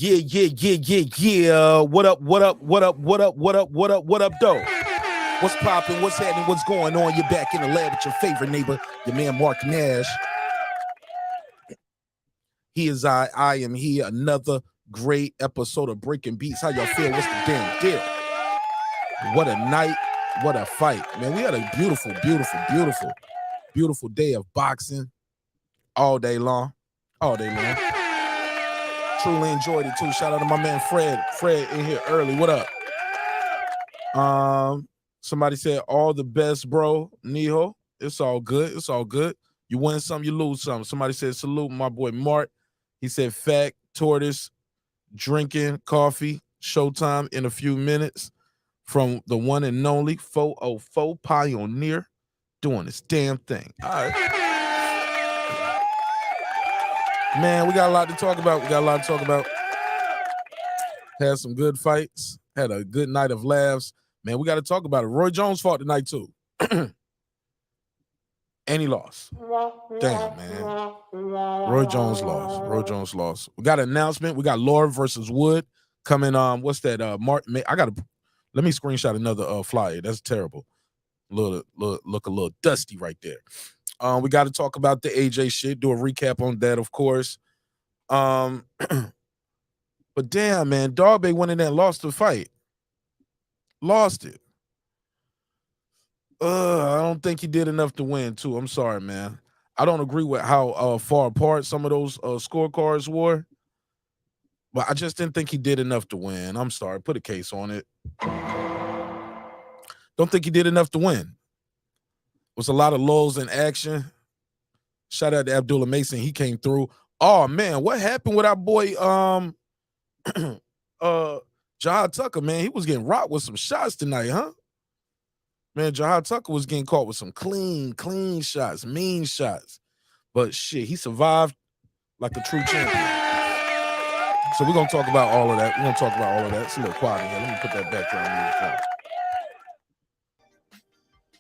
Yeah. What up, though? What's popping? What's happening? What's going on? You're back in the lab with your favorite neighbor, your man Mark Nash. He is I am here. Another great episode of Breaking Beats. How y'all feel? What's the damn deal? What a night. What a fight. Man, we had a beautiful day of boxing all day long. Truly enjoyed it too. Shout out to my man Fred. Fred in here early. What up? Somebody said all the best, bro. Niho. It's all good. You win some, you lose some. Somebody said salute my boy Mark. He said fact, tortoise, drinking coffee, showtime in a few minutes from the one and only 404 Pioneer doing this damn thing. All right. Man, we got a lot to talk about. Had some good fights. Had a good night of laughs. Man, we got to talk about it. Roy Jones fought tonight, too. And he lost. Damn, man. Roy Jones lost. We got an announcement. We got Laura versus Wood coming. What's that? Mark. Let me screenshot another flyer. That's terrible. Look a little dusty right there. We got to talk about the AJ shit. Do a recap on that, of course. But damn, man, Dogboe went in there and lost the fight. Lost it. I don't think he did enough to win, too. I'm sorry, man. I don't agree with how far apart some of those scorecards were. But I just didn't think he did enough to win. I'm sorry. Put a case on it. Don't think he did enough to win. It was a lot of lulls in action. Shout out to Abdullah Mason. He came through. Oh, man, what happened with our boy Jahad Tucker, man? He was getting rocked with some shots tonight, huh? Man, Jahad Tucker was getting caught with some clean shots, mean shots. But shit, he survived like a true champion. So we're going to talk about all of that. It's a little quiet in here. Let me put that background music on.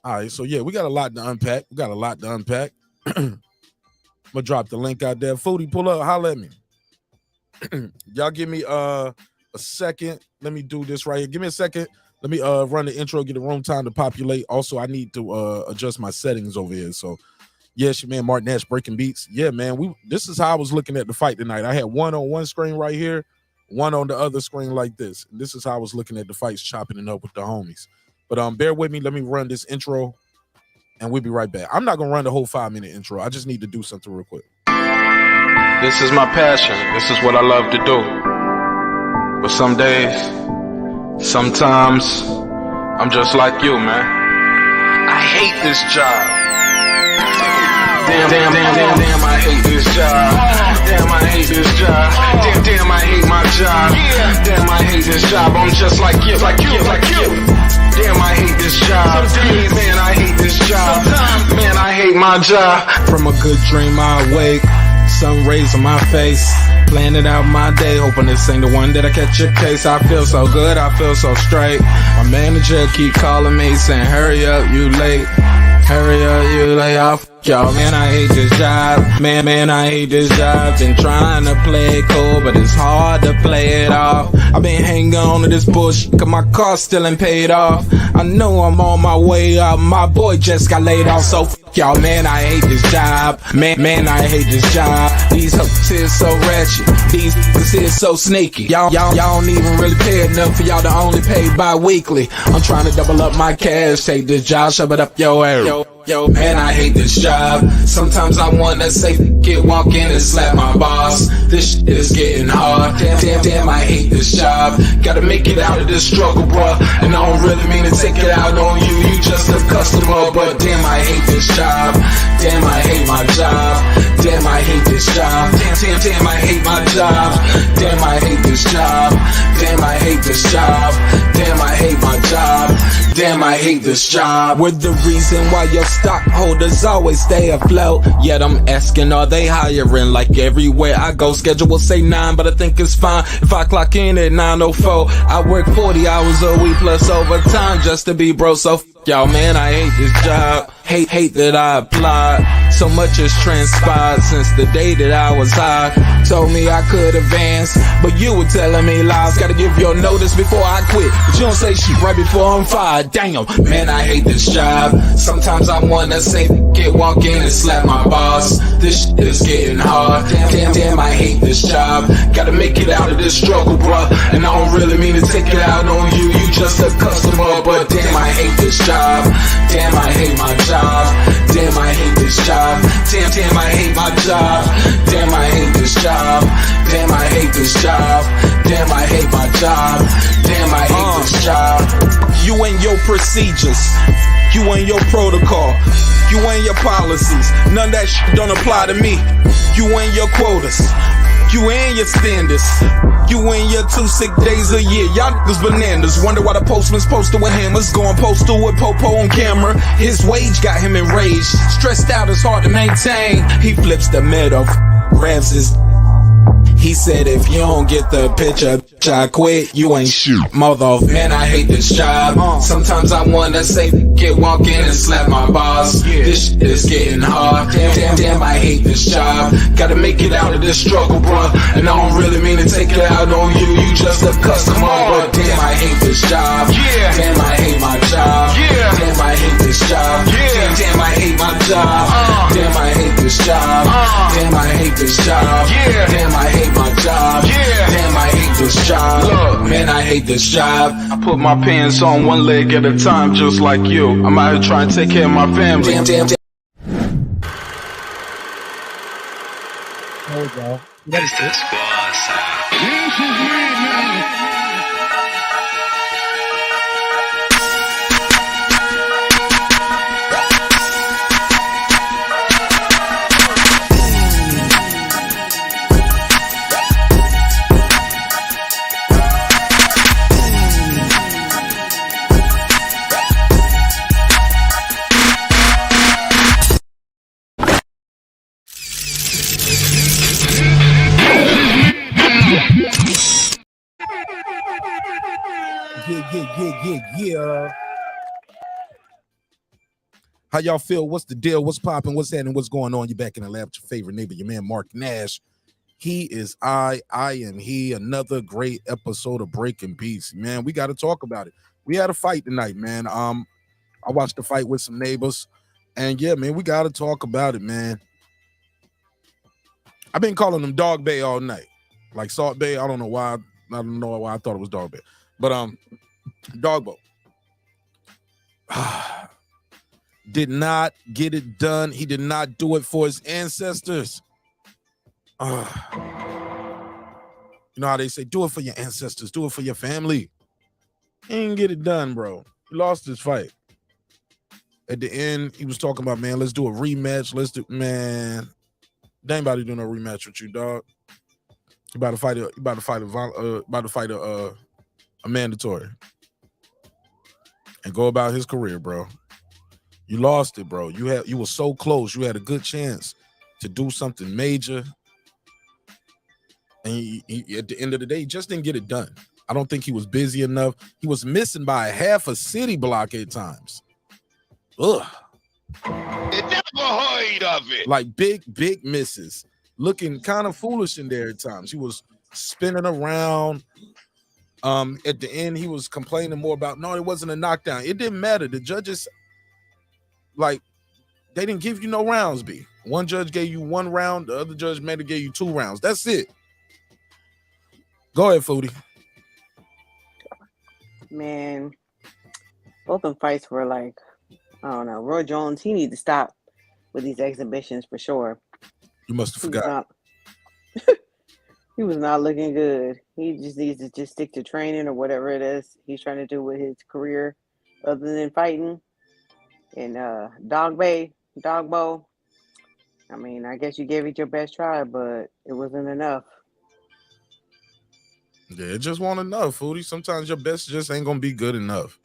All right, so yeah, we got a lot to unpack. I'm gonna drop the link out there. Foodie, pull up, holla at me. Y'all give me a second. Let me do this right here. Give me a second. Let me run the intro, get the room time to populate. Also, I need to adjust my settings over here. So, yes, your man Mark Nash, Breaking Beats. Yeah, man, this is how I was looking at the fight tonight. I had one on one screen right here, one on the other screen like this. And this is how I was looking at the fights, chopping it up with the homies. But bear with me. Let me run this intro, and we'll be right back. I'm not going to run the whole 5-minute intro. I just need to do something real quick. This is my passion. This is what I love to do. But some days, sometimes, I'm just like you, man. I hate this job. Damn, I hate this job. Damn, I hate this job. Damn, I hate my job. Damn, I hate this job. I'm just like you. Damn, I hate this job. Man, I hate this job. Man, I hate my job. From a good dream I awake, sun rays on my face, planning out my day, hoping this ain't the one that I catch a case. I feel so good, I feel so straight. My manager keep calling me saying, hurry up, you late. Hurry up, you lay off. Y'all, man, I hate this job. Man, I hate this job. Been trying to play it cool, but it's hard to play it off. I've been hanging on to this bullshit, cause my car still ain't paid off. I know I'm on my way up. My boy just got laid off, so y'all, man, I hate this job. Man, I hate this job. These hoes here so ratchet. These niggas here so sneaky. Y'all don't even really pay enough for y'all to only pay bi-weekly. I'm trying to double up my cash. Take this job, shove it up your area. Yo, man, I hate this job. Sometimes I wanna say, walk in and slap my boss. This shit is getting hard. Damn, I hate this job. Gotta make it out of this struggle, bruh. And I don't really mean to take it out on you. You just a customer, but damn, I hate this job. Damn, I hate my job. Damn, I hate this job. Damn, I hate my job. Damn, I hate this job. Damn, I hate this job. Damn, I hate my job. Damn, I hate this job. We're the reason why your stockholders always stay afloat. Yet I'm asking, are they hiring? Like everywhere I go, schedule will say 9, but I think it's fine if I clock in at 9:04. I work 40 hours a week plus overtime just to be bro, so Y'all, man, I hate this job. Hate that I applied. So much has transpired since the day that I was high. Told me I could advance, but you were telling me lies. Gotta give your notice before I quit, but you don't say shit right before I'm fired. Damn, man, I hate this job. Sometimes I wanna say, walk in and slap my boss. This shit is getting hard. Damn, I hate this job. Gotta make it out of this struggle, bruh. And I don't really mean to take it out on you. You just a customer, but damn, I hate this job. Damn, I hate my job. Damn, I hate this job. Damn, I hate my job. Damn, I hate this job. Damn, I hate this job. Damn, I hate my job. Damn, I hate this job. You and your procedures. You and your protocol. You and your policies. None of that shit don't apply to me. You and your quotas. You and your standards. You and your 2 sick days a year. Y'all niggas bananas. Wonder why the postman's posted with hammers. Going postal with Popo on camera. His wage got him enraged. Stressed out, it's hard to maintain. He flips the middle, grabs his. He said, if you don't get the picture, I quit. You ain't shit, mother. Man, I hate this job. Sometimes I wanna say, walk in and slap my boss. This shit is getting hard. Damn, I hate this job. Gotta make it out of this struggle, bruh. And I don't really mean to take it out on you. You just a customer, but damn, I hate this job. Damn, I hate my job. Damn, I hate this job. Damn, I hate my job. Damn, I hate this job. Damn, I hate this job. Damn, I hate my job. Damn, I hate this job. Look, man, I hate this job. I put my pants on one leg at a time, just like you. I'm out here trying to take care of my family. Damn. There we go. What is this? Yeah. How y'all feel? What's the deal? What's popping? What's happening? What's going on? You back in the lab with your favorite neighbor, your man Mark Nash. He is I am he. Another great episode of Breaking Beats. Man, we got to talk about it. We had a fight tonight, man. I watched the fight with some neighbors, and yeah, man, we got to talk about it, man. I've been calling him Dog Bay all night, like Salt Bay. I don't know why. I don't know why I thought it was Dog Bay, but Dogboe did not get it done. He did not do it for his ancestors. You know how they say, do it for your ancestors, do it for your family. He didn't get it done, bro. He lost his fight. At the end, he was talking about, man, let's do a rematch. Man, there ain't about to do no rematch with you, dog. You about to fight a mandatory and go about his career, bro. You lost it, bro. You were so close. You had a good chance to do something major, and he, at the end of the day, he just didn't get it done. I don't think he was busy enough. He was missing by a half a city block at times. Ugh. Never heard of it. Like big misses. Looking kind of foolish in there at times. He was spinning around. At the end, he was complaining more about, no, it wasn't a knockdown. It didn't matter. The judges, like, they didn't give you no rounds, B. One judge gave you 1 round. The other judge maybe gave you 2 rounds. That's it. Go ahead, Foodie. Man, both them fights were like, I don't know. Roy Jones, he needs to stop with these exhibitions for sure. You must have forgot. He was not looking good. He just needs to just stick to training or whatever it is he's trying to do with his career other than fighting. And Dogboe, I mean, I guess you gave it your best try, but it wasn't enough. Yeah, it just wasn't enough, Foodie. Sometimes your best just ain't going to be good enough.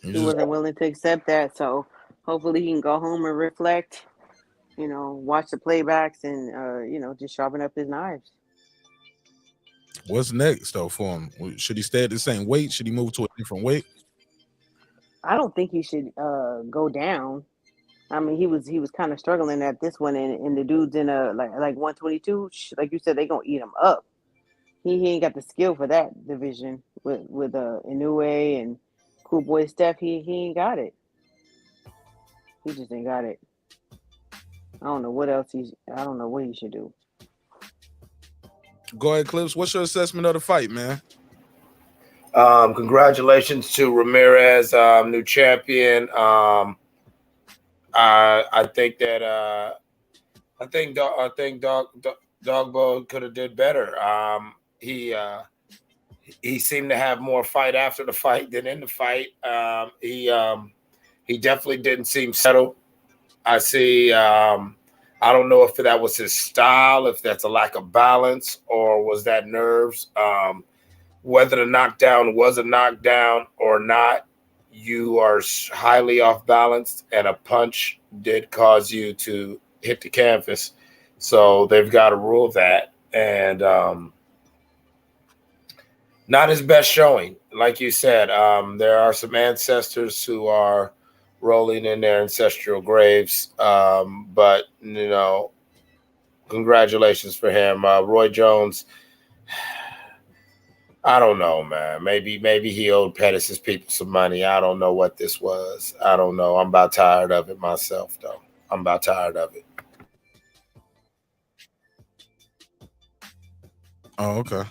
He wasn't willing to accept that, so hopefully he can go home and reflect, watch the playbacks and, just sharpen up his knives. What's next, though, for him? Should he stay at the same weight? Should he move to a different weight? I don't think he should go down. I mean, he was kind of struggling at this one, and the dudes in a like 122, like you said, they gonna eat him up. He ain't got the skill for that division with Inoue and Cool Boy Steph. He ain't got it. He just ain't got it. I don't know what else I don't know what he should do. Go ahead, Clips. What's your assessment of the fight, man? Congratulations to Ramirez, new champion. I think that Dogboe could have did better. He seemed to have more fight after the fight than in the fight. He definitely didn't seem settled. I see. I don't know if that was his style, if that's a lack of balance, or was that nerves. Whether the knockdown was a knockdown or not, you are highly off balance, and a punch did cause you to hit the canvas. So they've got to rule that. And not his best showing. Like you said, there are some ancestors who are rolling in their ancestral graves. But, you know, congratulations for him. Roy Jones, I don't know, man. Maybe he owed Pettis' people some money. I don't know what this was. I don't know. I'm about tired of it myself, though. I'm about tired of it. Oh, okay.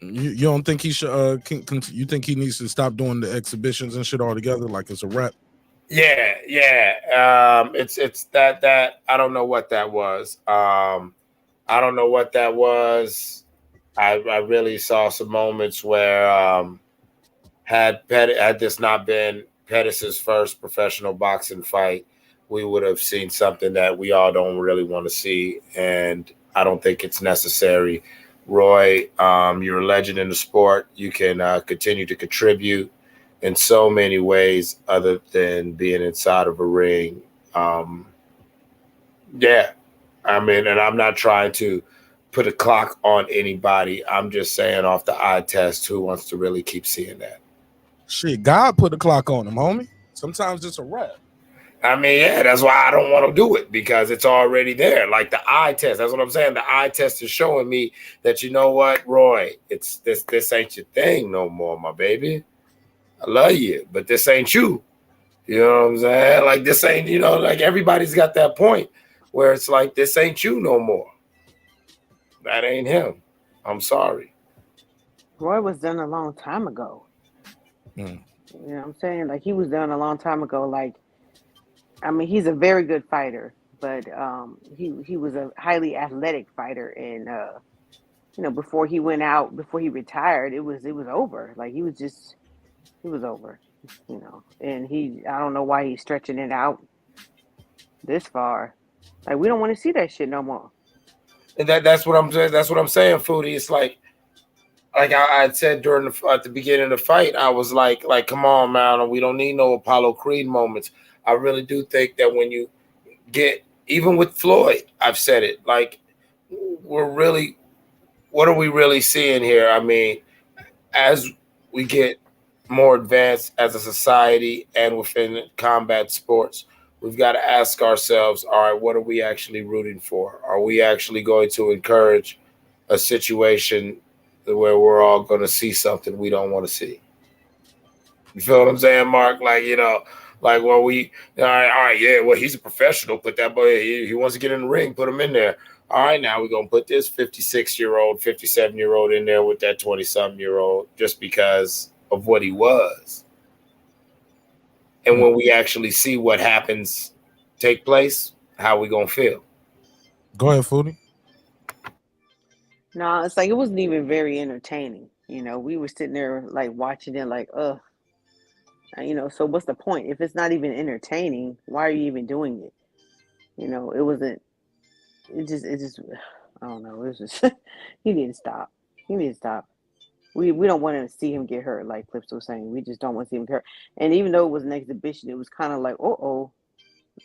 You don't think he should? You think he needs to stop doing the exhibitions and shit altogether? Like it's a rep? Yeah. It's that I don't know what that was. I don't know what that was. I really saw some moments where had this not been Pettis' first professional boxing fight, we would have seen something that we all don't really want to see, and I don't think it's necessary. Roy, you're a legend in the sport. You can continue to contribute in so many ways other than being inside of a ring. Yeah, I mean, and I'm not trying to put a clock on anybody. I'm just saying off the eye test, who wants to really keep seeing that? Shit, God put the clock on him, homie. Sometimes it's a rep. I mean, yeah, that's why I don't want to do it, because it's already there. Like the eye test. That's what I'm saying. The eye test is showing me that, you know what, Roy, it's this ain't your thing no more, my baby. I love you, but this ain't you. You know what I'm saying? Like this ain't, you know, like everybody's got that point where it's like, this ain't you no more. That ain't him. I'm sorry. Roy was done a long time ago. You know what I'm saying? Like he was done a long time ago. Like, I mean, he's a very good fighter, but he was a highly athletic fighter, and you know, before he went out, before he retired, it was over. Like he was over, you know. And I don't know why he's stretching it out this far. Like we don't want to see that shit no more. And that's what I'm saying. That's what I'm saying, Foodie. It's like I had said at the beginning of the fight, I was like, come on, man, we don't need no Apollo Creed moments. I really do think that when you get, even with Floyd, I've said it, like what are we really seeing here? I mean, as we get more advanced as a society and within combat sports, we've got to ask ourselves, all right, what are we actually rooting for? Are we actually going to encourage a situation where we're all going to see something we don't want to see? You feel what I'm saying, Mark? Like, you know, like, well, all right, yeah, well, he's a professional. Put that boy, he wants to get in the ring, put him in there. All right, now we're going to put this 56-year-old, 57-year-old in there with that 20-something-year-old just because of what he was. And when we actually see what happens take place, how we going to feel? Go ahead, Foodie. No, it's like it wasn't even very entertaining. You know, we were sitting there like watching it like, ugh. You know, so what's the point? If it's not even entertaining, why are you even doing it? You know, it wasn't, it just, I don't know. It was just, he need to stop. He need to stop. We don't want to see him get hurt, like Clips was saying. We just don't want to see him get hurt. And even though it was an exhibition, it was kind of like,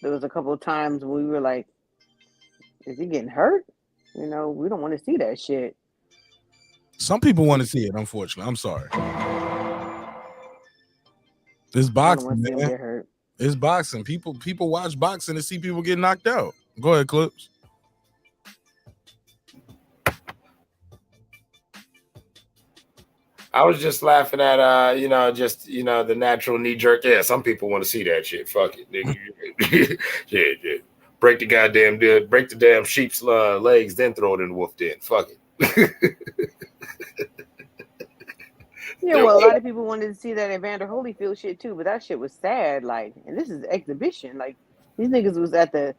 there was a couple of times when we were like, is he getting hurt? You know, we don't want to see that shit. Some people want to see it, unfortunately. I'm sorry. It's I don't boxing, want to see him man. get hurt. It's boxing. People watch boxing to see people get knocked out. Go ahead, Clips. I was just laughing at the natural knee jerk. Yeah, some people want to see that shit. Fuck it, nigga. yeah. Break the damn sheep's legs, then throw it in the wolf den. Fuck it. Yeah, well, a lot of people wanted to see that Evander Holyfield shit too, but that shit was sad. Like, and this is exhibition. Like, these niggas was at the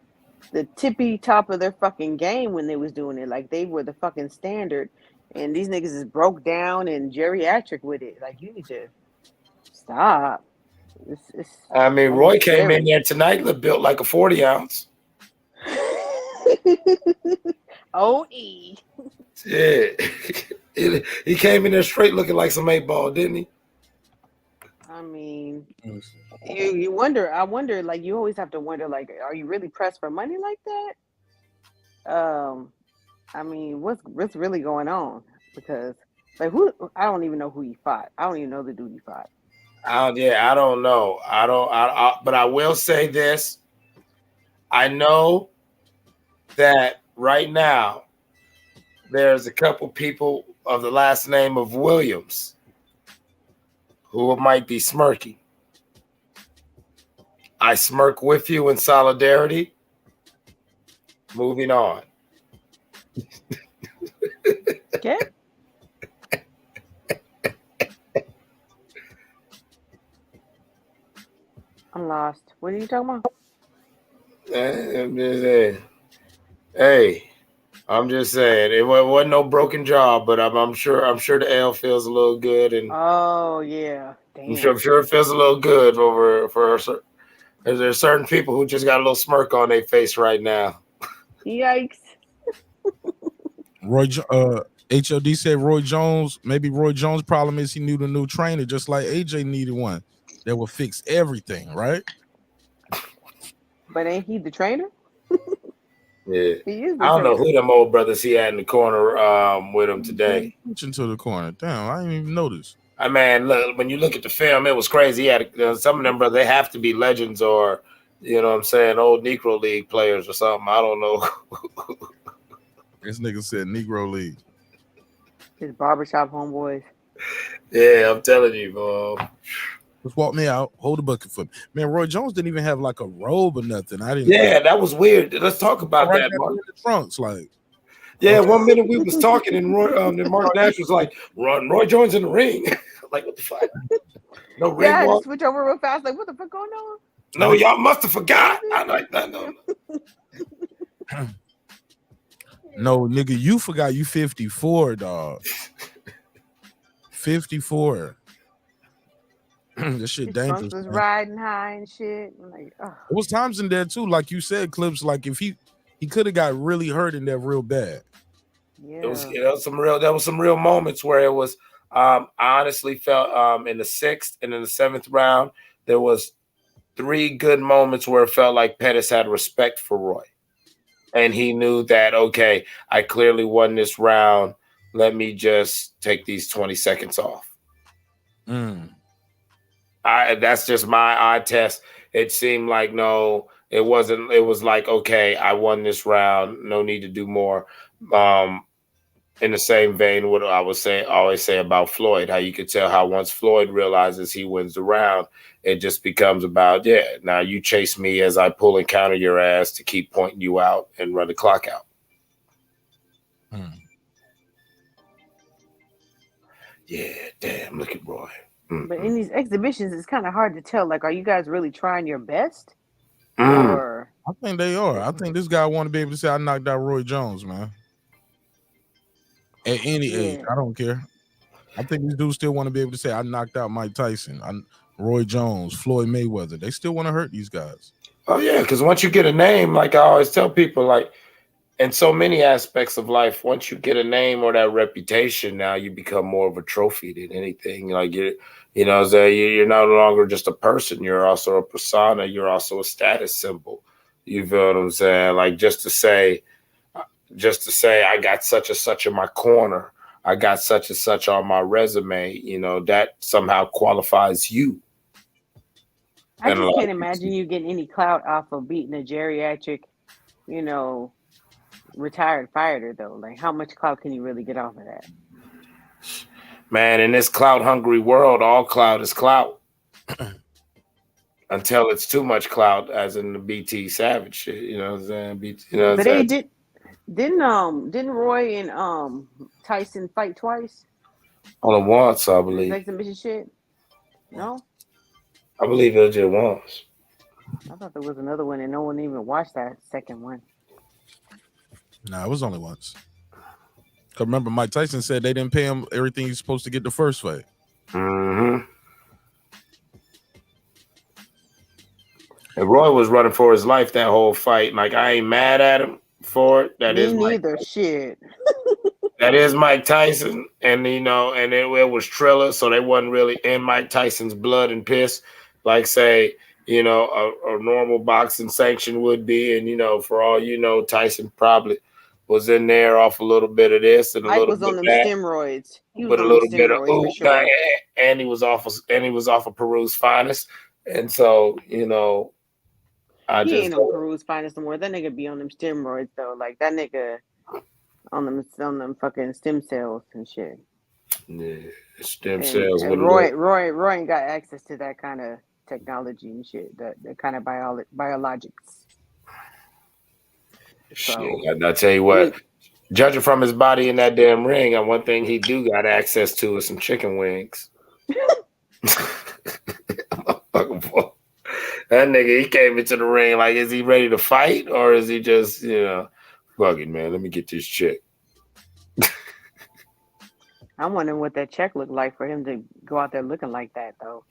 tippy top of their fucking game when they was doing it. Like, they were the fucking standard, and these niggas is broke down and geriatric with it. Like, you need to stop. I mean, Roy came in there tonight, built like a 40-ounce. OE. Yeah. He came in there straight looking like some 8-ball, didn't he? I mean, you wonder. I wonder. Like, you always have to wonder. Like, are you really pressed for money like that? I mean, what's really going on? Because like, I don't even know who he fought. I don't even know the dude he fought. I don't know. But I will say this. I know that right now there's a couple people of the last name of Williams who might be smirky. I smirk with you in solidarity. Moving on. Okay. I'm lost. What are you talking about? I'm just saying. Hey, I'm just saying it wasn't no broken jaw, but I'm sure the L feels a little good, and oh yeah, damn. I'm sure it feels a little good for her. There's certain people who just got a little smirk on their face right now. Yikes. HOD said Roy Jones. Maybe Roy Jones' problem is he needed a new trainer, just like AJ needed one that will fix everything, right? But ain't he the trainer? Yeah, He is. I don't know who them old brothers he had in the corner with him today. Into the corner. Damn, I didn't even notice. I mean, look, when you look at the film, it was crazy. He had some of them brothers. They have to be legends, or you know what I'm saying, old Negro League players or something. I don't know. This nigga said Negro League. His barbershop homeboys. Yeah, I'm telling you, bro. Just walk me out, hold the bucket for me. Man, Roy Jones didn't even have like a robe or nothing. I didn't. Yeah, that was weird. Let's talk about that, Mark. In the trunks, like. Yeah, 1 minute we was talking and Mark Nash was like, Roy Jones in the ring. Like, what the fuck? No ring. Yeah, I had to switch over real fast. Like, what the fuck going on? No, y'all must have forgot. I'm like, no. No, nigga, you forgot you 54, dog. 54. This shit dangerous. Was riding high and shit. Like, There was times in there too, like you said, Clips. Like if he could have got really hurt in there real bad. Yeah, there was some real moments where it was. I honestly felt in the 6th and in the 7th round there was 3 good moments where it felt like Pettis had respect for Roy, and he knew that okay, I clearly won this round. Let me just take these 20 seconds off. That's just my eye test. It seemed like no, it wasn't. It was like, okay, I won this round. No need to do more. In the same vein, what I would always say about Floyd, how you could tell how once Floyd realizes he wins the round, it just becomes about, now you chase me as I pull and counter your ass to keep pointing you out and run the clock out. Yeah, damn, look at Roy. But in these exhibitions, it's kind of hard to tell. Like, are you guys really trying your best? Or I think they are. I think this guy want to be able to say, I knocked out Roy Jones, man. At any age, I don't care. I think these dudes still want to be able to say, I knocked out Mike Tyson, Roy Jones, Floyd Mayweather. They still want to hurt these guys. Oh, yeah, because once you get a name, like I always tell people, like, in so many aspects of life, once you get a name or that reputation, now you become more of a trophy than anything. Like you're no longer just a person. You're also a persona. You're also a status symbol. You feel what I'm saying? Like just to say, I got such and such in my corner. I got such and such on my resume. You know, that somehow qualifies you. I And a just lot can't of imagine you getting any clout off of beating a geriatric, you know, retired fighter though. Like, how much clout can you really get off of that? man, in this clout hungry world, all clout is clout. Until it's too much clout, as in the BT Savage shit. You know what I'm saying? You know what I'm But saying? didn't Roy and Tyson fight twice? Only once, I This believe. exhibition shit? No? I believe it just once. I thought there was another one and no one even watched that second one. Nah, it was only once. Cause remember, Mike Tyson said they didn't pay him everything he's supposed to get the first fight. Mm-hmm. And Roy was running for his life that whole fight. Like, I ain't mad at him for it. That Me is neither. Shit. That is Mike Tyson, and you know, and it was Triller, so they wasn't really in Mike Tyson's blood and piss, like say, you know, a normal boxing sanction would be. And you know, for all you know, Tyson probably was in there off a little bit of this and a Mike little was bit on of them that, steroids. He was but a on them little bit of steroids for ooh, sure. and he was off of Peru's finest, and so you know. He ain't on Peru's finest no more. That nigga be on them steroids though. Like that nigga on them fucking stem cells and shit. Yeah, stem And cells with a Roy ain't got access to that kind of technology and shit. That kind of biologics. shit. So I tell you what, judging from his body in that damn ring, and one thing he do got access to is some chicken wings. That nigga, he came into the ring like, is he ready to fight or is he just, you know, fuck it, man, let me get this chick. I'm wondering what that check looked like for him to go out there looking like that though.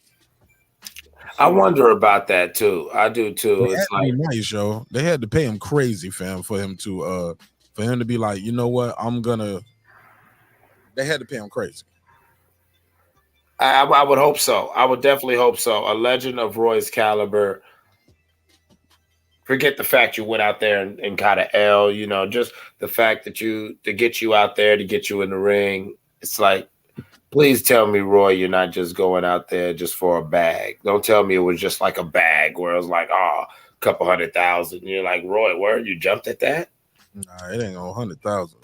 I wonder about that too. I do too. It It's had to be like, nice, yo. They had to pay him crazy, fam, for him to be like, you know what, they had to pay him crazy. I would hope so. I would definitely hope so. A legend of Roy's caliber. Forget the fact you went out there and caught an L, you know, just the fact that to get you out there, to get you in the ring. It's like, please tell me, Roy, you're not just going out there just for a bag. Don't tell me it was just like a bag where it was like, oh, a couple 100,000. You're like, Roy, where you jumped at that? Nah, it ain't 100,000.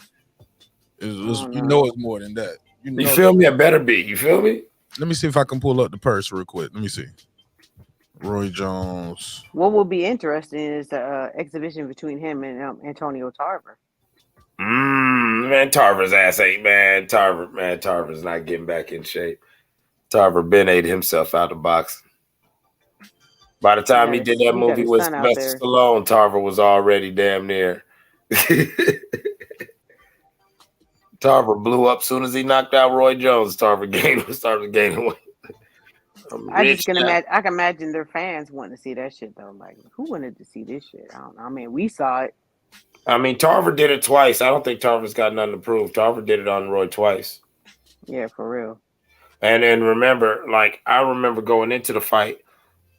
You know it's more than that. You feel me? It better be. You feel me? Let me see if I can pull up the purse real quick. Let me see. Roy Jones. What will be interesting is the exhibition between him and Antonio Tarver. Man, Tarver's ass ain't, man. Tarver's not getting back in shape. Tarver Ben ate himself out of boxing. By the time he did that movie with Sylvester Stallone, Tarver was already damn near. Tarver blew up soon as he knocked out Roy Jones. Tarver started gaining weight. I can imagine their fans wanting to see that shit though. Like, who wanted to see this shit? I don't know. I mean, we saw it. I mean, Tarver did it twice. I don't think Tarver's got nothing to prove. Tarver did it on Roy twice. Yeah, for real. And remember, like, I remember going into the fight,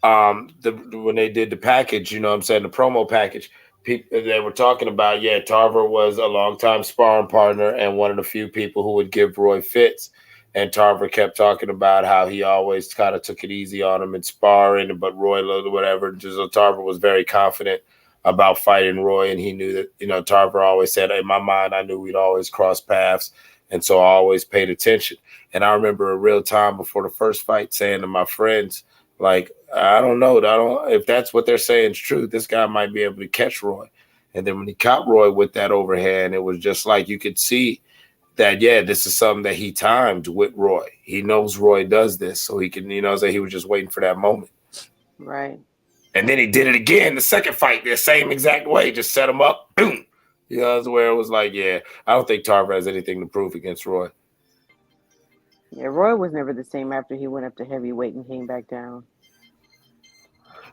when they did the package, you know what I'm saying, the promo package, they were talking about, Tarver was a longtime sparring partner and one of the few people who would give Roy fits. And Tarver kept talking about how he always kind of took it easy on him in sparring, but Roy, whatever. So Tarver was very confident about fighting Roy, and he knew that, you know, Tarver always said, in my mind, I knew we'd always cross paths, and so I always paid attention. And I remember a real time before the first fight saying to my friends, like, I don't know, if that's what they're saying is true, this guy might be able to catch Roy. And then when he caught Roy with that overhand, it was just like you could see that, this is something that he timed with Roy. He knows Roy does this, so he can, you know, he was just waiting for that moment. Right. And then he did it again, the second fight, the same exact way, just set him up, boom. You know, that's where it was like, I don't think Tarver has anything to prove against Roy. Yeah, Roy was never the same after he went up to heavyweight and came back down.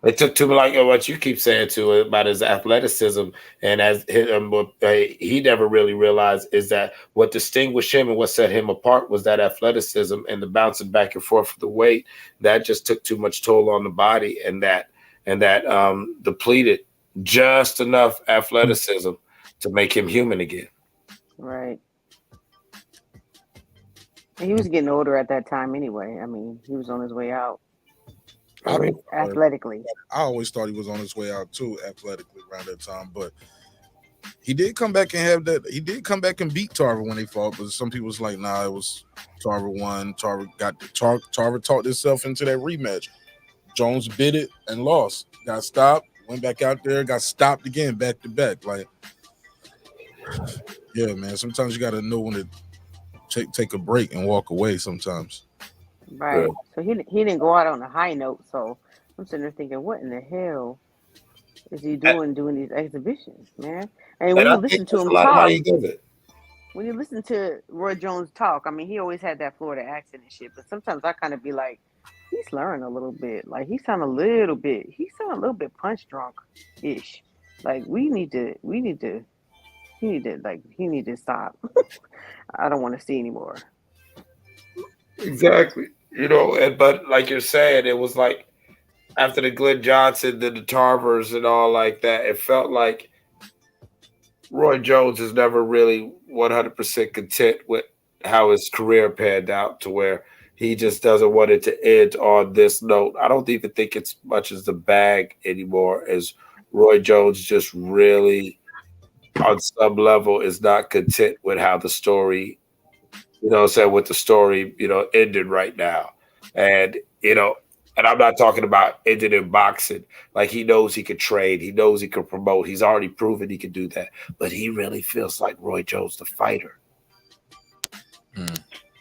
It took too, like what you keep saying too about his athleticism, and as what he never really realized is that what distinguished him and what set him apart was that athleticism and the bouncing back and forth of the weight. That just took too much toll on the body, and that depleted just enough athleticism to make him human again. Right. And he was getting older at that time anyway. I mean, he was on his way out. I I mean, athletically. I always thought he was on his way out too, athletically around that time. But he did come back and have that. He did come back and beat Tarver when they fought. But some people was like, nah, it was Tarver won. Tarver talked himself into that rematch. Jones bid it and lost. Got stopped. Went back out there. Got stopped again, back to back. Like, yeah, man. Sometimes you got to know when to take a break and walk away. Sometimes. Right. Yeah. So he didn't go out on a high note. So I'm sitting there thinking, what in the hell is he doing these exhibitions, man? And when And I you think listen to that's him a lot of talk, money he gives it. when you listen to Roy Jones talk, I mean, he always had that Florida accent and shit. But sometimes I kind of be like, he's slurring a little bit. Like he sound a little bit punch drunk ish. Like he need to stop. I don't want to see anymore. Exactly. But like you're saying, it was like after the Glenn Johnson, the Tarvers and all like that, it felt like Roy Jones is never really 100% content with how his career panned out to where he just doesn't want it to end on this note. I don't even think it's much as the bag anymore as Roy Jones just really on some level is not content with how the story, with the story, ended right now. And, and I'm not talking about ended in boxing. Like he knows he could trade. He knows he could promote. He's already proven he could do that. But he really feels like Roy Jones, the fighter,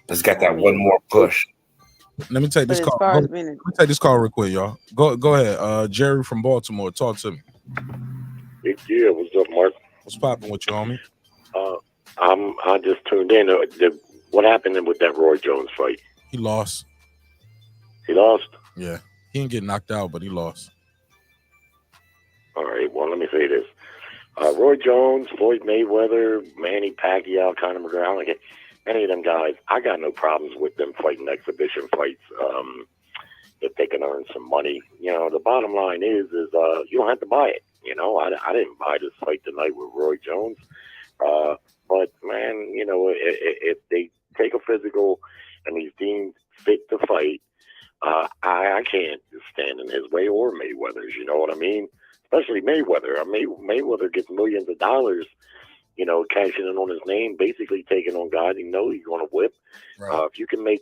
has got that one more push. Let me take this call. Let me take this call real quick, y'all. Go ahead. Jerry from Baltimore, talk to me. Yeah, what's up, Mark? What's popping with you, homie? I just tuned in. What happened with that Roy Jones fight? He lost. He lost? Yeah. He didn't get knocked out, but he lost. All right. Well, let me say this. Roy Jones, Floyd Mayweather, Manny Pacquiao, Conor McGregor, like any of them guys, I got no problems with them fighting exhibition fights if they can earn some money. The bottom line is you don't have to buy it. I didn't buy this fight tonight with Roy Jones. But, man, if they take a physical and he's deemed fit to fight, I can't stand in his way or Mayweather's, you know what I mean? Especially Mayweather. Mayweather gets millions of dollars, cashing in on his name, basically taking on guys he's going to whip. Right. If you can make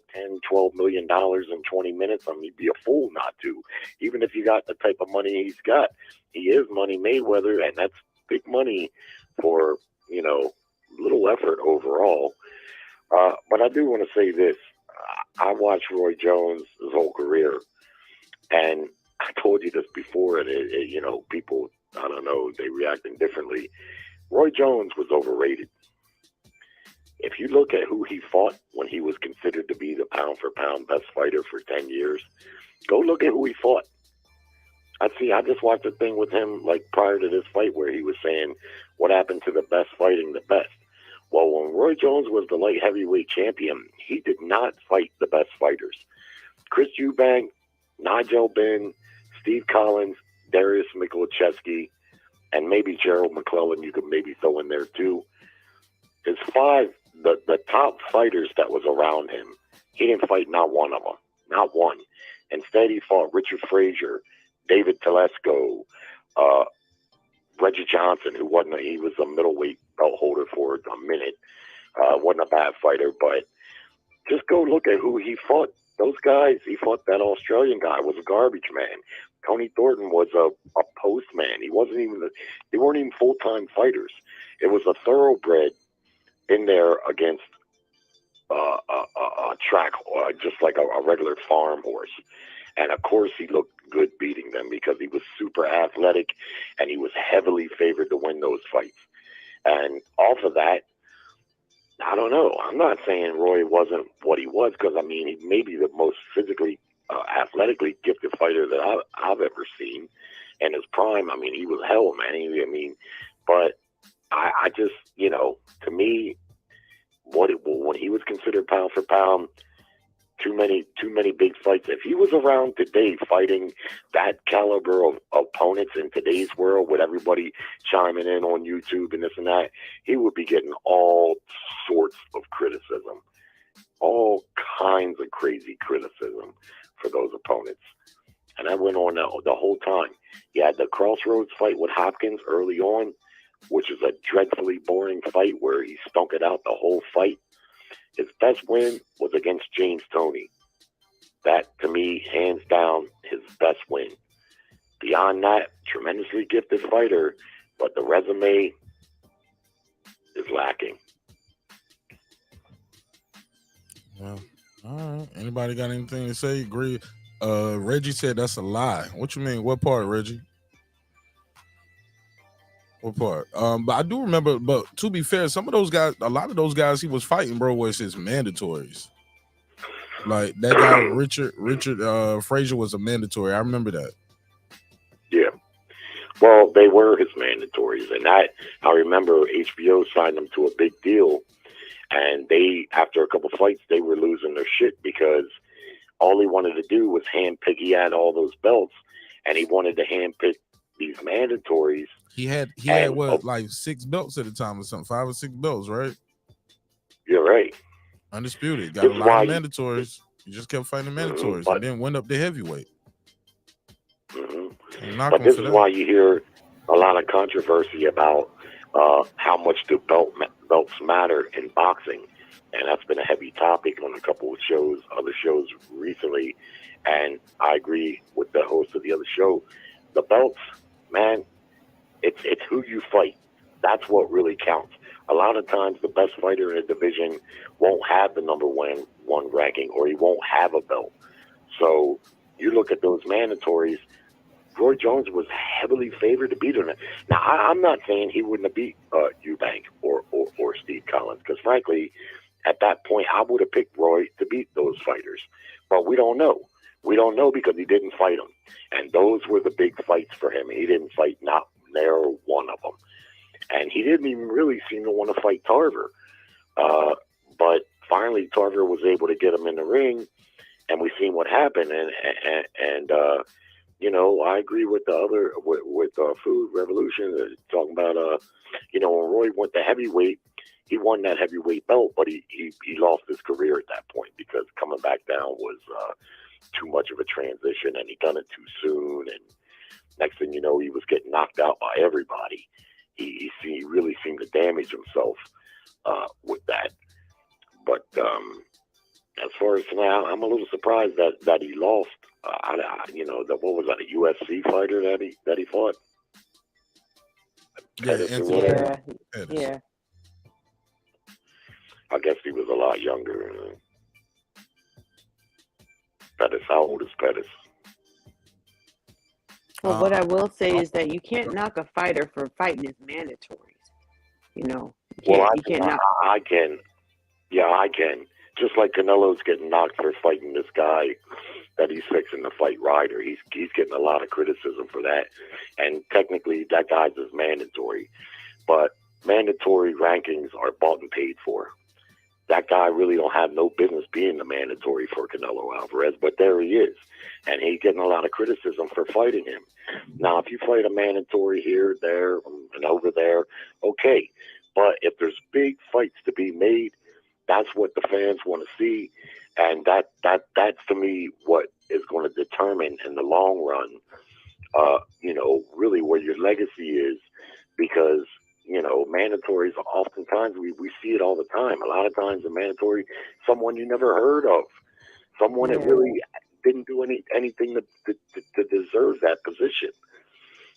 $10-12 million in 20 minutes, you'd be a fool not to. Even if you got the type of money he's got, he is Money Mayweather, and that's big money for, little effort overall. But I do want to say this. I watched Roy Jones' whole career, and I told you this before, and people, I don't know, they reacting differently. Roy Jones was overrated. If you look at who he fought when he was considered to be the pound-for-pound best fighter for 10 years, go look at who he fought. I just watched a thing with him like prior to this fight where he was saying, what happened to the best fighting the best? Well, when Roy Jones was the light heavyweight champion, he did not fight the best fighters. Chris Eubank, Nigel Benn, Steve Collins, Darius Mikulicki, and maybe Gerald McClellan you could maybe throw in there too. His the top fighters that was around him, he didn't fight not one of them. Not one. Instead, he fought Richard Frazier, David Telesco, Reggie Johnson, he was a middleweight belt holder for a minute. Wasn't a bad fighter, but just go look at who he fought. Those guys, he fought that Australian guy, was a garbage man. Tony Thornton was a postman. They weren't even full-time fighters. It was a thoroughbred in there against a track, just like a regular farm horse. And of course, he looked good beating them because he was super athletic and he was heavily favored to win those fights. And off of that, I don't know. I'm not saying Roy wasn't what he was because, he may be the most physically, athletically gifted fighter that I've ever seen. In his prime, he was hell, man. But I just, to me, when he was considered pound for pound, too many big fights. If he was around today fighting that caliber of opponents in today's world with everybody chiming in on YouTube and this and that, he would be getting all sorts of criticism, all kinds of crazy criticism for those opponents. and that went on the whole time. You had the Crossroads fight with Hopkins early on, which is a dreadfully boring fight where he stunk it out the whole fight. His best win was against James Toney. That, to me, hands down, his best win. Beyond that, tremendously gifted fighter, but the resume is lacking. Well, all right. Anybody got anything to say? Agree? Reggie said that's a lie. What you mean? What part, Reggie? What part? But I do remember, but to be fair, some of those guys, a lot of those guys he was fighting, bro, was his mandatories. Like that guy Richard Frazier was a mandatory. I remember that. Yeah. Well, they were his mandatories, and I remember HBO signed them to a big deal, and they, after a couple fights, they were losing their shit because all he wanted to do was handpick. He had all those belts, and he wanted to handpick these mandatories. He had what, like 6 belts at the time or something, 5 or 6 belts, right? You're right. Undisputed. Got a lot of mandatories. You just kept fighting the mandatories and then went up to heavyweight. But this is why you hear a lot of controversy about how much do belts matter in boxing. And that's been a heavy topic on a couple of shows, other shows recently. And I agree with the host of the other show. The belts, man, it's who you fight. That's what really counts. A lot of times the best fighter in a division won't have the number one ranking, or he won't have a belt. So you look at those mandatories, Roy Jones was heavily favored to beat him. Now, I'm not saying he wouldn't have beat Eubank or Steve Collins, because frankly, at that point, I would have picked Roy to beat those fighters. But we don't know. We don't know because he didn't fight them. And those were the big fights for him. He didn't fight not there one of them. And he didn't even really seem to want to fight Tarver. But finally, Tarver was able to get him in the ring, and we seen what happened. And you know, I agree with the other, with Food Revolution, talking about, you know, when Roy went to heavyweight, he won that heavyweight belt, but he lost his career at that point because coming back down was too much of a transition, and he done it too soon. And next thing you know, he was getting knocked out by everybody. He really seemed to damage himself with that. But as far as now, I'm a little surprised that he lost. You know, what was that, a UFC fighter that he fought? Yeah. I guess he was a lot younger. Pettis, how old is Pettis? Well, what I will say is that you can't knock a fighter for fighting his mandatories. You know, I can. Yeah, I can. Just like Canelo's getting knocked for fighting this guy that he's fixing to fight Ryder. He's getting a lot of criticism for that. And technically, that guy's is mandatory. But mandatory rankings are bought and paid for. That guy really don't have no business being the mandatory for Canelo Alvarez, but there he is. And he's getting a lot of criticism for fighting him. Now, if you fight a mandatory here, there, and over there, okay. But if there's big fights to be made, that's what the fans want to see. And that's to me what is going to determine in the long run, you know, really where your legacy is, because, you know, mandatories, oftentimes we see it all the time. A lot of times a mandatory, someone you never heard of, someone that really didn't do anything to deserve that position.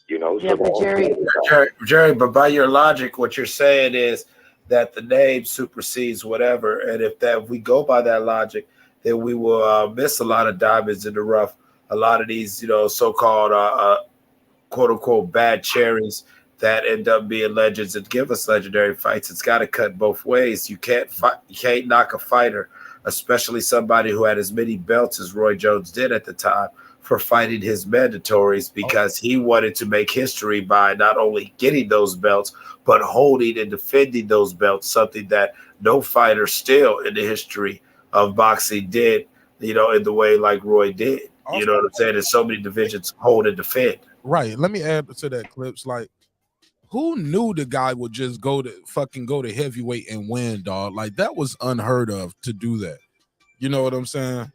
You know, yeah, so Jerry, but by your logic, what you're saying is that the name supersedes whatever, and if we go by that logic, then we will miss a lot of diamonds in the rough. A lot of these, you know, so-called quote unquote bad cherries that end up being legends and give us legendary fights. It's got to cut both ways. You can't knock a fighter, especially somebody who had as many belts as Roy Jones did at the time, for fighting his mandatories, because he wanted to make history by not only getting those belts, but holding and defending those belts, something that no fighter still in the history of boxing did, you know, in the way like Roy did. You know what I'm saying? There's so many divisions hold and defend. Right. Let me add to that, Clips. Like, who knew the guy would just go to heavyweight and win, dog? Like, that was unheard of to do that. You know what I'm saying?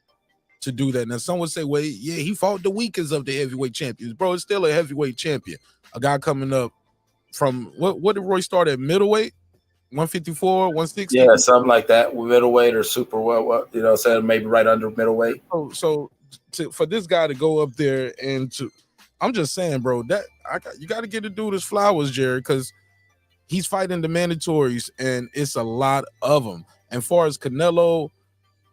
to do that. Now, some would say, well, yeah, he fought the weakest of the heavyweight champions. Bro, it's still a heavyweight champion. A guy coming up from, what did Roy start at, middleweight? 154, 160? Yeah, something like that. Middleweight or super, what saying maybe right under middleweight. So for this guy to go up there and to, I'm just saying, bro, you got to get the dude his flowers, Jerry, because he's fighting the mandatories, and it's a lot of them. And far as Canelo,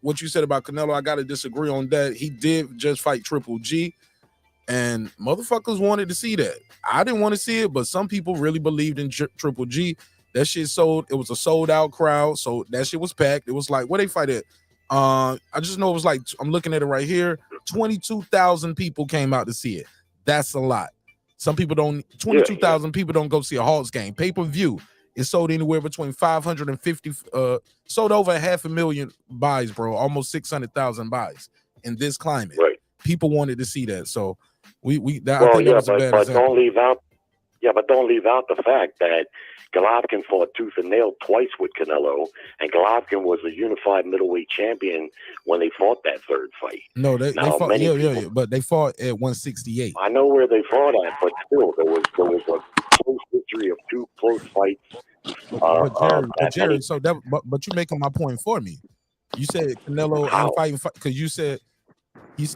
what you said about Canelo, I got to disagree on that. He did just fight Triple G, and motherfuckers wanted to see that. I didn't want to see it, but some people really believed in Triple G. That shit sold. It was a sold-out crowd, so that shit was packed. It was like, where they fight at? I just know it was like, I'm looking at it right here, 22,000 people came out to see it. That's a lot. Some people don't, 22,000 people don't go see a Hawks game. Pay-per-view, it sold anywhere between 550, sold over 500,000 buys, bro, almost 600,000 buys in this climate. Right. People wanted to see that. So I think but don't leave out the fact that Golovkin fought tooth and nail twice with Canelo, and Golovkin was a unified middleweight champion when they fought that third fight. No, they fought, but they fought at 168. I know where they fought at, but still, there was a close history of two close fights. Jerry, but you're making my point for me. You said Canelo ain't fighting because you said he's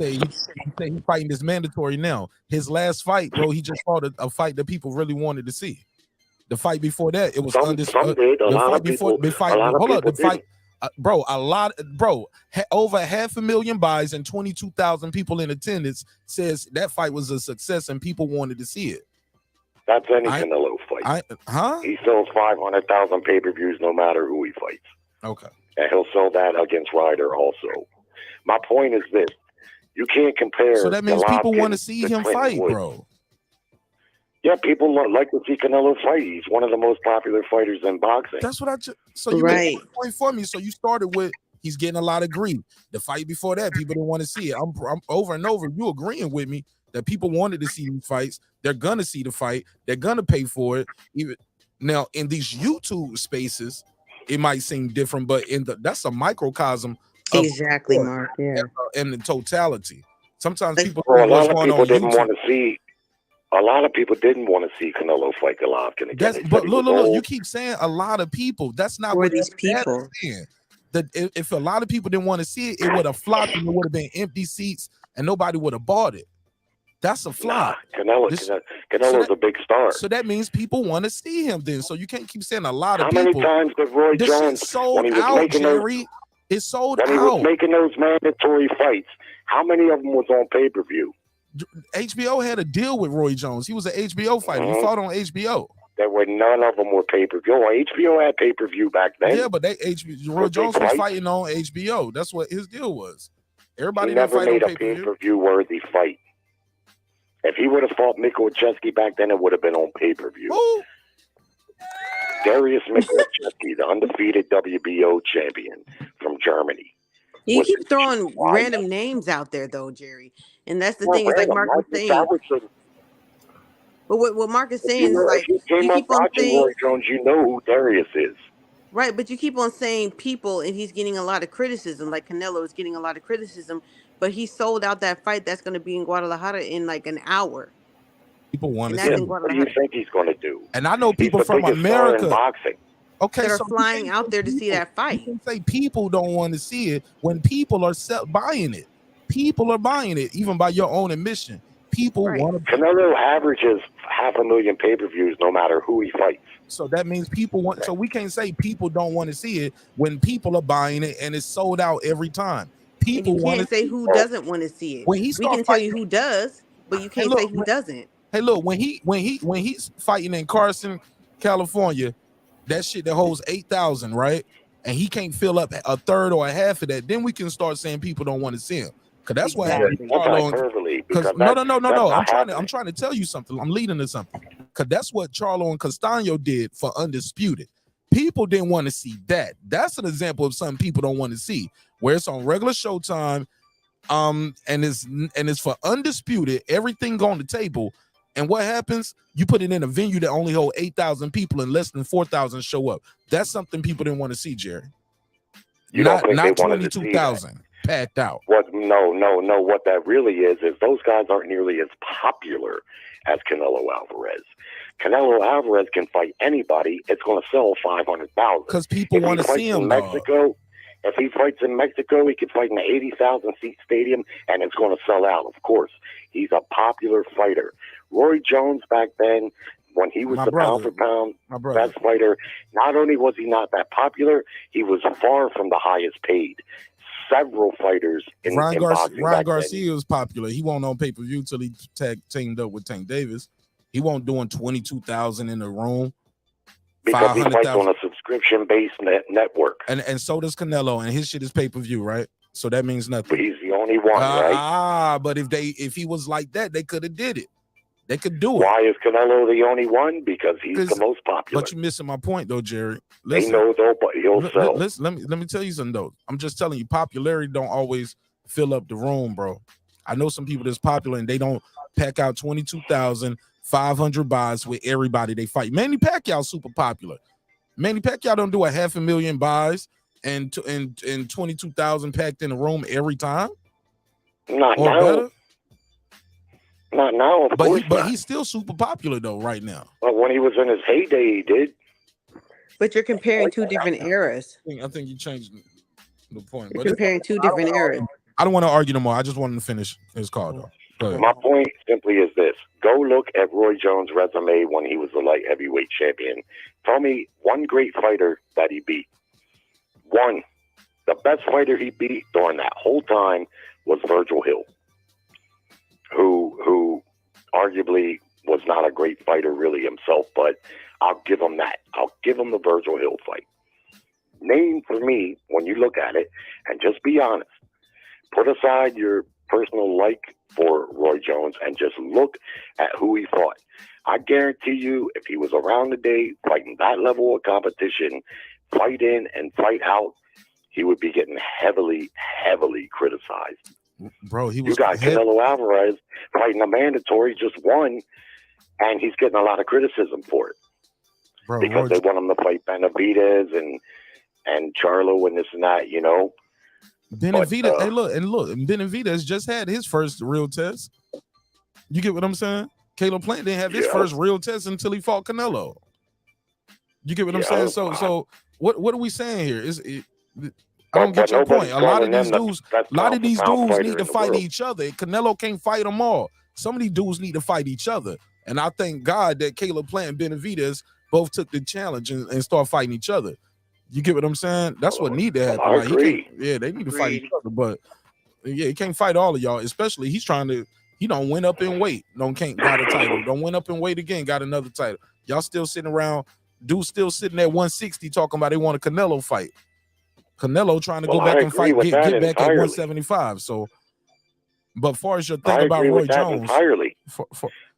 fighting this mandatory now. His last fight, bro, he just fought a fight that people really wanted to see. The fight before that, it was over 500,000 buys and 22,000 people in attendance says that fight was a success and people wanted to see it. That's any Canelo fight. He sells 500,000 pay-per-views no matter who he fights. Okay. And he'll sell that against Ryder also. My point is this. You can't compare. So that means people want to see him fight, bro. Yeah, people like to see Canelo fight. He's one of the most popular fighters in boxing. That's what so you made a point for me. So you started with he's getting a lot of grief. The fight before that, people didn't want to see it. I'm over and over. You agreeing with me that people wanted to see these fights. They're gonna see the fight. They're gonna pay for it. Even now in these YouTube spaces, it might seem different, but that's a microcosm. Exactly, Mark. Yeah, and the totality. Sometimes people. A lot of people didn't want to see. A lot of people didn't want to see Canelo fight Golovkin again. But look, you keep saying a lot of people. That's not what these people. If a lot of people didn't want to see it, it would have flopped and it would have been empty seats and nobody would have bought it. That's a flop. Canelo's a big star. So that means people want to see him then. So you can't keep saying a lot of people. How many times did Roy Jones sold out, Jerry? It sold out. When he was making those mandatory fights, how many of them was on pay-per-view? HBO had a deal with Roy Jones. He was an HBO fighter. He fought on HBO. There were none of them were pay-per-view. HBO had pay-per-view back then. Yeah, but Roy Jones was fighting on HBO. That's what his deal was. Everybody never made a pay-per-view worthy fight. If he would have fought Mikołajewski back then, it would have been on pay-per-view. Who? Darius Mikołajewski, the undefeated WBO champion from Germany. You keep throwing random names out there, though, Jerry. And that's the thing. Is like Mark was saying. But what Mark is saying is like you keep on saying Roy Jones, you know who Darius is. Right, but you keep on saying people, and he's getting a lot of criticism. Like Canelo is getting a lot of criticism, but he sold out that fight that's going to be in Guadalajara in like an hour. People want to see. What do you think he's going to do? And I know people from America. Boxing. Okay, that are flying out there to see that fight. You can say people don't want to see it when people are buying it. People are buying it, even by your own admission. People want to. Canelo averages 500,000 pay-per-views no matter who he fights. So that means people want. So we can't say people don't want to see it when people are buying it and it's sold out every time. People want to say who doesn't want to see it. When we can tell you who does, but you can't say who doesn't. Hey, look, when he's fighting in Carson, California, that shit that holds 8,000, right? And he can't fill up a third or a half of that. Then we can start saying people don't want to see him. Cause that's what happened. No. I'm trying to tell you something. I'm leading to something. Cause that's what Charlo and Castaño did for Undisputed. People didn't want to see that. That's an example of something people don't want to see, where it's on regular Showtime, and it's for Undisputed. Everything on the table. And what happens? You put it in a venue that only hold 8,000 people and less than 4,000 show up. That's something people didn't want to see, Jerry. You don't think not 22,000. packed out. What? No. What that really is those guys aren't nearly as popular as Canelo Alvarez. Canelo Alvarez can fight anybody. It's going to sell 500,000 because people want to see him. In Mexico, if he fights in Mexico, he can fight in an 80,000 seat stadium, and it's going to sell out. Of course, he's a popular fighter. Roy Jones back then, when he was pound for pound best fighter, not only was he not that popular, he was far from the highest paid. Several fighters in boxing. Ryan Garcia was popular. He won't on pay-per-view till he teamed up with Tank Davis. He won't doing 22,000 in the room. Because he fights on a subscription-based network. And so does Canelo, and his shit is pay-per-view, right? So that means nothing. But he's the only one, right? But if he was like that, they could have did it. They could do it. Why is Canelo the only one? Because he's the most popular. But you're missing my point, though, Jerry. Listen, they know, though, but he'll sell. Let me tell you something, though. I'm just telling you, popularity don't always fill up the room, bro. I know some people that's popular, and they don't pack out 22,500 buys with everybody they fight. Manny Pacquiao super popular. Manny Pacquiao don't do 500,000 buys and 22,000 packed in the room every time. Not now. Better. Not now, but he's still super popular though right now. But when he was in his heyday, he did. But you're comparing two different eras. I think you changed the point. You're comparing two different eras. I don't want to argue no more. I just wanted to finish his call though. My point simply is this: go look at Roy Jones' resume when he was the light heavyweight champion. Tell me one great fighter that he beat. One, the best fighter he beat during that whole time was Virgil Hill, who arguably was not a great fighter really himself, but I'll give him that. I'll give him the Virgil Hill fight. Name for me, when you look at it, and just be honest, put aside your personal like for Roy Jones and just look at who he fought. I guarantee you, if he was around today fighting that level of competition, fight in and fight out, he would be getting heavily, heavily criticized. Bro, you got Canelo Alvarez fighting a mandatory, just won, and he's getting a lot of criticism for it. Bro, because they want him to fight Benavidez and Charlo and this and that, you know. Benavidez, Benavidez just had his first real test. You get what I'm saying? Caleb Plant didn't have his first real test until he fought Canelo. You get what I'm saying? So what are we saying here? I don't get your point. A lot of these dudes need to fight each other. Canelo can't fight them all. Some of these dudes need to fight each other. And I thank God that Caleb Plant and Benavidez both took the challenge and start fighting each other. You get what I'm saying? That's what need to happen. I agree. They need to fight each other. But he can't fight all of y'all. Especially he's trying to. He don't win up in weight. Got a title. Don't win up in weight again. Got another title. Y'all still sitting around. Dudes still sitting at 160 talking about they want a Canelo fight. Canelo trying to go back and fight, get back at 175. So, but far as your thing about Roy Jones, entirely.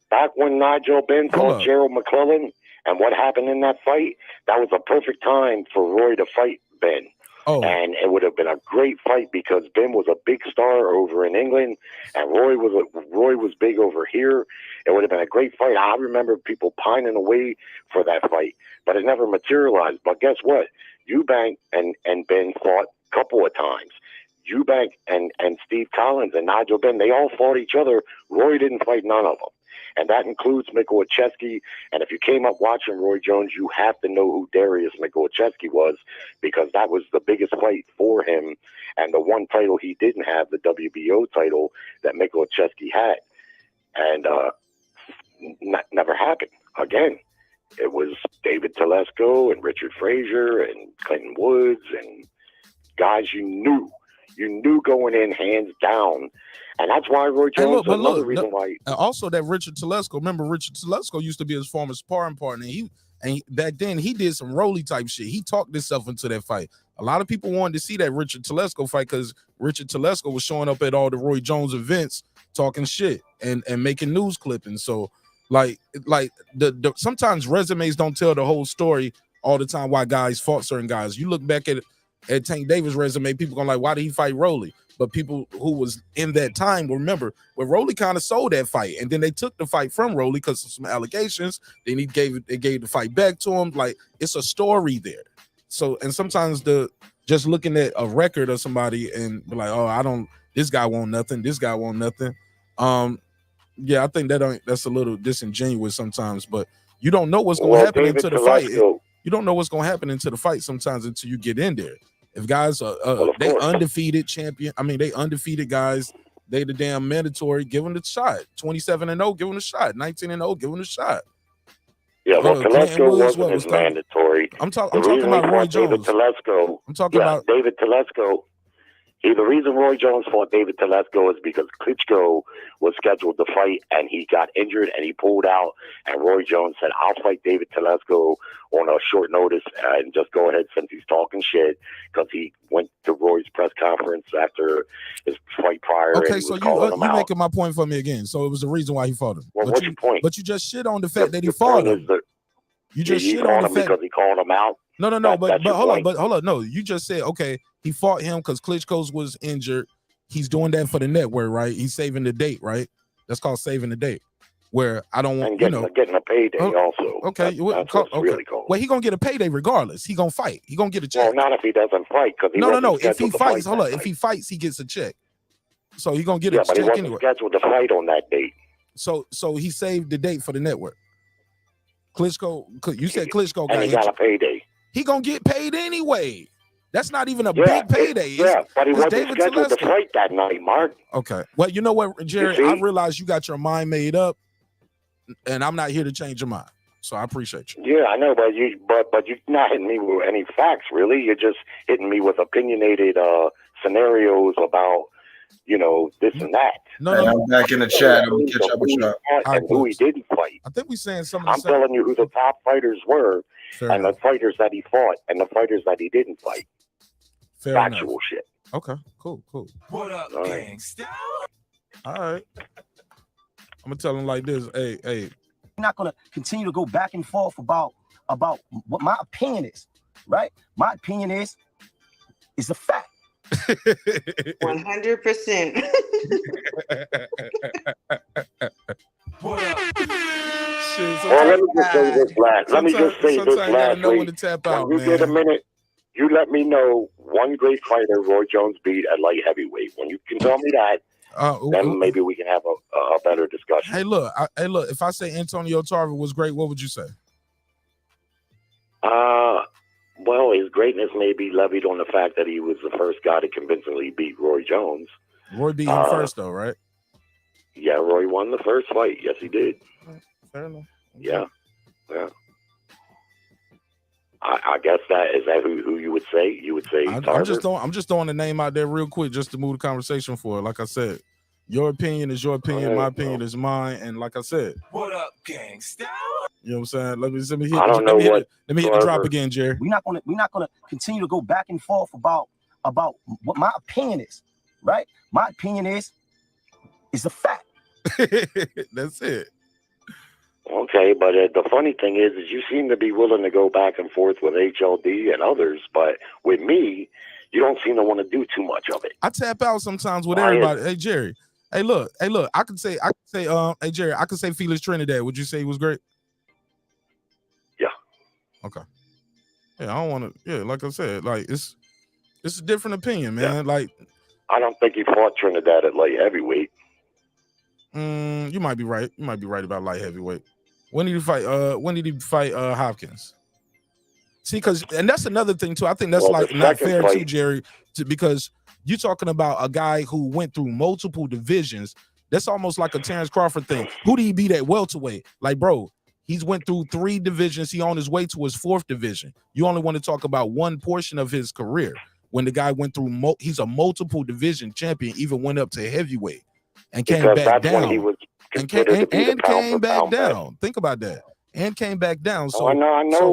Back when Nigel Benn fought Gerald McClellan, and what happened in that fight, that was a perfect time for Roy to fight Ben. Oh. And it would have been a great fight because Ben was a big star over in England, and Roy was big over here. It would have been a great fight. I remember people pining away for that fight, but it never materialized. But guess what? Eubank and Ben fought a couple of times. Eubank and Steve Collins and Nigel Benn, they all fought each other. Roy didn't fight none of them. And that includes Mikołajewski. And if you came up watching Roy Jones, you have to know who Darius Mikołajewski was, because that was the biggest fight for him. And the one title he didn't have, the WBO title that Mikołajewski had. And never happened. Again, it was David Telesco and Richard Frazier and Clinton Woods and guys you knew going in hands down. And that's why Roy Jones, reason why. And also that Richard Telesco, remember Richard Telesco used to be his former sparring partner. And back then he did some Rolly type shit. He talked himself into that fight. A lot of people wanted to see that Richard Telesco fight because Richard Telesco was showing up at all the Roy Jones events talking shit and making news clippings. So like the sometimes resumes don't tell the whole story all the time why guys fought certain guys. You look back at Tank Davis' resume, people going like, why did he fight Rolly? But people who was in that time will remember when Rolly kind of sold that fight, and then they took the fight from Rolly because of some allegations. Then they gave the fight back to him. Like, it's a story there. So, and sometimes the just looking at a record of somebody and be like, oh, this guy won't nothing. This guy won't nothing. Yeah, I think that's a little disingenuous sometimes, but you don't know what's going to happen into the fight. You don't know what's going to happen into the fight sometimes until you get in there. If guys are they undefeated champion, I mean, they undefeated guys, they the damn mandatory, give them the shot. 27-0, give them the shot. 19-0, give them the shot. Yeah, well, Telesco wasn't as mandatory. I'm talking about Roy Jones. David Telesco. I'm talking about David Telesco. The reason Roy Jones fought David Telesco is because Klitschko was scheduled to fight and he got injured and he pulled out. And Roy Jones said, I'll fight David Telesco on a short notice and just go ahead since he's talking shit, because he went to Roy's press conference after his fight prior. Okay, so you making my point for me again. So it was the reason why he fought him. Well, what's your point? But you just shit on the fact that he fought him. You just shit on the fact because he called him out. No, but hold on. No, you just said, okay, he fought him because Klitschko was injured. He's doing that for the network, right? He's saving the date, right? That's called saving the date. Where I don't want, getting a payday also. Okay, that's really cool. Well, he gonna get a payday regardless. He gonna fight. He gonna get a check. Well, not if he doesn't fight, because no. If he fights, if he fights, he gets a check. So he gonna get a check but he wasn't anyway. Scheduled to fight on that date. So he saved the date for the network. Klitschko, you said Klitschko got a payday. He gonna get paid anyway. That's not even a big payday. But he wasn't scheduled to fight that night, Mark. Okay. Well, you know what, Jerry? I realize you got your mind made up, and I'm not here to change your mind. So I appreciate you. Yeah, I know, but you're not hitting me with any facts, really. You're just hitting me with opinionated scenarios about, this and that. No. I'm back in the chat. I'm gonna catch up with you. And who he didn't fight. I think we're saying something. I'm telling you who the top fighters were, and the fighters that he fought, and the fighters that he didn't fight. Factual shit. Okay, cool. What up, gangsta? All right. I'm gonna tell him like this. Hey. We're not gonna continue to go back and forth about what my opinion is, right? My opinion is a fact. 100%. What up? Let me just say this last. When you get a minute, you let me know one great fighter Roy Jones beat at light heavyweight. When you can tell me that, then maybe we can have a better discussion. Hey, look. If I say Antonio Tarver was great, what would you say? Well, his greatness may be levied on the fact that he was the first guy to convincingly beat Roy Jones. Roy beat him first, though, right? Yeah, Roy won the first fight. Yes, he did. Fair enough. Yeah. I guess that who you would say. You would say I'm just throwing the name out there real quick just to move the conversation forward. Like I said, your opinion is your opinion, my opinion is mine, and like I said, what up, gangsta? You know what I'm saying? Let me hit the drop again, Jerry. We're not gonna continue to go back and forth about what my opinion is, right? My opinion is a fact. That's it. Okay, but the funny thing is you seem to be willing to go back and forth with HLD and others, but with me, you don't seem to want to do too much of it. I tap out sometimes with everybody. Hey, Jerry. Hey, look. I could say, hey, Jerry, I could say Felix Trinidad. Would you say he was great? Yeah. Okay. Yeah, I don't want to. Yeah, like I said, like it's a different opinion, man. Yeah. Like, I don't think he fought Trinidad at light heavyweight. You might be right. You might be right about light heavyweight. When did he fight? Hopkins? See, and that's another thing too. I think that's not fair too, Jerry, because you're talking about a guy who went through multiple divisions. That's almost like a Terrence Crawford thing. Who did he beat at welterweight? Like, bro, he's went through 3 divisions. He on his way to his 4th division. You only want to talk about one portion of his career. When the guy went through, he's a multiple division champion. Even went up to heavyweight and came back down. And came back down. Think about that. And came back down. So, I know so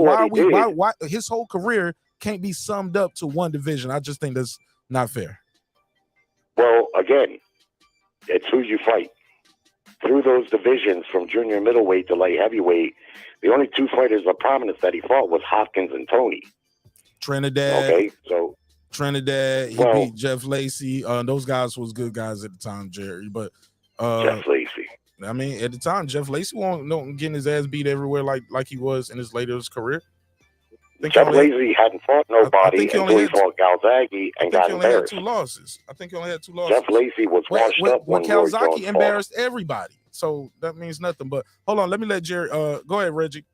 why his whole career can't be summed up to one division? I just think that's not fair. Well, again, it's who you fight. Through those divisions from junior middleweight to light heavyweight, the only 2 fighters of prominence that he fought was Hopkins and Tony. Trinidad. Okay, so Trinidad, he beat Jeff Lacey. Those guys was good guys at the time, Jerry. But Jeff Lacey. I mean, at the time, Jeff Lacey wasn't getting his ass beat everywhere like he was in his later career. Jeff Lacy hadn't fought nobody until he fought Calzaghe and got he only had embarrassed. 2 losses. I think he only had 2 losses. Jeff Lacy was washed up when Calzaghe embarrassed everybody. So that means nothing. But hold on, let me let Jerry. Go ahead, Reggie.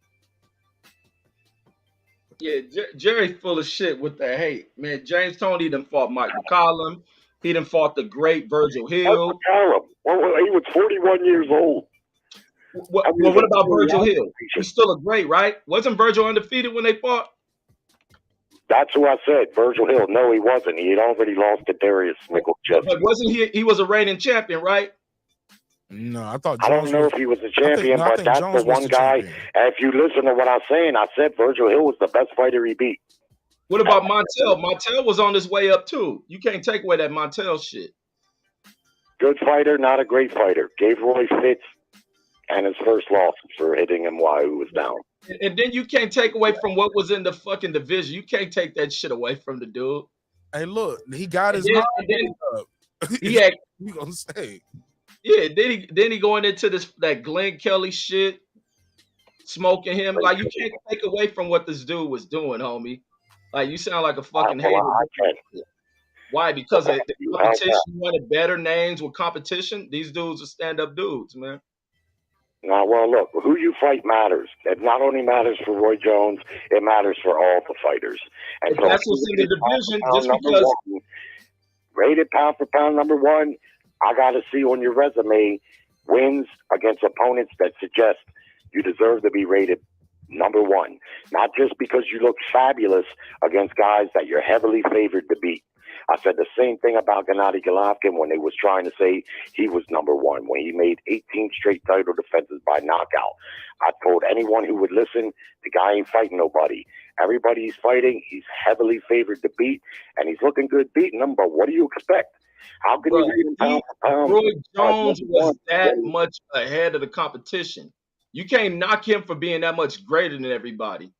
Yeah, Jerry's full of shit with the hate, man. James Toney done fought Mike McCollum. He done fought the great Virgil Hill. Well, he was 41 years old. What about Virgil Hill? He's still a great, right? Wasn't Virgil undefeated when they fought? That's who I said, Virgil Hill. No, he wasn't. He had already lost to Darius Michael Justice. But wasn't he? He was a reigning champion, right? No, I thought. I don't know if he was a champion, but that's the one guy. And if you listen to what I'm saying, I said Virgil Hill was the best fighter he beat. What about Montel? Montel was on his way up too. You can't take away that Montel shit. Good fighter, not a great fighter. Gave Roy fits and his first loss for hitting him while he was down. And then you can't take away from what was in the fucking division. You can't take that shit away from the dude. Hey, look, he got his mind up. He had, you gonna say? Yeah, then he going into that Glenn Kelly shit, smoking him. Like, you can't take away from what this dude was doing, homie. Like, you sound like a fucking hater. Why? Because the competition wanted better names with competition. These dudes are stand-up dudes, man. Now, well, look, who you fight matters. It not only matters for Roy Jones, it matters for all the fighters. And so that's what's in the division, just because. Rated pound for pound #1, I got to see on your resume wins against opponents that suggest you deserve to be rated #1. Not just because you look fabulous against guys that you're heavily favored to beat. I said the same thing about Gennady Golovkin when they was trying to say he was #1, when he made 18 straight title defenses by knockout. I told anyone who would listen, the guy ain't fighting nobody. Everybody he's fighting, he's heavily favored to beat, and he's looking good beating them, but what do you expect? How can you beat him pound for pound? Roy Jones was that much ahead of the competition. You can't knock him for being that much greater than everybody.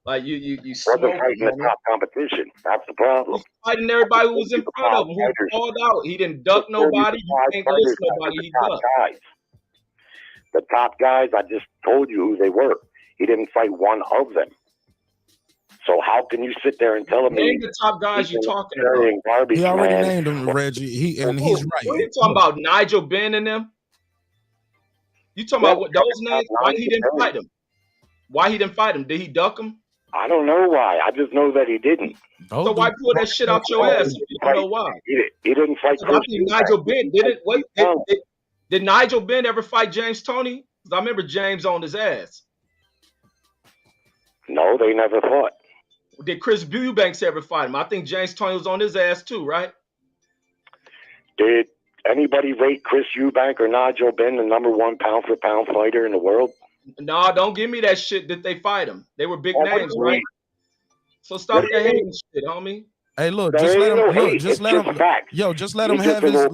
Like you wasn't fighting the top competition. That's the problem. He's fighting everybody who was in front of him, who called out. He didn't duck nobody. You can't list nobody. He ducked. The top guys, I just told you who they were. He didn't fight one of them. So how can you sit there and tell me? Name the top guys you're talking about. He already named them, Reggie. He's right. What are you talking about? Nigel Benn and them? You talking about what those names? Why he didn't fight him? Why he didn't fight him? Did he duck him? I don't know why. I just know that he didn't. So why pull that shit out your ass if you don't know why? He didn't fight. I think Nigel Benn didn't. Wait, did Nigel Benn ever fight James Toney? Because I remember James on his ass. No, they never fought. Did Chris Eubanks ever fight him? I think James Toney was on his ass too, right? Did anybody rate Chris Eubank or Nigel Benn the #1 pound for pound fighter in the world? No, don't give me that shit that they fight him. They were big names, right? So stop the hating shit, homie. Hey, look, just let him. Look, just let him. Yo, just let him have his.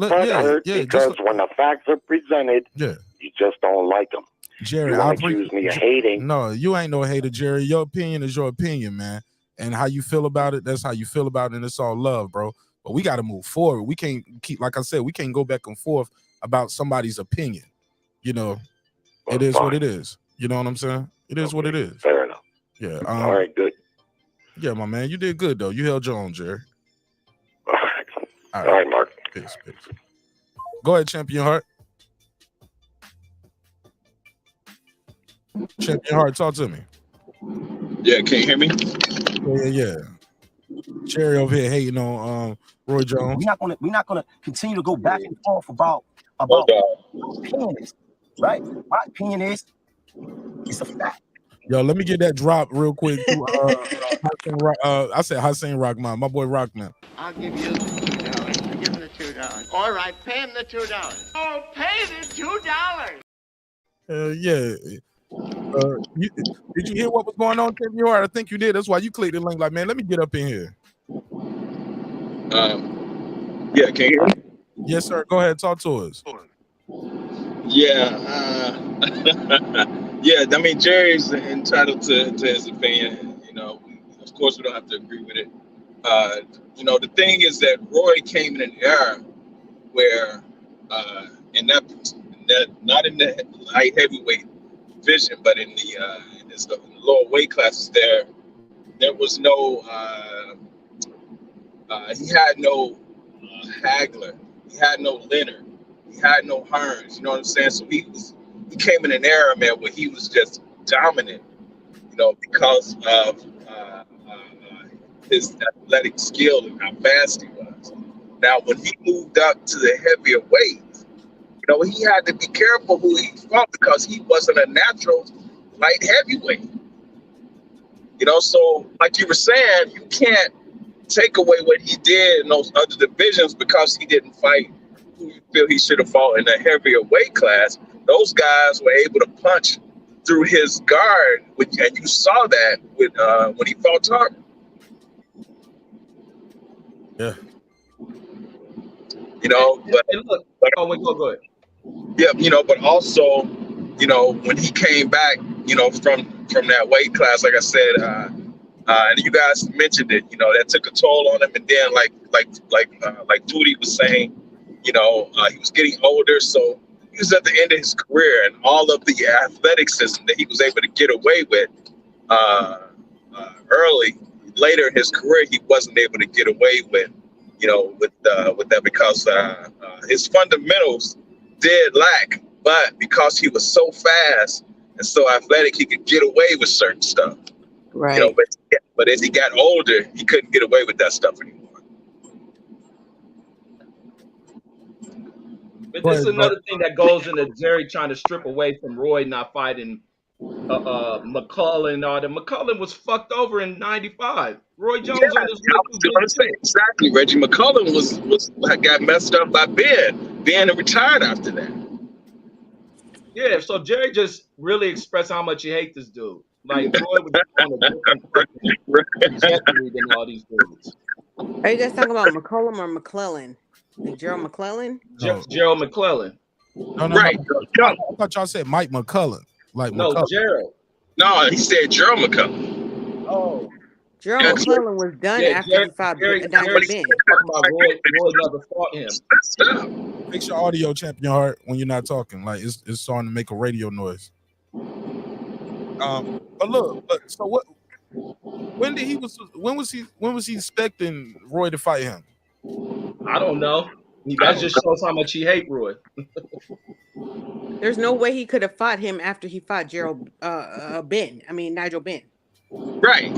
Because when the facts are presented, you just don't like them. Jerry, I accuse me of hating. No, you ain't no hater, Jerry. Your opinion is your opinion, man. And how you feel about it, that's how you feel about it, and it's all love, bro. But we got to move forward. We can't keep, like I said, we can't go back and forth about somebody's opinion. You know, it is what it is. You know what I'm saying? It is what it is. Fair enough. Yeah. All right, good. Yeah, my man, you did good though. You held your own, Jerry. All right, Mark. Peace. Go ahead, Champion Heart. Champion Heart, talk to me. Yeah, can you hear me? Yeah. Cherry over here hating on Roy Jones. We're not gonna continue to go back and forth about my opinion is, right? My opinion is it's a fact. Yo, let me get that drop real quick. I said Hussein Rockman, my boy Rockman. I'll give you the $2. I'll give him the $2. All right, pay him the $2. Oh, pay the $2. Yeah. Did you hear what was going on, Champion Heart? I think you did. That's why you clicked the link. Like, man, let me get up in here. Yeah, can you hear me? Yes, sir. Go ahead, talk to us. Yeah, yeah. I mean, Jerry's entitled to his opinion. You know, of course, we don't have to agree with it. You know, the thing is that Roy came in an era where, in that not in the light heavyweight division, but in the lower weight classes, there there was no he had no Hagler, he had no Leonard, he had no Hearns. You know what I'm saying? So he came in an era, man, where he was just dominant. You know, because of his athletic skill and how fast he was. Now, when he moved up to the heavier weights, you know, he had to be careful who he fought because he wasn't a natural light heavyweight. You know, so like you were saying, you can't take away what he did in those other divisions because he didn't fight who you feel he should have fought in a heavier weight class. Those guys were able to punch through his guard, and you saw that with when he fought Tarver. Yeah. You know, but look, go ahead. Yeah, you know, but also, you know, when he came back, you know, from that weight class, like I said, and you guys mentioned it, you know, that took a toll on him. And then, like Foodie was saying, you know, he was getting older, so he was at the end of his career, and all of the athleticism that he was able to get away with early, later in his career, he wasn't able to get away with, you know, with that because his fundamentals did lack, but because he was so fast and so athletic, he could get away with certain stuff. Right. You know, but as he got older, he couldn't get away with that stuff anymore. But this is another thing that goes into Jerry trying to strip away from Roy not fighting McCullough and all that. McCullough was fucked over in '95. Roy Jones on his way. Exactly. Reggie McCullough got messed up by Ben. Ben retired after that. Yeah, so Jerry just really expressed how much he hates this dude. Like Roy was on a different trajectory than all these dudes. Are you guys talking about McCollum or McClellan? Like Gerald McClellan? Gerald McClellan. No, right. No. I thought y'all said Mike McCullough. Like no, McCullough. Gerald. No, he said Gerald McCullough. Oh. Gerald McClellan was done after he fought Ben. Talking about Roy never fought him. Fix your audio, Champion Heart, when you're not talking. Like it's starting to make a radio noise. But look, so what? When was he expecting Roy to fight him? I don't know. That just shows how much he hates Roy. There's no way he could have fought him after he fought Nigel Ben. Right.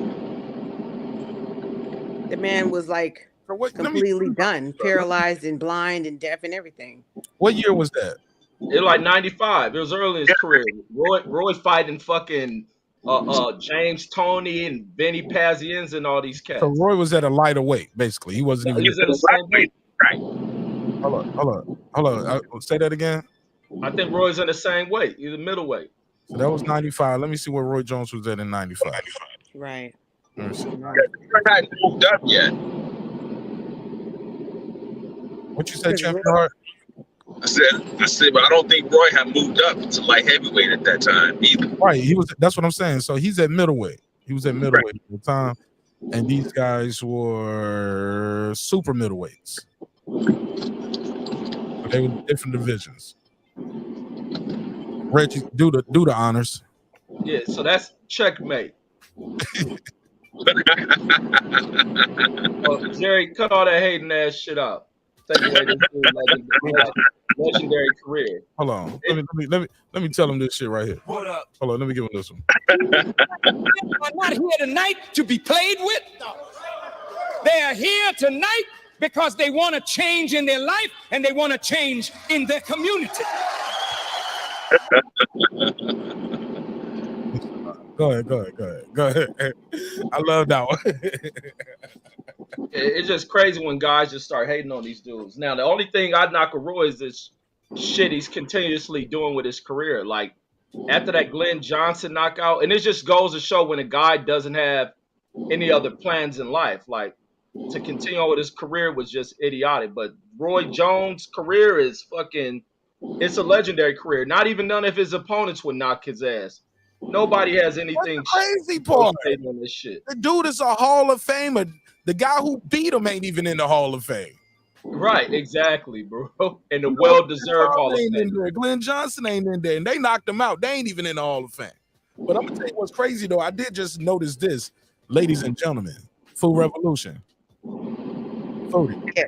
The man was like completely done, paralyzed and blind and deaf and everything. What year was that? It was like '95. It was early in his career. Roy fighting fucking James Toney and Benny Pazienza and all these cats. So Roy was at a lighter weight, basically. He wasn't even. He was in the same weight. Right. Hold on. Say that again. I think Roy's in the same weight. He's a middleweight. So that was 95. Let me see where Roy Jones was at in 95. Right. He hadn't moved up yet. What you said, Champion Heart? I said, but I don't think Roy had moved up to light heavyweight at that time either. Right, that's what I'm saying. So he's at middleweight. He was at middleweight at the time, and these guys were super middleweights. But they were different divisions. Reggie, do the honors. Yeah, so that's checkmate. Jerry, cut all that hating ass shit out. Take away this legendary career. Hold on. Let me tell him this shit right here. What up? Hold on, let me give him this one. Are not here tonight to be played with. They are here tonight because they want to change in their life and they want to change in their community. Go ahead. I love that one. It's just crazy when guys just start hating on these dudes. Now, the only thing I'd knock on Roy is this shit he's continuously doing with his career. Like, after that Glenn Johnson knockout, and it just goes to show when a guy doesn't have any other plans in life, like, to continue on with his career was just idiotic. But Roy Jones' career is fucking, it's a legendary career. Not even none of his opponents would knock his ass. Nobody has anything crazy part on this shit. The dude is a Hall of Famer. The guy who beat him ain't even in the Hall of Fame. Right, exactly, bro. And the well-deserved Hall of Fame. Glenn Johnson ain't in there, and they knocked him out. They ain't even in the Hall of Fame. But I'm gonna tell you what's crazy though. I did just notice this. Ladies and gentlemen, Food Revolution. Foodie. Yeah.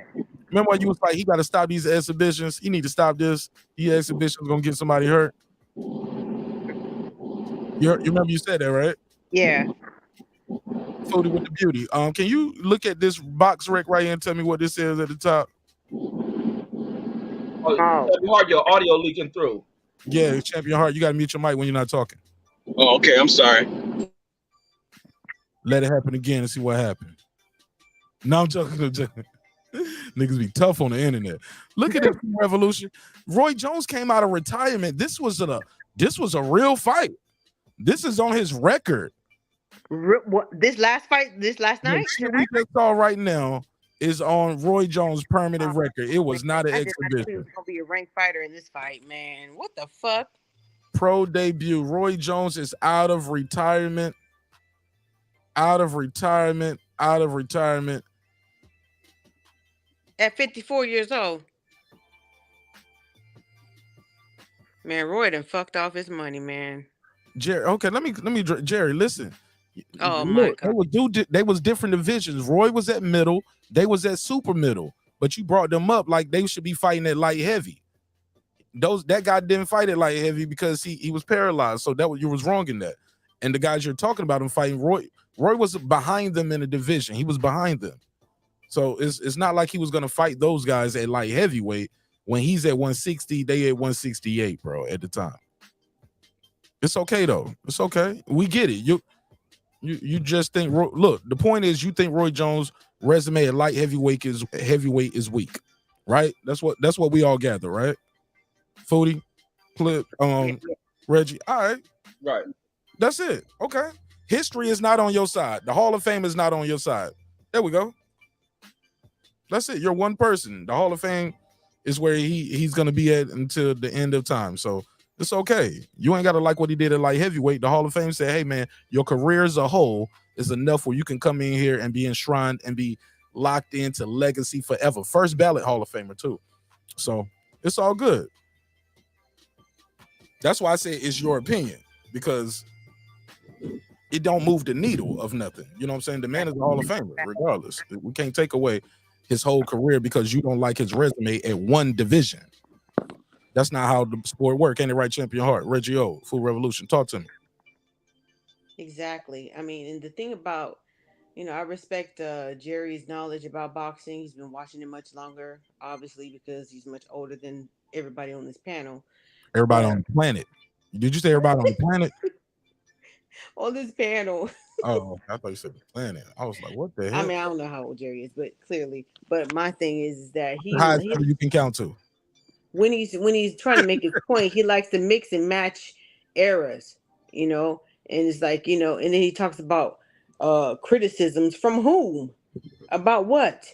Remember when you was like, he got to stop these exhibitions? He need to stop this. These exhibitions going to get somebody hurt. You remember you said that, right? Yeah. Foodie with the beauty. Can you look at this box rec right here and tell me what this is at the top? Oh, your audio leaking through. Yeah, Champion Heart, you got to mute your mic when you're not talking. Oh, okay. I'm sorry. Let it happen again and see what happened. No, I'm joking. Niggas be tough on the internet. Look at this revolution. Roy Jones came out of retirement. This was a real fight. This is on his record. This last fight, this last night? The shit we just saw right now is on Roy Jones' permanent record. It was not an exhibition. He was gonna be a ranked fighter in this fight, man. What the fuck? Pro debut. Roy Jones is out of retirement. Out of retirement. At 54 years old. Man, Roy done fucked off his money, man. Jerry, okay, let me Jerry, listen. Oh my God. They was different divisions. Roy was at middle, they was at super middle, but you brought them up like they should be fighting at light heavy. That guy didn't fight at light heavy because he was paralyzed. So you was wrong in that. And the guys you're talking about him fighting, Roy was behind them in the division. He was behind them. So it's not like he was gonna fight those guys at light heavyweight. When he's at 160, they at 168, bro, at the time. It's okay though. It's okay. We get it. You just think. Look, the point is, you think Roy Jones' resume at light heavyweight is weak, right? That's what we all gather, right? Foodie, Clip, Reggie. All right. That's it. Okay. History is not on your side. The Hall of Fame is not on your side. There we go. That's it. You're one person. The Hall of Fame is where he's gonna be at until the end of time. So it's okay. You ain't gotta like what he did at light heavyweight. The Hall of Fame said, hey man, your career as a whole is enough where you can come in here and be enshrined and be locked into legacy forever. First ballot Hall of Famer too. So it's all good. That's why I say it's your opinion, because it don't move the needle of nothing. You know what I'm saying? The man is a Hall of Famer, regardless. We can't take away his whole career because you don't like his resume at one division. That's not how the sport works. Ain't it right, Champion Heart? Reggie O, Food Revolution. Talk to me. Exactly. I mean, and the thing about, I respect Jerry's knowledge about boxing. He's been watching it much longer, obviously, because he's much older than everybody on this panel. Everybody on the planet. Did you say everybody on the planet? On this panel. Oh, I thought you said the planet. I was like, what the hell? I mean, I don't know how old Jerry is, but clearly. But my thing is that how you can count to. When he's trying to make his point, he likes to mix and match eras, and it's like, and then he talks about criticisms from whom, about what,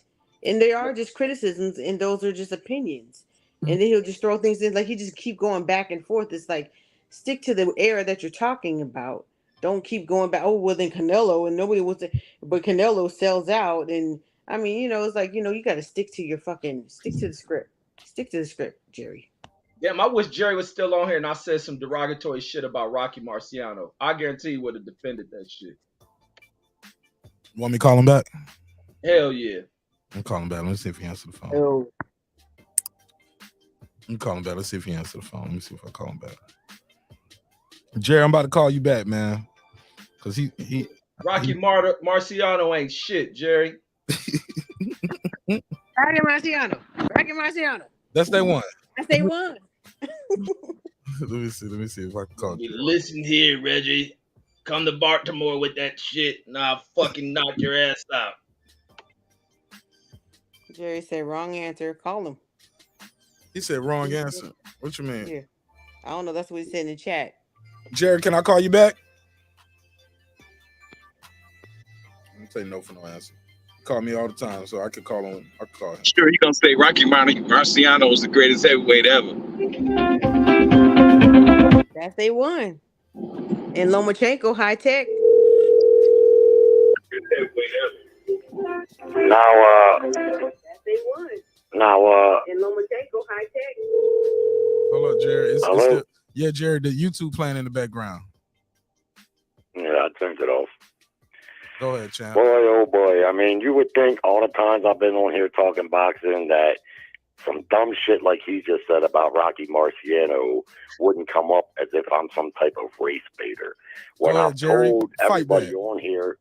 and they are just criticisms, and those are just opinions, and then he'll just throw things in, like he just keep going back and forth. It's like, stick to the era that you're talking about. Don't keep going back. Oh, well, then Canelo, and nobody wants to, but Canelo sells out, and I mean, it's like, you got to stick to the script. Stick to the script, Jerry. Damn, I wish Jerry was still on here and I said some derogatory shit about Rocky Marciano. I guarantee he would have defended that shit. You want me to call him back? Hell yeah. I'm calling him back. Let me see if he answers the phone. Oh. I'm calling him back. Let's see if he answers the phone. Let me see if I call him back. Jerry, I'm about to call you back, man. Because Rocky Marciano ain't shit, Jerry. Rocky Marciano. That's they one. Let me see if I can call you. Listen here, Reggie. Come to Baltimore with that shit and I'll fucking knock your ass out. Jerry said wrong answer. Call him. He said wrong answer. What you mean? Yeah. I don't know. That's what he said in the chat. Jerry, can I call you back? I'm gonna say no for no answer. Call me all the time, so I could call him. I could call him. Sure, you're gonna say Rocky Marciano was the greatest heavyweight ever. That's they won. And Lomachenko, high tech. That's they won. And Lomachenko, high tech. Hold up, Jerry. Yeah, Jerry, the YouTube playing in the background. Yeah, I turned it off. Go ahead, champ. Boy, oh boy. I mean, you would think all the times I've been on here talking boxing that some dumb shit like he just said about Rocky Marciano wouldn't come up as if I'm some type of race baiter. When Go ahead, I've Jerry. told Fight everybody back. on here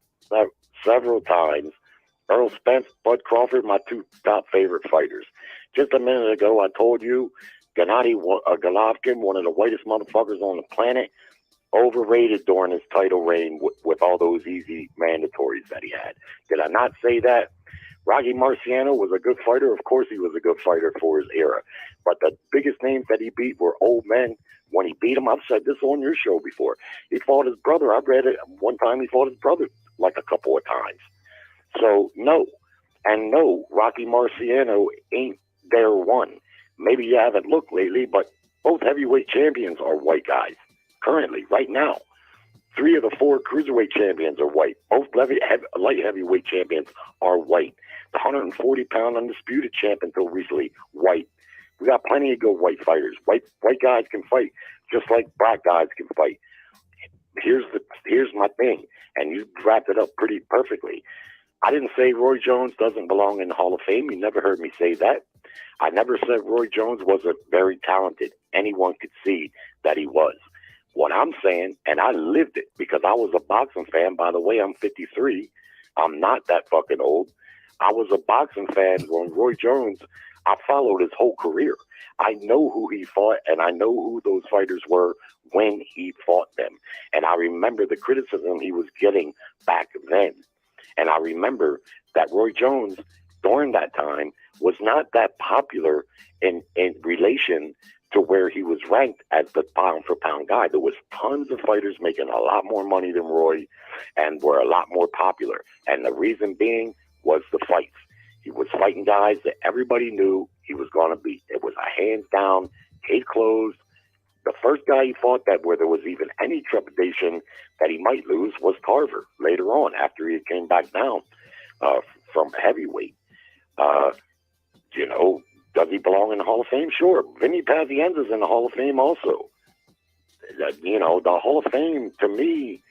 several times, Earl Spence, Bud Crawford, my two top favorite fighters. Just a minute ago, I told you Gennady Golovkin, one of the whitest motherfuckers on the planet, overrated during his title reign with all those easy mandatories that he had. Did I not say that? Rocky Marciano was a good fighter. Of course he was a good fighter for his era. But the biggest names that he beat were old men. When he beat him, I've said this on your show before, he fought his brother. I read it one time. He fought his brother like a couple of times. So, no. And no, Rocky Marciano ain't there one. Maybe you haven't looked lately, but both heavyweight champions are white guys. Currently, right now. 3 of the 4 cruiserweight champions are white. Both light heavyweight champions are white. The 140-pound undisputed champ until recently, white. We got plenty of good white fighters. White guys can fight just like black guys can fight. Here's my thing, and you wrapped it up pretty perfectly. I didn't say Roy Jones doesn't belong in the Hall of Fame. You never heard me say that. I never said Roy Jones wasn't very talented. Anyone could see that he was. What I'm saying, and I lived it because I was a boxing fan. By the way, I'm 53. I'm not that fucking old. I was a boxing fan when Roy Jones, I followed his whole career. I know who he fought, and I know who those fighters were when he fought them. And I remember the criticism he was getting back then. And I remember that Roy Jones, during that time, was not that popular in relation to where he was ranked as the pound-for-pound guy. There was tons of fighters making a lot more money than Roy and were a lot more popular. And the reason being was the fights. He was fighting guys that everybody knew he was going to beat. It was a hands-down, case closed. The first guy he fought that where there was even any trepidation that he might lose was Carver later on after he came back down from heavyweight. Does he belong in the Hall of Fame? Sure. Vinny Pazienza's in the Hall of Fame also. The Hall of Fame, to me,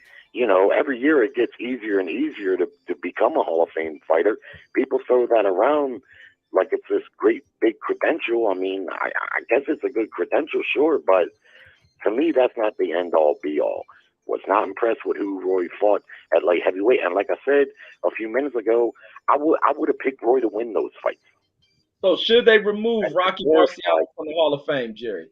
every year it gets easier and easier to become a Hall of Fame fighter. People throw that around like it's this great big credential. I mean, I guess it's a good credential, sure, but to me, that's not the end-all, be-all. Was not impressed with who Roy fought at light heavyweight. And like I said a few minutes ago, I would have picked Roy to win those fights. So should they remove Rocky Marciano from the Hall of Fame, Jerry?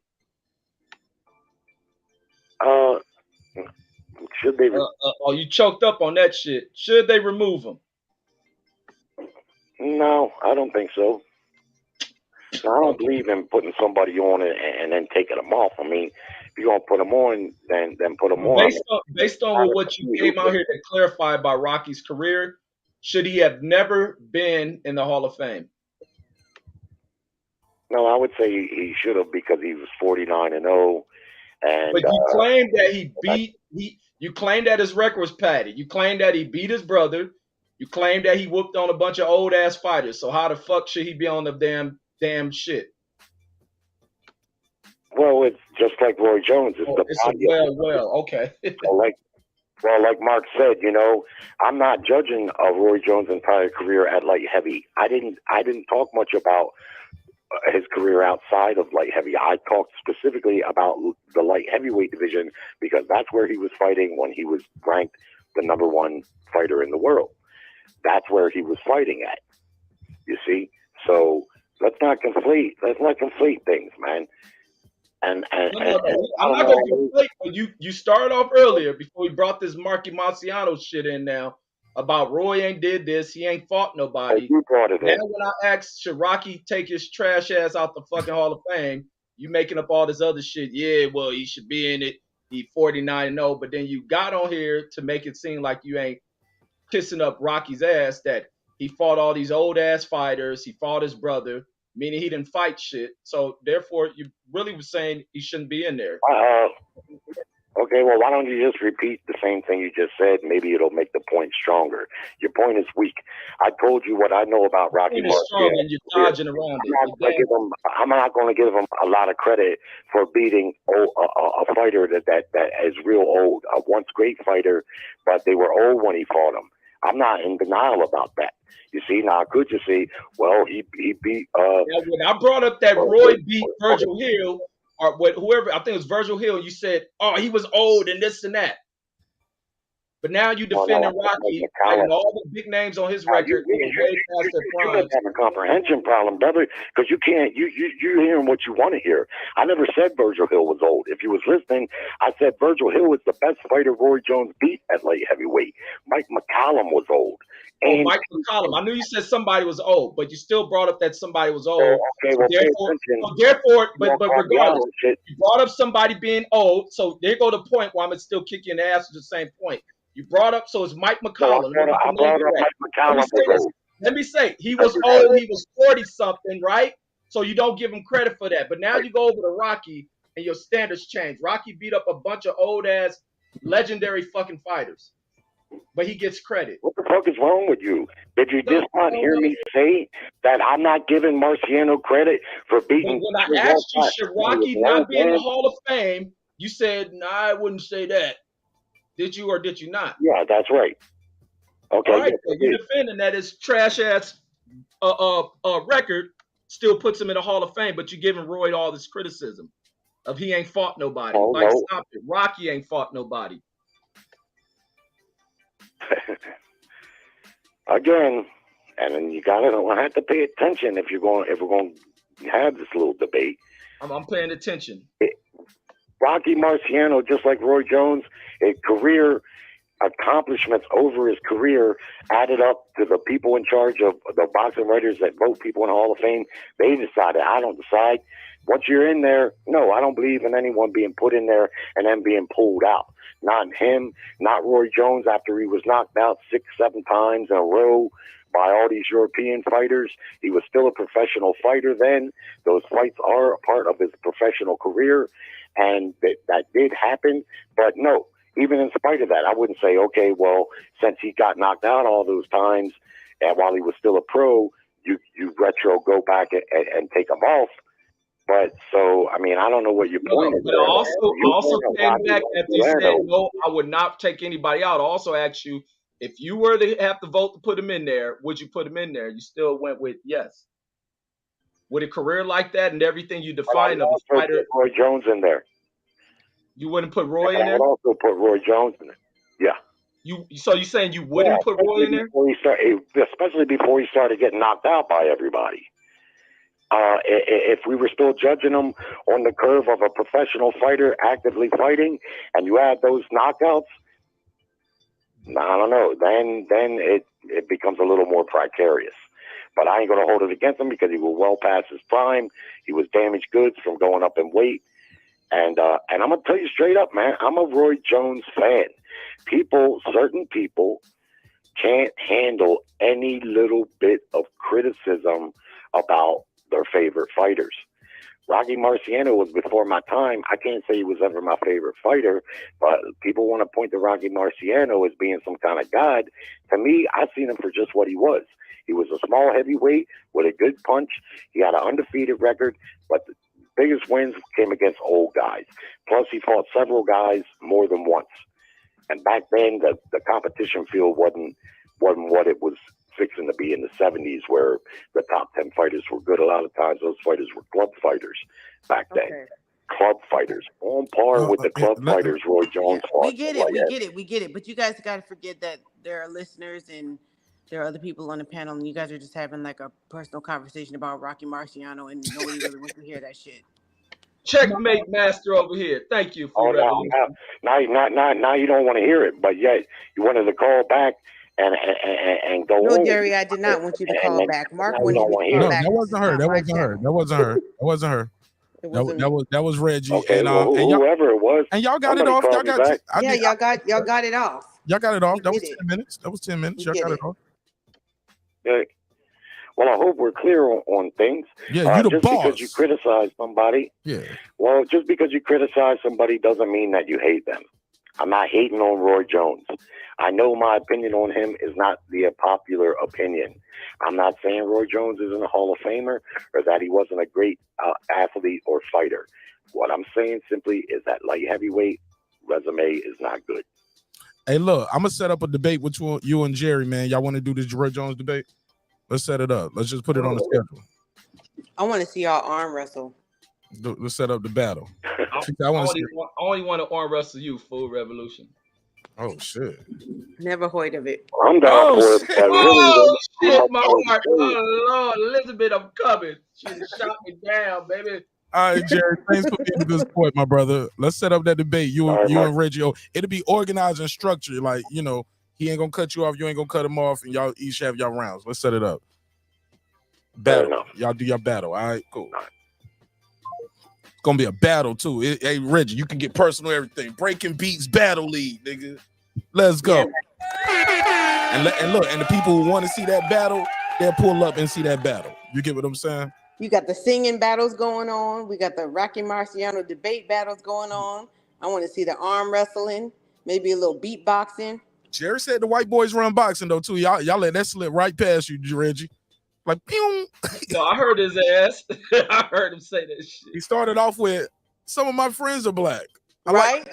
Should they? You choked up on that shit. Should they remove him? No, I don't think so. I don't believe in putting somebody on it and then taking them off. I mean, if you're gonna put them on, then put them on. Based on what you came out here to clarify about Rocky's career, should he have never been in the Hall of Fame? No, I would say he should have because he was 49-0. And but you claim that you claim that his record was padded. You claim that he beat his brother. You claim that he whooped on a bunch of old ass fighters. So how the fuck should he be on the damn shit? Well, it's just like Roy Jones. Okay. Like Mark said, I'm not judging Roy Jones' entire career at light heavy. I didn't talk much about his career outside of light heavy. I talked specifically about the light heavyweight division because that's where he was fighting when he was ranked the #1 fighter in the world. That's where he was fighting at. You see? So let's not conflate things, man. I'm not going to conflate, but you started off earlier before we brought this Rocky Marciano shit in now about Roy ain't did this, he ain't fought nobody. You brought it in. Now when I asked should Rocky take his trash ass out the fucking Hall of Fame, you making up all this other shit. Yeah, well, he should be in it. He 49-0, but then you got on here to make it seem like you ain't kissing up Rocky's ass that he fought all these old ass fighters, he fought his brother, meaning he didn't fight shit. So therefore, you really was saying he shouldn't be in there. Okay, well, why don't you just repeat the same thing you just said? Maybe it'll make the point stronger. Your point is weak. I told you what I know about Rocky Marciano. And you're dodging around I'm not going to give him a lot of credit for beating a fighter that is real old, a once great fighter, but they were old when he fought him. I'm not in denial about that. You see, now I could just say, well, he beat. Now, when I brought up that Roy beat Virgil Hill, or whoever, I think it was Virgil Hill, you said, oh, he was old and this and that. But now you defending Rocky and all the big names on his record. You have a comprehension problem, brother, because you can't. You're hearing what you want to hear. I never said Virgil Hill was old. If you was listening, I said Virgil Hill was the best fighter Roy Jones beat at light heavyweight. Mike McCallum was old. Oh, Mike McCallum. I knew you said somebody was old, but you still brought up that somebody was old. Okay, well, therefore, but regardless, you brought up somebody being old. So there go the point where I'm gonna still kick you in the ass with the same point. You brought up, so it's Mike McCallum. I brought up Mike McCallum. Let me say, he was old. He was 40-something, right? So you don't give him credit for that. But now you go over to Rocky, and your standards change. Rocky beat up a bunch of old-ass, legendary fucking fighters. But he gets credit. What the fuck is wrong with you? Did you just not hear me say that I'm not giving Marciano credit for beating? But when I asked you, should Rocky not be in the Hall of Fame, you said, nah, I wouldn't say that. Did you or did you not? Yeah, that's right. Okay. All right, so you're defending that his trash-ass record still puts him in the Hall of Fame, but you're giving Roy all this criticism of he ain't fought nobody. Stop it. Rocky ain't fought nobody. Again, and then you gotta have to pay attention if we're going to have this little debate. I'm paying attention. Rocky Marciano, just like Roy Jones, his career accomplishments over his career added up to the people in charge of the boxing writers that vote people in the Hall of Fame. They decided. I don't decide. Once you're in there, no, I don't believe in anyone being put in there and then being pulled out. Not him, not Roy Jones after he was knocked out 6-7 times in a row by all these European fighters. He was still a professional fighter then. Those fights are a part of his professional career, and that did happen. But no, even in spite of that, I wouldn't say, okay, well, since he got knocked out all those times and while he was still a pro, you retro go back and take him off. But so, I mean, I don't know what your point is. But I also came back after you said, no, I would not take anybody out. I also asked you, if you were to have to vote to put him in there, would you put him in there? You still went with yes. With a career like that and everything you define of a fighter. Roy Jones in there. You wouldn't put Roy in there? I would also put Roy Jones in there. Yeah. So you're saying you wouldn't put Roy in there? Especially before he started getting knocked out by everybody. If we were still judging him on the curve of a professional fighter actively fighting, and you add those knockouts, I don't know. Then it becomes a little more precarious. But I ain't going to hold it against him because he was well past his prime. He was damaged goods from going up in weight. And I'm going to tell you straight up, man, I'm a Roy Jones fan. Certain people can't handle any little bit of criticism about their favorite fighters. Rocky Marciano was before my time. I can't say he was ever my favorite fighter, but people want to point to Rocky Marciano as being some kind of god. To me, I've seen him for just what he was. He was a small heavyweight with a good punch. He had an undefeated record, but the biggest wins came against old guys. Plus, he fought several guys more than once. And back then, the competition field wasn't what it was fixing to be in the 70s, where the top 10 fighters were good. A lot of times those fighters were club fighters back then. Club fighters, on par with the club fighters Roy Jones fought. We get it. But you guys got to forget that there are listeners and there are other people on the panel, and you guys are just having like a personal conversation about Rocky Marciano, and nobody really wants to hear that shit. Checkmate master over here. Thank you for now you don't want to hear it, but yet you wanted to call back and go. No, Jerry, I did not want you to call back. Mark wanted you to call back. That wasn't her. That was Reggie. Okay, and whoever it was, and y'all got it off. Y'all got it off. Y'all got it off. That was 10 minutes. Y'all got it off. Yeah. Well, I hope we're clear on things. Yeah, you the just boss. Because you criticize somebody. Yeah. Well, just because you criticize somebody doesn't mean that you hate them. I'm not hating on Roy Jones. I know my opinion on him is not the popular opinion. I'm not saying Roy Jones isn't a Hall of Famer or that he wasn't a great athlete or fighter. What I'm saying simply is that light heavyweight resume is not good. Hey, look, I'm gonna set up a debate with you and Jerry, man. Y'all want to do this Roy Jones debate? Let's set it up. Let's just put it on the schedule. I want to see y'all arm wrestle. Let's set up the battle. I only want to arm wrestle you, Full Revolution. Oh shit! Never heard of it. I'm down for it. Oh shit, my heart. Oh Lord, Elizabeth, I'm coming. She shot me down, baby. All right, Jerry. Thanks for being a good sport, my brother. Let's set up that debate. You and Reggie. It'll be organized and structured. Like, you know, he ain't gonna cut you off. You ain't gonna cut him off, and y'all each have y'all rounds. Let's set it up. Battle. Y'all do your battle. All right, cool. It's gonna be a battle too. Hey, Reggie, you can get personal. Everything. Breaking Beats Battle League, nigga. Let's go. Yeah. And look, and the people who want to see that battle, they'll pull up and see that battle. You get what I'm saying? You got the singing battles going on. We got the Rocky Marciano debate battles going on. I want to see the arm wrestling, maybe a little beatboxing. Jerry said the white boys run boxing though too. Y'all let that slip right past you, Reggie. Like, pew. No, I heard his ass. I heard him say that shit. He started off with, some of my friends are black. Right?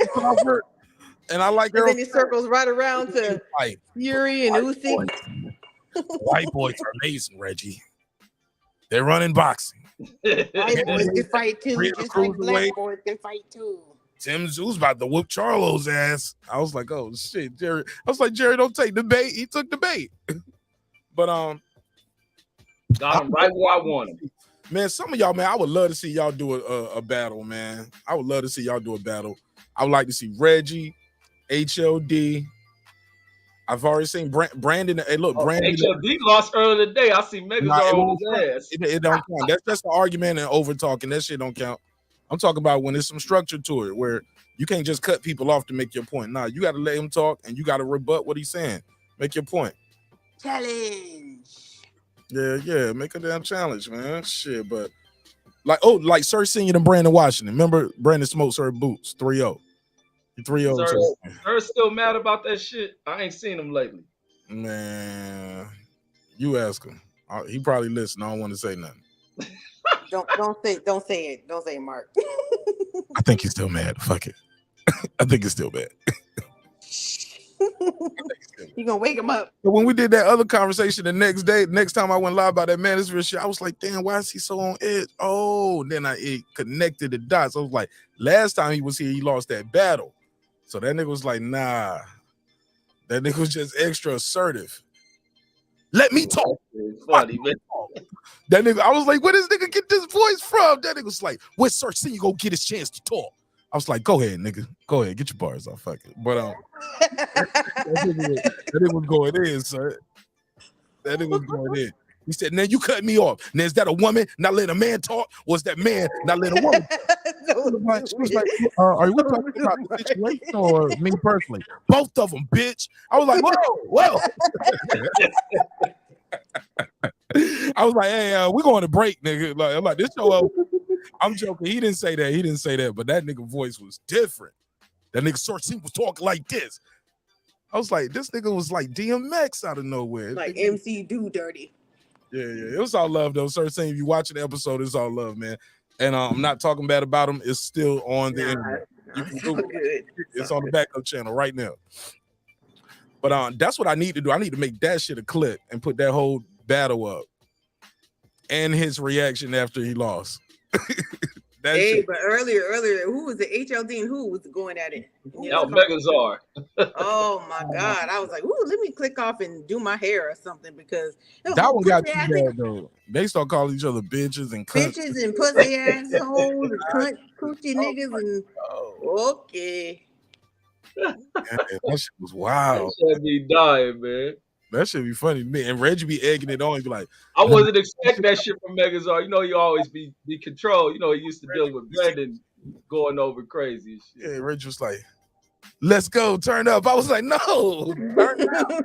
And I like and then he circles right around to Fury and Usyk. White boys are amazing, Reggie. They're running boxing. White boys can fight too, just like black boys can fight too. Tim Zoo's about to whoop Charlo's ass. I was like, oh shit, Jerry. I was like, Jerry, don't take the bait. He took the bait. But got him right where I want him. Man, some of y'all, man, I would love to see y'all do a battle, man. I would love to see y'all do a battle. I would like to see Reggie, HLD. I've already seen Brandon. Hey, look, Brandon. HLD lost earlier today. I see Megazord on his ass. It don't count. That's just an argument and over talking. That shit don't count. I'm talking about when there's some structure to it, where you can't just cut people off to make your point. Nah, you got to let him talk and you got to rebut what he's saying. Make your point. Challenge. Yeah, make a damn challenge, man. Shit, but like Sir Senior and Brandon Washington. Remember Brandon smoked Sir Boots 3-0. 3-0. Sir's still mad about that shit. I ain't seen him lately. Man, you ask him. He probably listen. I don't want to say nothing. Don't say it, Mark. I think he's still mad. Fuck it. I think it's still bad. You gonna wake him up. But when we did that other conversation the next time I went live about that man, this real shit, I was like, damn, why is he so on edge? Oh, then it connected the dots. I was like, last time he was here, he lost that battle. So that nigga was like, nah. That nigga was just extra assertive. Let me talk. Funny, man. That nigga, I was like, where this nigga get this voice from? That nigga was like, where's Sir C? You go get his chance to talk. I was like, go ahead, nigga. Go ahead, get your bars off. Fuck it. But that nigga was going in, sir. That nigga was going in. He said, now you cut me off. Now is that a woman not letting a man talk? Or is that man not letting a woman talk? She was like, are we talking about the situation or me personally? Both of them, bitch. I was like, whoa. I was like, hey, we're going to break, nigga. Like, I'm like, this show. I'm joking. He didn't say that. But that nigga voice was different. That nigga Source was talking like this. I was like, this nigga was like DMX out of nowhere. Like MC Do Dirty. Yeah. It was all love though. Sir saying if you watching the episode, it's all love, man. And I'm not talking bad about him. It's still on the internet. You can Google it. It's on the backup channel right now. But that's what I need to do. I need to make that shit a clip and put that whole battle up. And his reaction after he lost. But earlier, who was the HLD and who was going at it? That was Megazord. Oh my God. I was like, ooh, let me click off and do my hair or something because that one got too bad though. They start calling each other bitches and cunts. Bitches and pussy assholes and cunt coochie niggas and okay. Man, that shit was wild. That should be dying, man. That should be funny to me. And Reggie be egging it on. He be like, I wasn't expecting that shit from Megazord. You know, he always be controlled. You know, he used to deal with Brandon going over crazy shit. Yeah, Reggie was like, let's go, turn up. I was like, no, turn up.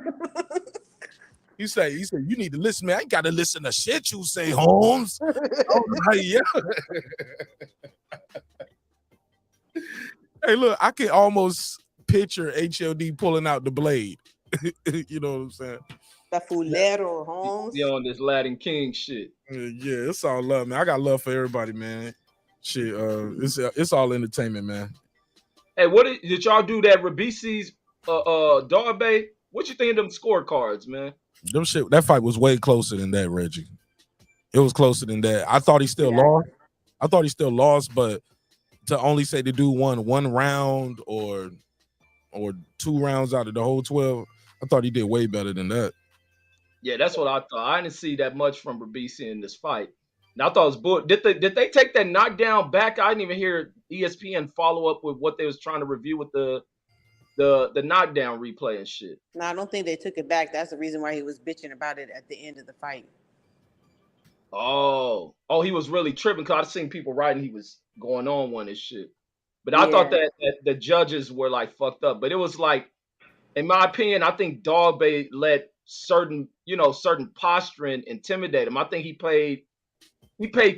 He said, you need to listen, man. I ain't got to listen to shit you say, Holmes. I was like, yeah. Hey, look, I can almost picture HLD pulling out the blade. You know what I'm saying? The fulero, Holmes. He on this Latin King shit. Yeah, it's all love, man. I got love for everybody, man. Shit, it's all entertainment, man. Hey, did y'all do that Robeisy's Dogboe, what you think of them scorecards, man? Them shit. That fight was way closer than that, Reggie. It was closer than that. I thought he still lost. I thought he still lost, but to only say the dude won one round or 2 rounds out of the whole 12, I thought he did way better than that. Yeah, that's what I thought. I didn't see that much from Robeisy in this fight. And I thought it was bull. Did they take that knockdown back? I didn't even hear ESPN follow up with what they was trying to review with the knockdown replay and shit. No, I don't think they took it back. That's the reason why he was bitching about it at the end of the fight. Oh, he was really tripping because I've seen people writing he was going on one and shit. But I thought that the judges were like fucked up. But it was like, in my opinion, I think Dogboe let certain posturing intimidate him. I think he paid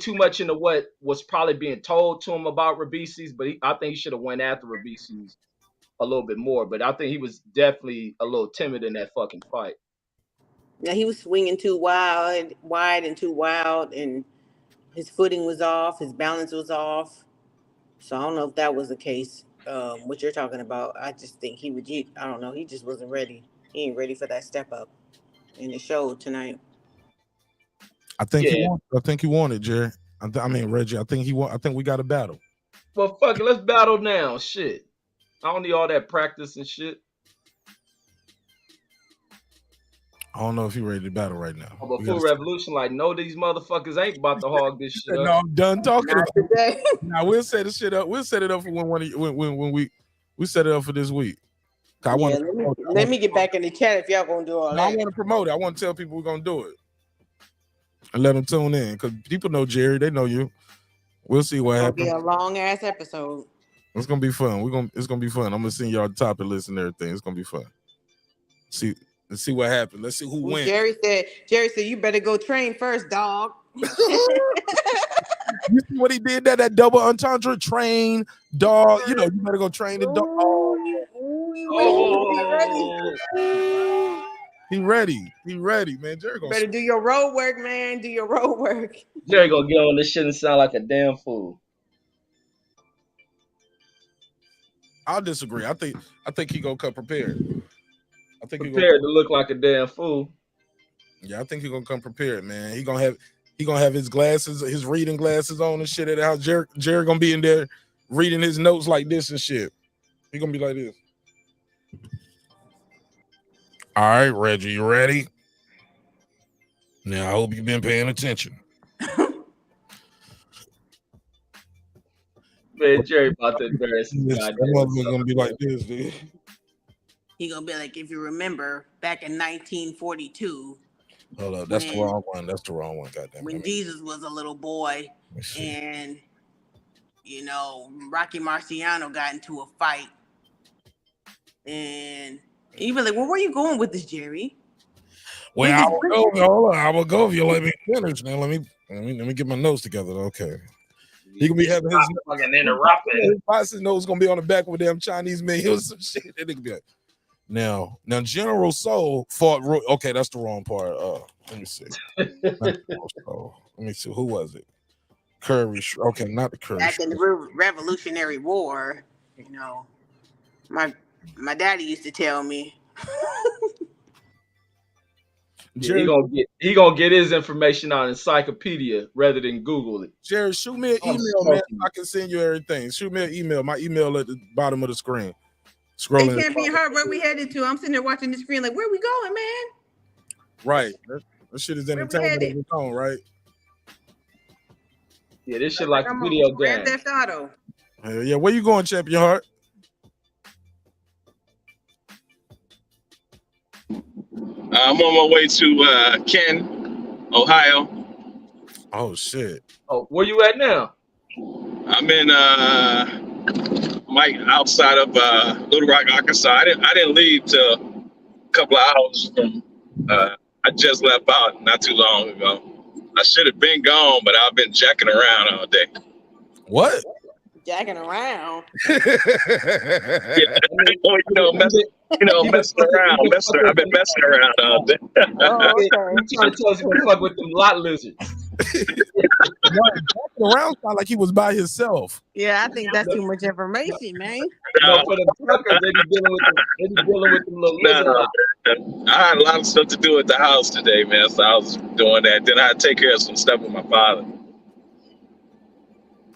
too much into what was probably being told to him about Robeisy's, but I think he should have went after Robeisy's a little bit more. But I think he was definitely a little timid in that fucking fight. Yeah, he was swinging too wide and too wild, and his footing was off, his balance was off. So I don't know if that was the case, what you're talking about. I just think I don't know, he just wasn't ready. He ain't ready for that step up. And it showed tonight. I think he wanted, Jerry. I mean, Reggie, I think we got a battle. Well, fuck it, let's battle now. Shit. I don't need all that practice and shit. I don't know if you're ready to battle right now. But Full Revolution, like, no, these motherfuckers ain't about to hog this shit up. No, I'm done talking about it. Now we'll set the shit up. We'll set it up for when we set it up for this week. Let me get back in the chat if y'all gonna do all that. I want to promote it. I want to tell people we're gonna do it and let them tune in because people know Jerry. They know you. We'll see what happens. It'll be a long ass episode. It's gonna be fun. It's gonna be fun. I'm gonna send y'all the topic list and everything. It's gonna be fun. Let's see what happens. Let's see who wins. Jerry said you better go train first, dog. You see what he did there? That double entendre, train, dog. You know, you better go train the dog. He ready, man. Jerry better do your road work, man. Do your road work. Jerry gonna get on this shit and sound like a damn fool. I'll disagree. I think he gonna come prepared. I think prepared to look like a damn fool. Yeah, I think he's gonna come prepared, man. He gonna have his glasses, his reading glasses on and shit at the house. Jerry gonna be in there reading his notes like this and shit. He gonna be like this. All right, Reggie, you ready? Now I hope you've been paying attention. Man, Jerry about to embarrass his That motherfucker's gonna be like this, dude. He gonna be like, if you remember, back in 1942. Hold up, that's the wrong one. That's the wrong one. Goddamn. When Jesus was a little boy, and Rocky Marciano got into a fight, and you be like, well, where you going with this, Jerry? Well, I will go if you let me finish. Now let me get my notes together. Okay. He gonna be having his fucking interrupting. His nose gonna be on the back with them Chinese men or some shit. That nigga be like, now General Soul fought. Okay, that's the wrong part. Let me see. Let me see. Who was it? Curry. Okay, not the Curry. Back in the Revolutionary War, my daddy used to tell me. Jerry, he gonna get his information on encyclopedia rather than Google it. Jerry, shoot me an email, man. I can send you everything. Shoot me an email. My email at the bottom of the screen. Scrolling. It can't be hard where we headed to. I'm sitting there watching the screen like, where we going, man? Right. That shit is entertainment on its own, right? Yeah, this shit like a video game. Grand Theft Auto. Hell yeah. Where you going, Champion Heart? I'm on my way to Canton, Ohio. Oh shit. Oh, where you at now? I'm in outside of Little Rock, Arkansas. I didn't leave till a couple of hours from. I just left out not too long ago. I should have been gone, but I've been jacking around all day. What? Jacking around. Yeah, messing around. I've been messing around all day. Oh, okay. I'm trying to tell us to fuck with them lot lizards. Walking around sound like he was by himself. Yeah, I think that's too much information, man. No, for the truckers, they be dealing with them little lizards. I had a lot of stuff to do at the house today, man. So I was doing that. Then I had to take care of some stuff with my father.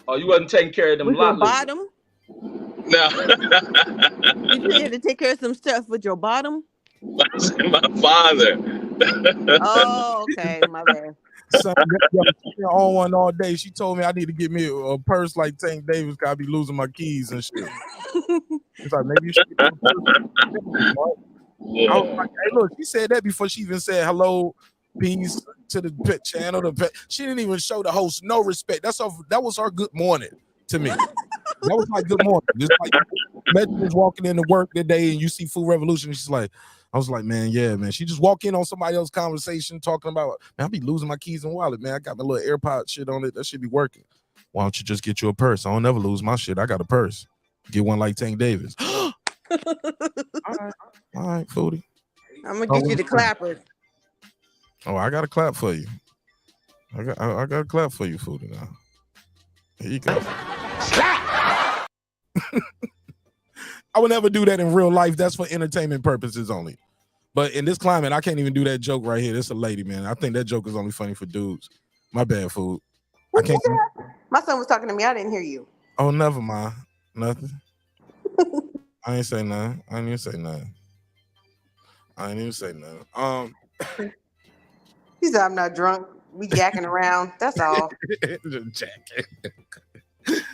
Oh, you wasn't taking care of them With your lot lizards. bottom? No. You had to take care of some stuff with your bottom? My father. Oh, okay, my bad. Son, on one all day. She told me I need to get me a purse like Tank Davis because I be losing my keys and shit. It's like, maybe you should get a purse. Yeah. I was like, hey, look, she said that before she even said hello, peace to the pet channel. She didn't even show the host no respect. That was her good morning to me. That was like good morning. Just like imagine just walking into work today and you see Food Revolution. And she's like, I was like, man, yeah, man. She just walk in on somebody else's conversation talking about, man, I be losing my keys and wallet, man. I got my little AirPod shit on it. That should be working. Why don't you just get you a purse? I don't never lose my shit. I got a purse. Get one like Tank Davis. All right, Foodie. I'm gonna get you the clappers. Oh, I got a clap for you. I got a clap for you, Foodie. Now, here you go. I would never do that in real life. That's for entertainment purposes only. But in this climate, I can't even do that joke right here. This is a lady, man. I think that joke is only funny for dudes. My bad, Food. I can't. My son was talking to me. I didn't hear you. Oh, never mind. Nothing. I ain't say nothing. I ain't even say nothing. He said, I'm not drunk. We jacking around. That's all. Just jacking.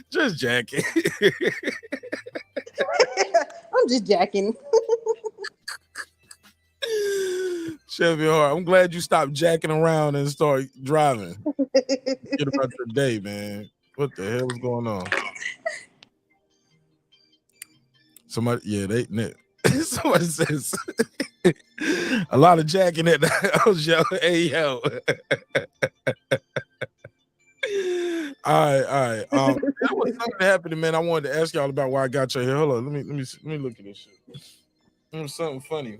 Just jacking. I'm just jacking. Chevy Hart, I'm glad you stopped jacking around and start driving. Get about your day, man. What the hell is going on? Somebody somebody says a lot of jacking at the house, yo. Hey, yo. All right. There was something happening, man. I wanted to ask y'all about why I got you here. Hold on, let me look at this shit. There's something funny.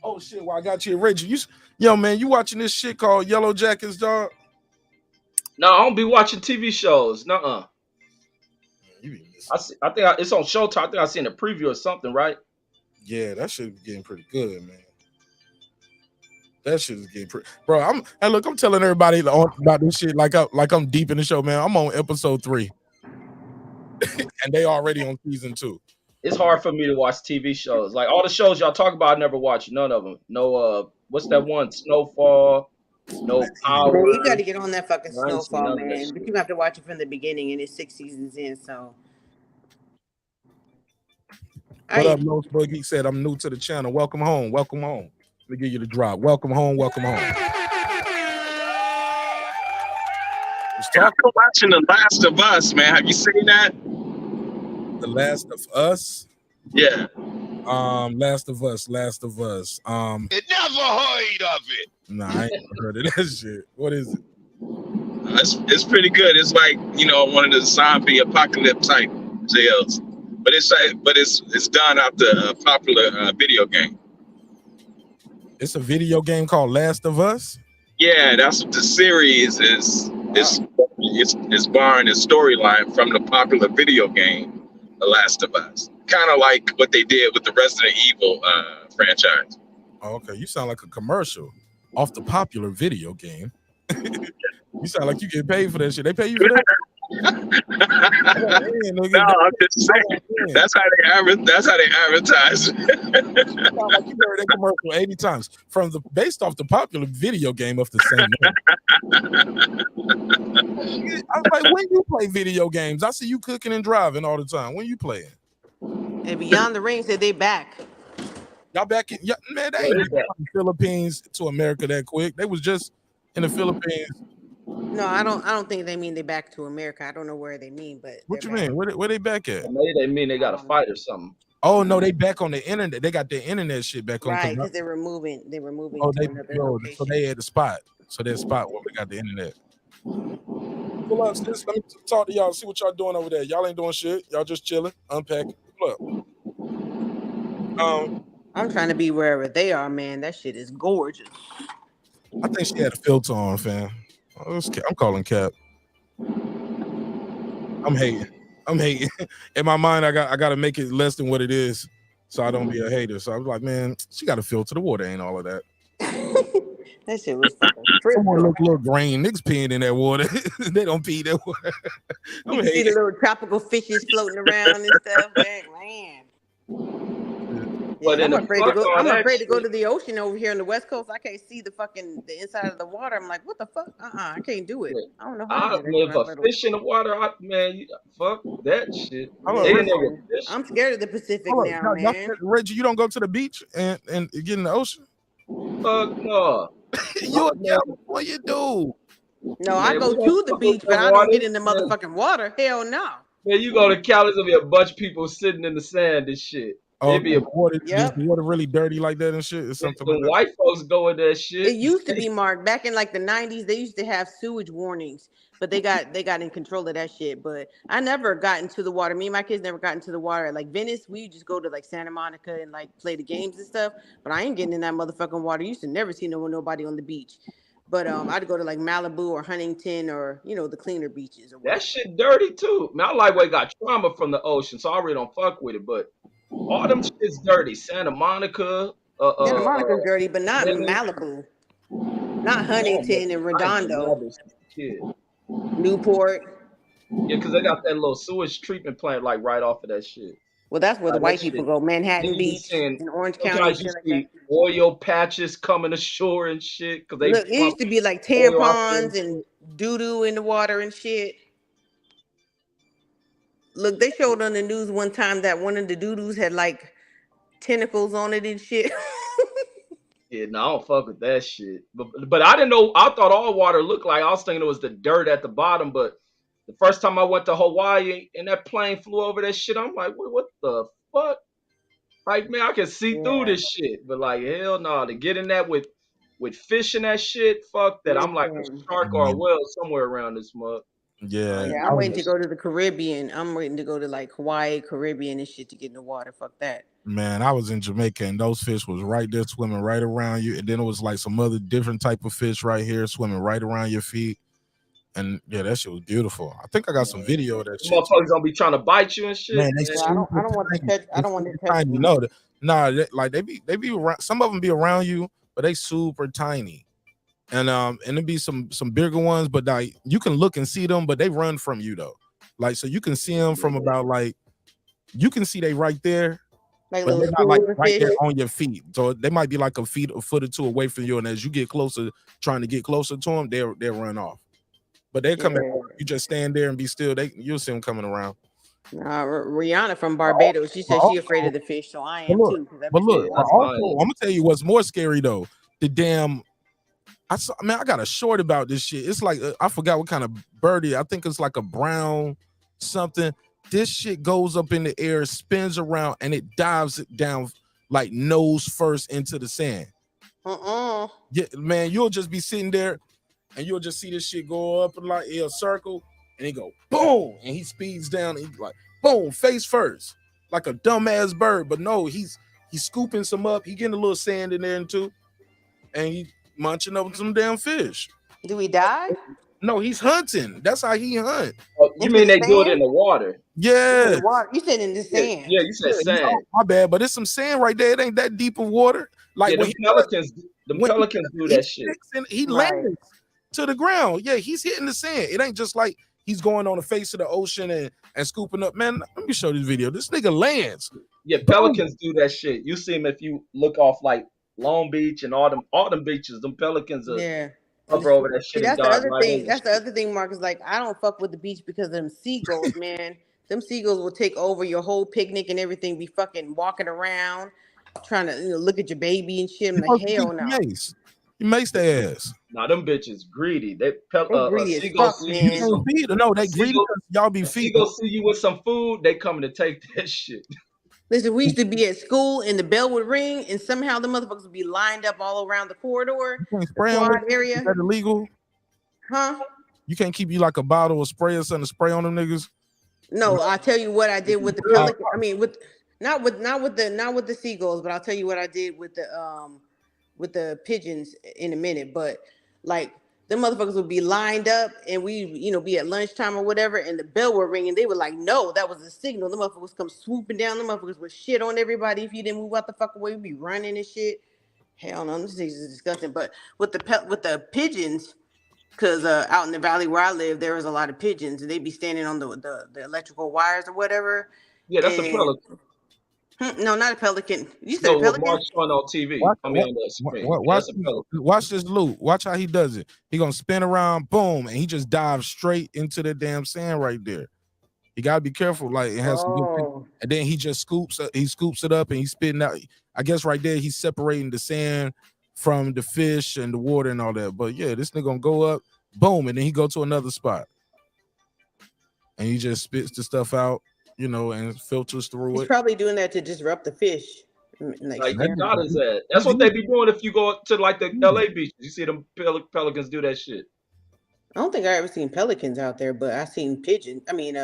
Oh shit! Why I got you, Rachel? Yo, man, you watching this shit called Yellow Jackets, dog? No, I don't be watching TV shows. Nuh-uh. I think it's on Showtime. I think I seen a preview or something, right? Yeah, that shit is getting pretty good, man. That shit is getting pretty, bro. I'm telling everybody about this shit like I'm deep in the show, man. I'm on episode 3, and they already on season 2. It's hard for me to watch TV shows. Like all the shows y'all talk about, I never watched none of them. No, what's that one? Snowfall. No Power. Man, you got to get on that fucking Snowfall, man. But you have to watch it from the beginning, and it's 6 seasons in. So. What up, Los Boogie? Said I'm new to the channel. Welcome home. Let me give you the drop. Welcome home. I'm watching The Last of Us, man. Have you seen that? The Last of Us? Yeah. Last of Us. It never heard of it. Nah, I ain't heard of that shit. What is it? It's pretty good. It's like, one of the zombie apocalypse type tales. But it's done after a popular video game. It's a video game called Last of Us? Yeah, that's what the series is. It's borrowing its storyline from the popular video game, The Last of Us. Kind of like what they did with the Resident Evil franchise. Oh, okay, you sound like a commercial off the popular video game. You sound like you get paid for that shit. They pay you for that? No, I'm just saying. That's how they advertise. You sound like you heard that commercial 80 times based off the popular video game of the same name. I was like, when you play video games, I see you cooking and driving all the time. When you playing? And Beyond the Ring said they back. Y'all back in? Yeah, man, they ain't from the Philippines to America that quick. They was just in the Philippines. No, I don't think they mean they back to America. I don't know where they mean, but what you mean? Where they back at? Maybe they mean they got to fight or something. Oh no, they back on the internet. They got their internet shit back on. Right, because they're moving. Oh, so they had the spot. So that spot where we got the internet. Pull up, sis. Let me talk to y'all. See what y'all doing over there. Y'all ain't doing shit. Y'all just chilling, unpacking. Pull up. I'm trying to be wherever they are, man. That shit is gorgeous. I think she had a filter on, fam. I'm calling cap. I'm hating. In my mind, I got to make it less than what it is, so I don't be a hater. So I was like, man, she got to filter the water. Ain't all of that. That shit was fucking Someone tripping. look a little grain. Niggas peeing in that water. They don't pee that water. You can see the little tropical fishes floating around and stuff. Man. But I'm afraid to go. I'm afraid to go shit, to the ocean over here on the West Coast. I can't see the inside of the water. I'm like, what the fuck? I can't do it. I don't know how to do if a fish in the water, fuck that shit. I'm scared of the Pacific now, man. Reggie, you don't go to the beach and get in the ocean? Fuck no. You a California dude. No, I go to the beach, but I don't get in the motherfucking water. Hell no. Man, you go to Cali, there'll be a bunch of people sitting in the sand and shit. Oh, It'd be is the water really dirty like that and shit? Or something like that? White folks go in that shit. It used to be, Mark, back in like the 90s. They used to have sewage warnings, but they got in control of that shit. But I never got into the water. Me and my kids never got into the water. Like Venice, we just go to like Santa Monica and like play the games and stuff. But I ain't getting in that motherfucking water. You used to never see nobody on the beach. But I'd go to like Malibu or Huntington or the cleaner beaches. That shit dirty too. Man, I lightweight got trauma from the ocean, so I really don't fuck with it. But all them shit's dirty. Santa Monica. Santa Monica's dirty, but not Malibu. Not Huntington and Redondo. Newport. Yeah, because they got that little sewage treatment plant like right off of that shit. Well, that's where the white people go. Manhattan Beach in Orange County. You see oil patches coming ashore and shit. Cause Look, it used to be like tampons and doo-doo in the water and shit. Look, they showed on the news one time that one of the doo-doos had like tentacles on it and shit. Yeah, no, I don't fuck with that shit. But I didn't know. I thought all water looked like. I was thinking it was the dirt at the bottom. But the first time I went to Hawaii and that plane flew over that shit, I'm like, what the fuck? Like, man, I can see through this shit. But like, hell no, to get in that with fish and that shit, fuck that. I'm like a shark or a whale somewhere around this mug. Yeah, I'm waiting to go to the Caribbean. I'm waiting to go to like Hawaii, Caribbean and shit to get in the water. Fuck that. Man, I was in Jamaica and those fish was right there swimming right around you. And then it was like some other different type of fish right here swimming right around your feet. And yeah, that shit was beautiful. I think I got some video of that shit. Motherfuckers gonna be trying to bite you and shit. Man, I don't want to touch. I don't want to touch. You know, like they be around. Some of them be around you, but they super tiny. And it be some bigger ones, but like you can look and see them, but they run from you though. Like so you can see them from about like you can see they right there. Like but they're not like right there on your feet, so they might be like a foot or two away from you. And as you get closer, trying to get closer to them, they'll run off. But they're coming. You just stand there and be still. You'll see them coming around. Rihanna from Barbados, she said she afraid of the fish, so I am too. But look, also, I'm gonna tell you what's more scary though. The damn, I got a short about this shit. It's like I forgot what kind of birdie. I think it's like a brown something. This shit goes up in the air, spins around, and it dives it down like nose first into the sand. Yeah, man, you'll just be sitting there, and you'll just see this shit go up in like a circle, and he go boom, and he speeds down, and he's like boom, face first, like a dumbass bird. But no, he's scooping some up. He getting a little sand in there too, and he munching up some damn fish. Do he die? No, he's hunting. That's how he hunt. Oh, you mean they do it in the water? Yeah. You said in the sand. Yeah, you said sand. My bad, but it's some sand right there. It ain't that deep of water. Like when pelicans do that shit. He lands to the ground. Yeah, he's hitting the sand. It ain't just like he's going on the face of the ocean and scooping up. Man, let me show this video. This nigga lands. Yeah, pelicans do that shit. You see him if you look off like Long Beach and all them beaches. Them pelicans are over that shit. That's the other thing. That's the other thing, Mark, is like I don't fuck with the beach because of them seagulls, man. Them seagulls will take over your whole picnic and everything. Be fucking walking around, trying to look at your baby and shit. I'm like, hell no. You mace their ass. Nah, them bitches greedy. They greedy as fuck, man. No, they greedy because y'all be feeding. Seagulls see you with some food, they coming to take that shit. Listen, we used to be at school and the bell would ring and somehow the motherfuckers would be lined up all around the corridor. Area. Is that illegal? Huh? You can't keep you like a bottle of spray or something to spray on them niggas? No, I'll tell you what I did with the pelican. I mean, not with the seagulls, but I'll tell you what I did with the pigeons in a minute. But like them motherfuckers would be lined up, and we, be at lunchtime or whatever, and the bell would ring, and they were like, no, that was a signal. The motherfuckers come swooping down. The motherfuckers would shit on everybody if you didn't move out the fuck away. We'd be running and shit. Hell no, this is disgusting. But with the pigeons, because out in the valley where I live, there was a lot of pigeons, and they'd be standing on the electrical wires or whatever. Yeah, that's a pelican. No, not a pelican. You said pelican? Mark showing on TV. On the screen. Watch this loop. Watch how he does it. He gonna spin around, boom, and he just dives straight into the damn sand right there. You gotta be careful. Like it has some good, and then he just scoops it up and he's spitting out. I guess right there he's separating the sand from the fish and the water and all that. But yeah, this nigga gonna go up, boom, and then he go to another spot. And he just spits the stuff out, and filters through He's probably doing that to disrupt the fish. Like God is that. That's what they be doing if you go to like the LA beaches. You see them pelicans do that shit. I don't think I ever seen pelicans out there, but I seen pigeons. I mean,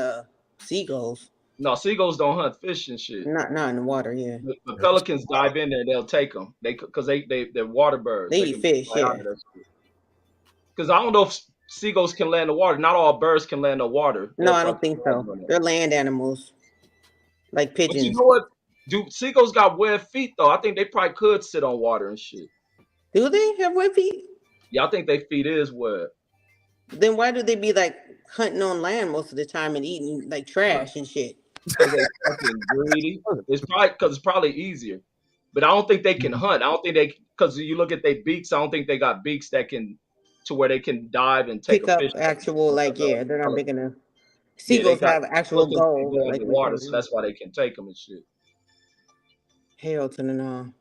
seagulls. No, seagulls don't hunt fish and shit. Not in the water, yeah. The pelicans dive in there, they'll take them. Because they're water birds. They eat fish, yeah. Because I don't know if seagulls can land in the water. Not all birds can land in the water. No, I don't think so. They're land animals, like pigeons. But you know what? Seagulls got webbed feet though. I think they probably could sit on water and shit. Do they have webbed feet? Yeah, I think their feet is webbed. Then why do they be like hunting on land most of the time and eating like trash and shit? Because they fucking greedy. It's probably easier. But I don't think they can hunt. I don't think because you look at their beaks. I don't think they got beaks that can to where they can dive and take pick a up fish. Actual they're not big enough. Seagulls have actual goals like in the water, so that's why they can take them and shit. Hell to the no.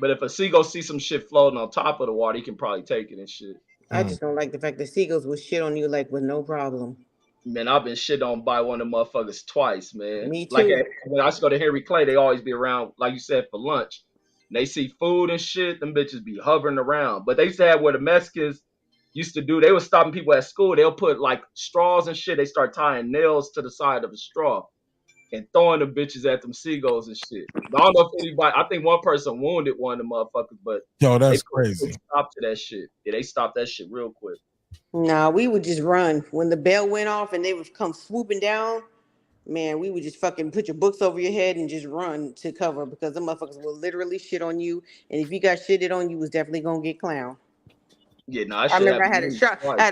But if a seagull sees some shit floating on top of the water, he can probably take it and shit. I just don't like the fact that seagulls will shit on you like with no problem. Man, I've been shit on by one of them motherfuckers twice, man. Me too. Like when I used to go to Henry Clay, they always be around, like you said, for lunch. And they see food and shit, them bitches be hovering around. But they used to have where the Mexicans used to do, they were stopping people at school. They'll put like straws and shit. They start tying nails to the side of a straw and throwing the bitches at them seagulls and shit. But I don't know if anybody, I think one person wounded one of the motherfuckers, but that's crazy. They stopped to that shit. Yeah, they stopped that shit real quick. Nah, we would just run. When the bell went off and they would come swooping down, man, we would just fucking put your books over your head and just run to cover because the motherfuckers will literally shit on you. And if you got shitted on, you was definitely gonna get clowned. Yeah, no, I remember I had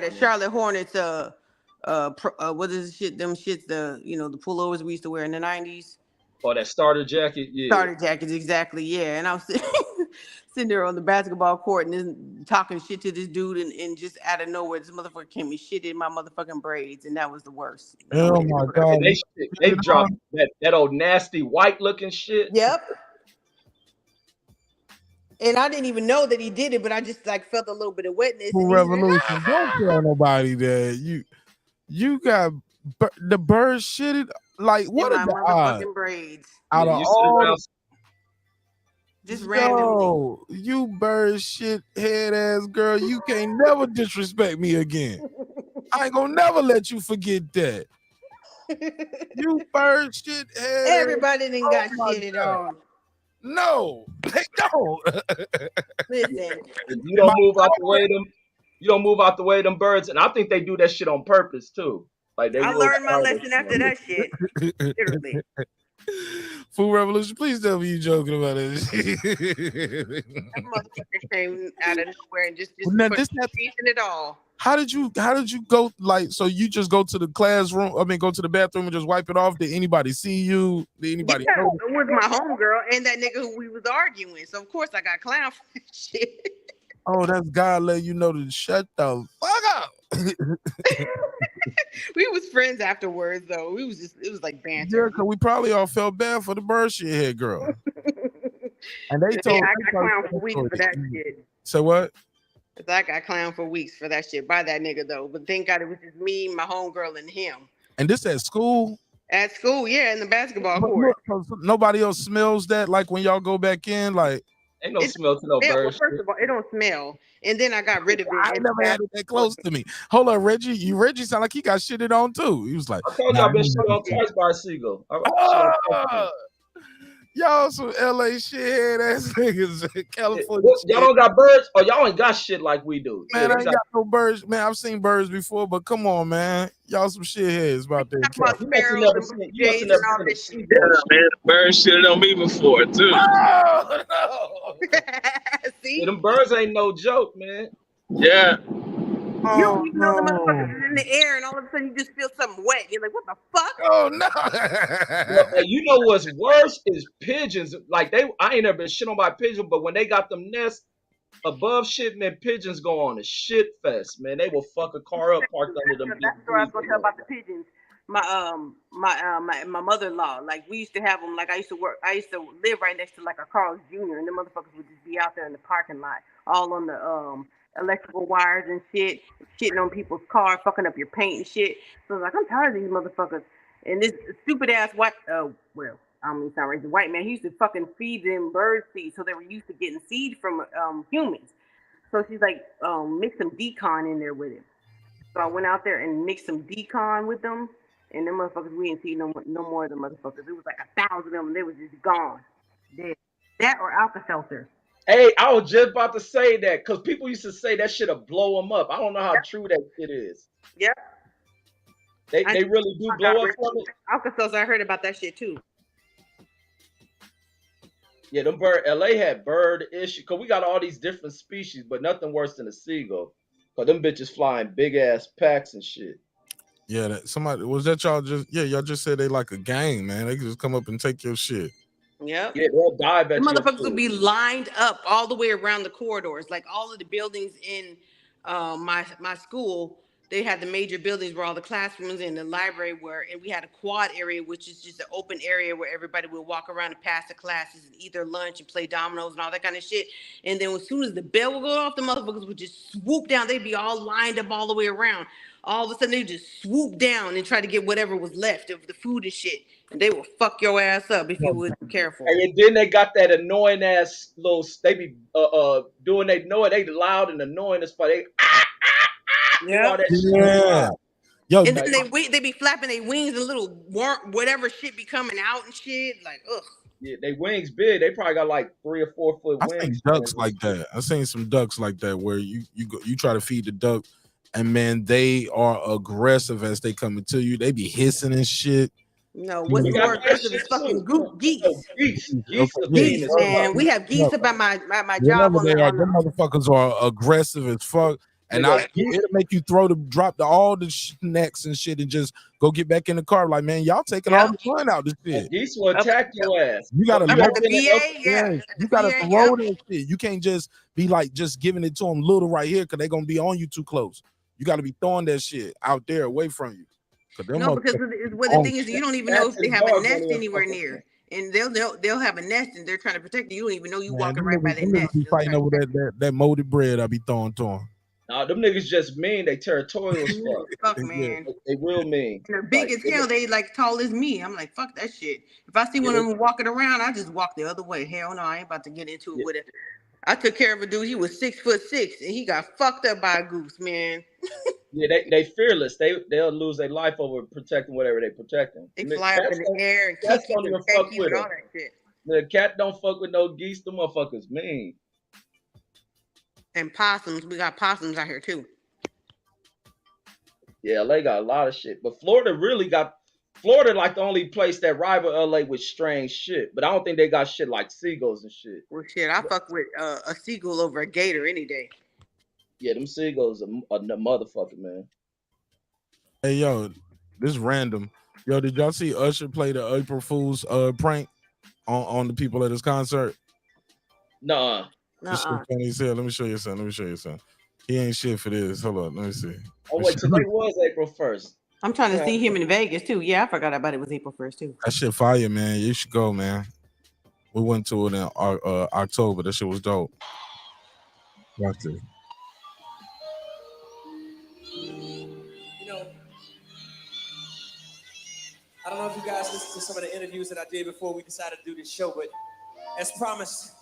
a Charlotte Hornets, what is the shit? Them shits, the pullovers we used to wear in the 90s. Oh, that starter jacket, yeah. Starter jackets, exactly, yeah. And I was sitting there on the basketball court and then talking shit to this dude, and just out of nowhere, this motherfucker came and shit in my motherfucking braids, and that was the worst. Oh my god! They dropped that old nasty white looking shit. Yep. And I didn't even know that he did it, but I just like felt a little bit of wetness. Revolution! Don't tell nobody that you got the bird shitted. Like what are the odds? Braids. Out of all, just randomly. You bird shit head ass girl, you can't never disrespect me again. I ain't gonna never let you forget that. You bird shit head. Everybody didn't got shitted on. No, they don't. Listen, you don't move out the way them. You don't move out the way them birds, and I think they do that shit on purpose too. Like I learned my lesson after that shit. Literally. Food Revolution, please tell me you joking about it. That motherfucker came out of nowhere and just it all. How did you go? Like, so you just go to the classroom? I mean, go to the bathroom and just wipe it off? Did anybody see you? Did anybody? Yeah, it was my homegirl and that nigga who we was arguing. So of course I got clowned for that shit. Oh, that's God letting you know to shut the fuck up. We was friends afterwards, though. It was like banter. Yeah, because we probably all felt bad for the bird shit head girl. And they told I got clowned for weeks for that shit. So what? I got clowned for weeks for that shit by that nigga though. But thank God it was just me, my homegirl, and him. And this at school? At school, yeah, in the basketball court. Nobody else smells that, like when y'all go back in, like. Ain't no smell to no bird. Well, first of all, it don't smell. And then I got rid of it. I never had it that close to me. Hold on, Reggie. Reggie sound like he got shitted on too. He was like, I told you I've been shit on twice by a seagull. Y'all some LA shit ass niggas. California shit. Y'all don't got birds? Or y'all ain't got shit like we do. Man, I ain't got no birds. Man, I've seen birds before, but come on, man. Y'all some shitheads about that. You must have never seen a seagull. Yeah, man, the bird shitted on me before too. Oh, no. See? Yeah, them birds ain't no joke, man. Yeah. You don't even know the motherfuckers is in the air, and all of a sudden you just feel something wet. You're like, what the fuck? Oh no! Well, you know what's worse is pigeons. Like I ain't never been shit on by pigeons, but when they got them nests above shit, man, pigeons go on a shit fest, man. They will fuck a car up parked under them. That's the story I was gonna tell about the pigeons. My mother-in-law, like we used to have them. Like I used to live right next to like a Carl's Jr. and the motherfuckers would just be out there in the parking lot, all on the electrical wires and shit, shitting on people's cars, fucking up your paint and shit. So I was like, I'm tired of these motherfuckers. And this stupid ass white, I don't mean sound racist, white man, he used to fucking feed them bird seed, so they were used to getting seed from humans. So she's like, mix some decon in there with it. So I went out there and mixed some decon with them, and them motherfuckers, we didn't see no more of the motherfuckers. It was like 1,000 of them, and they was just gone. Dead. That or Alka-Seltzer. Hey, I was just about to say that because people used to say that shit'll blow them up. I don't know how true that shit is. Yep. They really do blow up from it. Alka-Seltzer, I heard about that shit too. Yeah, them LA had bird issue because we got all these different species, but nothing worse than a seagull. Cause them bitches flying big ass packs and shit. Yeah, somebody was that y'all just y'all just said they like a gang, man. They can just come up and take your shit. Yep. Yeah, they'll dive at the you. Motherfuckers will be lined up all the way around the corridors. Like all of the buildings in my school, they had the major buildings where all the classrooms and the library were, and we had a quad area, which is just an open area where everybody would walk around and pass the classes and eat their lunch and play dominoes and all that kind of shit. And then as soon as the bell would go off, the motherfuckers would just swoop down. They'd be all lined up all the way around. All of a sudden, they just swoop down and try to get whatever was left of the food and shit. And they will fuck your ass up if you wasn't careful. And then they got that annoying ass little. They be doing they know it. They loud and annoying as fuck. Yeah. Yo, and then they be flapping their wings and little whatever shit be coming out and shit. Like, ugh. Yeah, they wings big. They probably got like 3 or 4 foot wings. I seen ducks like that. I seen some ducks like that where you try to feed the duck, and man, they are aggressive as they coming to you. They be hissing and shit. No, what's more aggressive is fucking geese. Geese, man. We have geese about my job on them the motherfuckers are aggressive as fuck. And it'll make you drop all the snacks and shit and just go get back in the car. Like, man, y'all taking all the fun out of this shit. Geese will attack your ass. You gotta the VA, you gotta throw that shit. You can't just be like just giving it to them little right here because they're gonna be on you too close. You gotta be throwing that shit out there away from you. No, because the thing is, you don't even know if they have a nest anywhere near. And they'll have a nest and they're trying to protect you. You don't even know you walking right by that nest. Be fighting over that molded bread I be throwing to them. Nah, them niggas just mean. They territorial as fuck. Fuck, man. They real mean. They're big as hell. They like tall as me. I'm like, fuck that shit. If I see one of them walking around, I just walk the other way. Hell no, I ain't about to get into it with it. I took care of a dude. He was 6'6", and he got fucked up by a goose, man. Yeah, they fearless. They'll lose their life over protecting whatever they protecting. They fly up in the air and kick you and peck you and all that shit. The cat don't fuck with no geese. The motherfuckers mean. And possums. We got possums out here too. Yeah, LA got a lot of shit. But Florida like the only place that rival LA with strange shit. But I don't think they got shit like seagulls and shit. Well, shit, I fuck with a seagull over a gator any day. Yeah, them seagulls are the motherfucker, man. Hey, yo, this is random. Yo, did y'all see Usher play the April Fool's prank on the people at his concert? Nuh-uh. This shit funny as hell. Let me show you something. He ain't shit for this. Hold on, let me see. Oh, wait, today was April 1st. I'm trying to see him in Vegas, too. Yeah, I forgot about it was April 1st, too. That shit fire, man. You should go, man. We went to it in October. That shit was dope. Watch it. You know, I don't know if you guys listened to some of the interviews that I did before we decided to do this show, but as promised,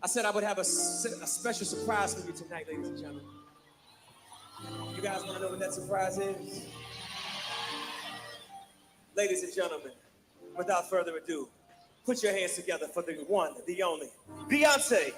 I said I would have a special surprise for you tonight, ladies and gentlemen. You guys want to know what that surprise is? Ladies and gentlemen, without further ado, Put your hands together for the one, the only, Beyonce.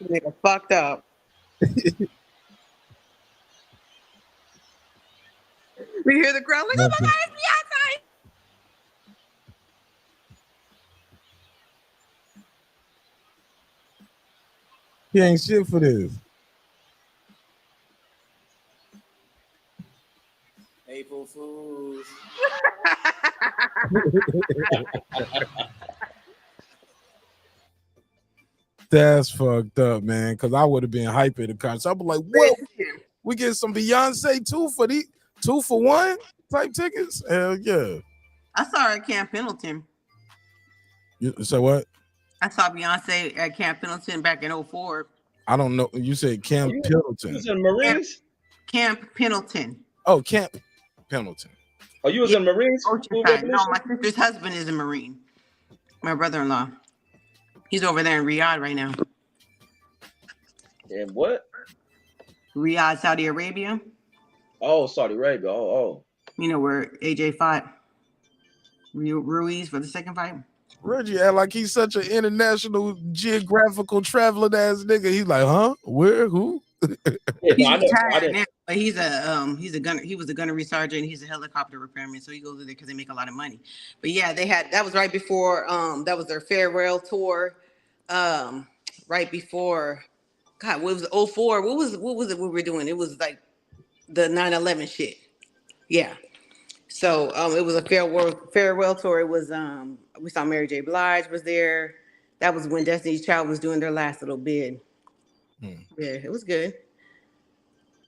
Nigga fucked up. We hear the crowd like, oh my God, it's Beyonce. He ain't shit for this. April Fools. That's fucked up, man. Because I would have been hype at the concert. I'd be like, what? We get some Beyonce 2 for 1 type tickets? Hell yeah. I saw her at Camp Pendleton. You say what? I saw Beyonce at Camp Pendleton back in 04. I don't know. You said Camp Pendleton. You was in Marines? Camp Pendleton. Oh, Camp Pendleton. Oh, you was in Marines? Oceanside. No, my sister's husband is a Marine. My brother-in-law. He's over there in Riyadh right now. And what? Riyadh, Saudi Arabia. Oh, Saudi Arabia. Oh. You know where AJ fought Ruiz for the second fight? Reggie act like he's such an international geographical traveling ass nigga. He's like, huh? Where? Who? He's retired now, but he's a gunner. He was a gunnery sergeant. He's a helicopter repairman, so he goes there because they make a lot of money. But yeah, that was right before that was their farewell tour. Right before, God, what was it, 04? What was it we were doing? It was like the 9/11 shit. Yeah. So it was a farewell tour. It was we saw Mary J. Blige was there. That was when Destiny's Child was doing their last little bid. Yeah, it was good.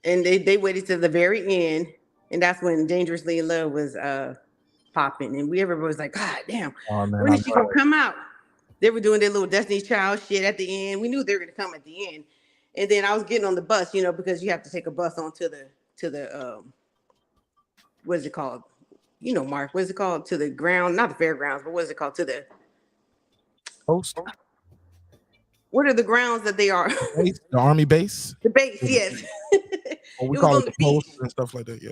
And they waited to the very end, and that's when Dangerously in Love was popping. And everybody was like, God damn, when is she gonna come out? They were doing their little Destiny's Child shit at the end. We knew they were gonna come at the end. And then I was getting on the bus, because you have to take a bus on to the what is it called? Mark, what is it called? To the ground, not the fairgrounds, but what is it called? To the post. What are the grounds that they are? The Army base? The base, yes. Or we call it the post and stuff like that, yeah.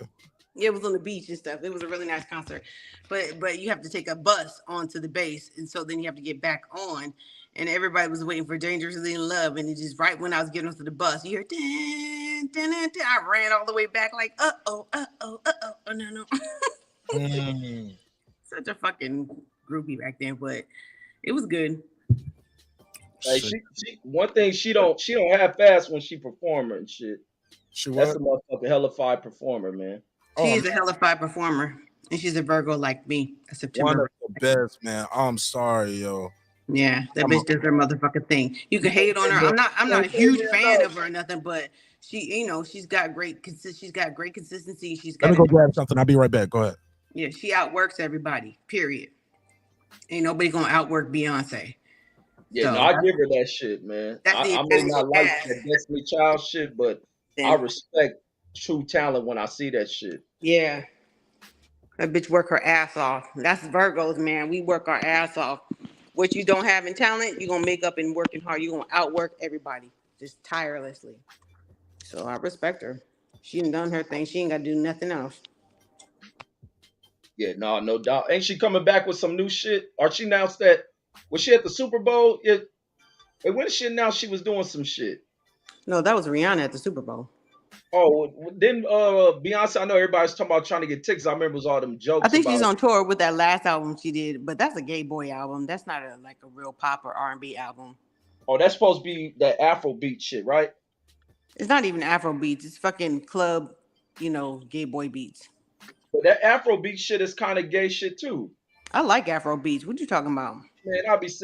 Yeah, it was on the beach and stuff. It was a really nice concert. But you have to take a bus onto the base, and so then you have to get back on. And everybody was waiting for Dangerously in Love, and it just right when I was getting onto the bus, you hear dun, dun, dun, dun. I ran all the way back like, oh no. Such a fucking groupie back then, but it was good. Like she one thing she don't have fast when she perform and shit. That's a motherfucking hellified performer, man. She is a hellified performer, and she's a Virgo like me. A September. One of the best, man. I'm sorry, yo. Yeah, that bitch does her motherfucking thing. You can hate on her. I'm not a huge fan of her or nothing, but she, she's got great consistency. Let me go grab something. I'll be right back. Go ahead. Yeah, she outworks everybody. Period. Ain't nobody gonna outwork Beyonce. Yeah, so, I give her that shit, man. I may not like the Destiny Child shit, but I respect true talent when I see that shit. Yeah. That bitch work her ass off. That's Virgos, man. We work our ass off. What you don't have in talent, you're gonna make up in working hard. You're gonna outwork everybody just tirelessly. So I respect her. She done her thing. She ain't gotta do nothing else. Yeah, no doubt. Ain't she coming back with some new shit? Or she announced that was she at the Super Bowl? When did she announce she was doing some shit? No, that was Rihanna at the Super Bowl. Oh, then Beyonce, I know everybody's talking about trying to get tickets. I remember it was all them jokes. I think she's on tour with that last album she did, but that's a gay boy album. That's not a real pop or R&B album. Oh, that's supposed to be that Afrobeat shit, right? It's not even Afrobeats. It's fucking club, gay boy beats. But that Afrobeat shit is kind of gay shit too. I like Afrobeats. What you talking about? Man, I was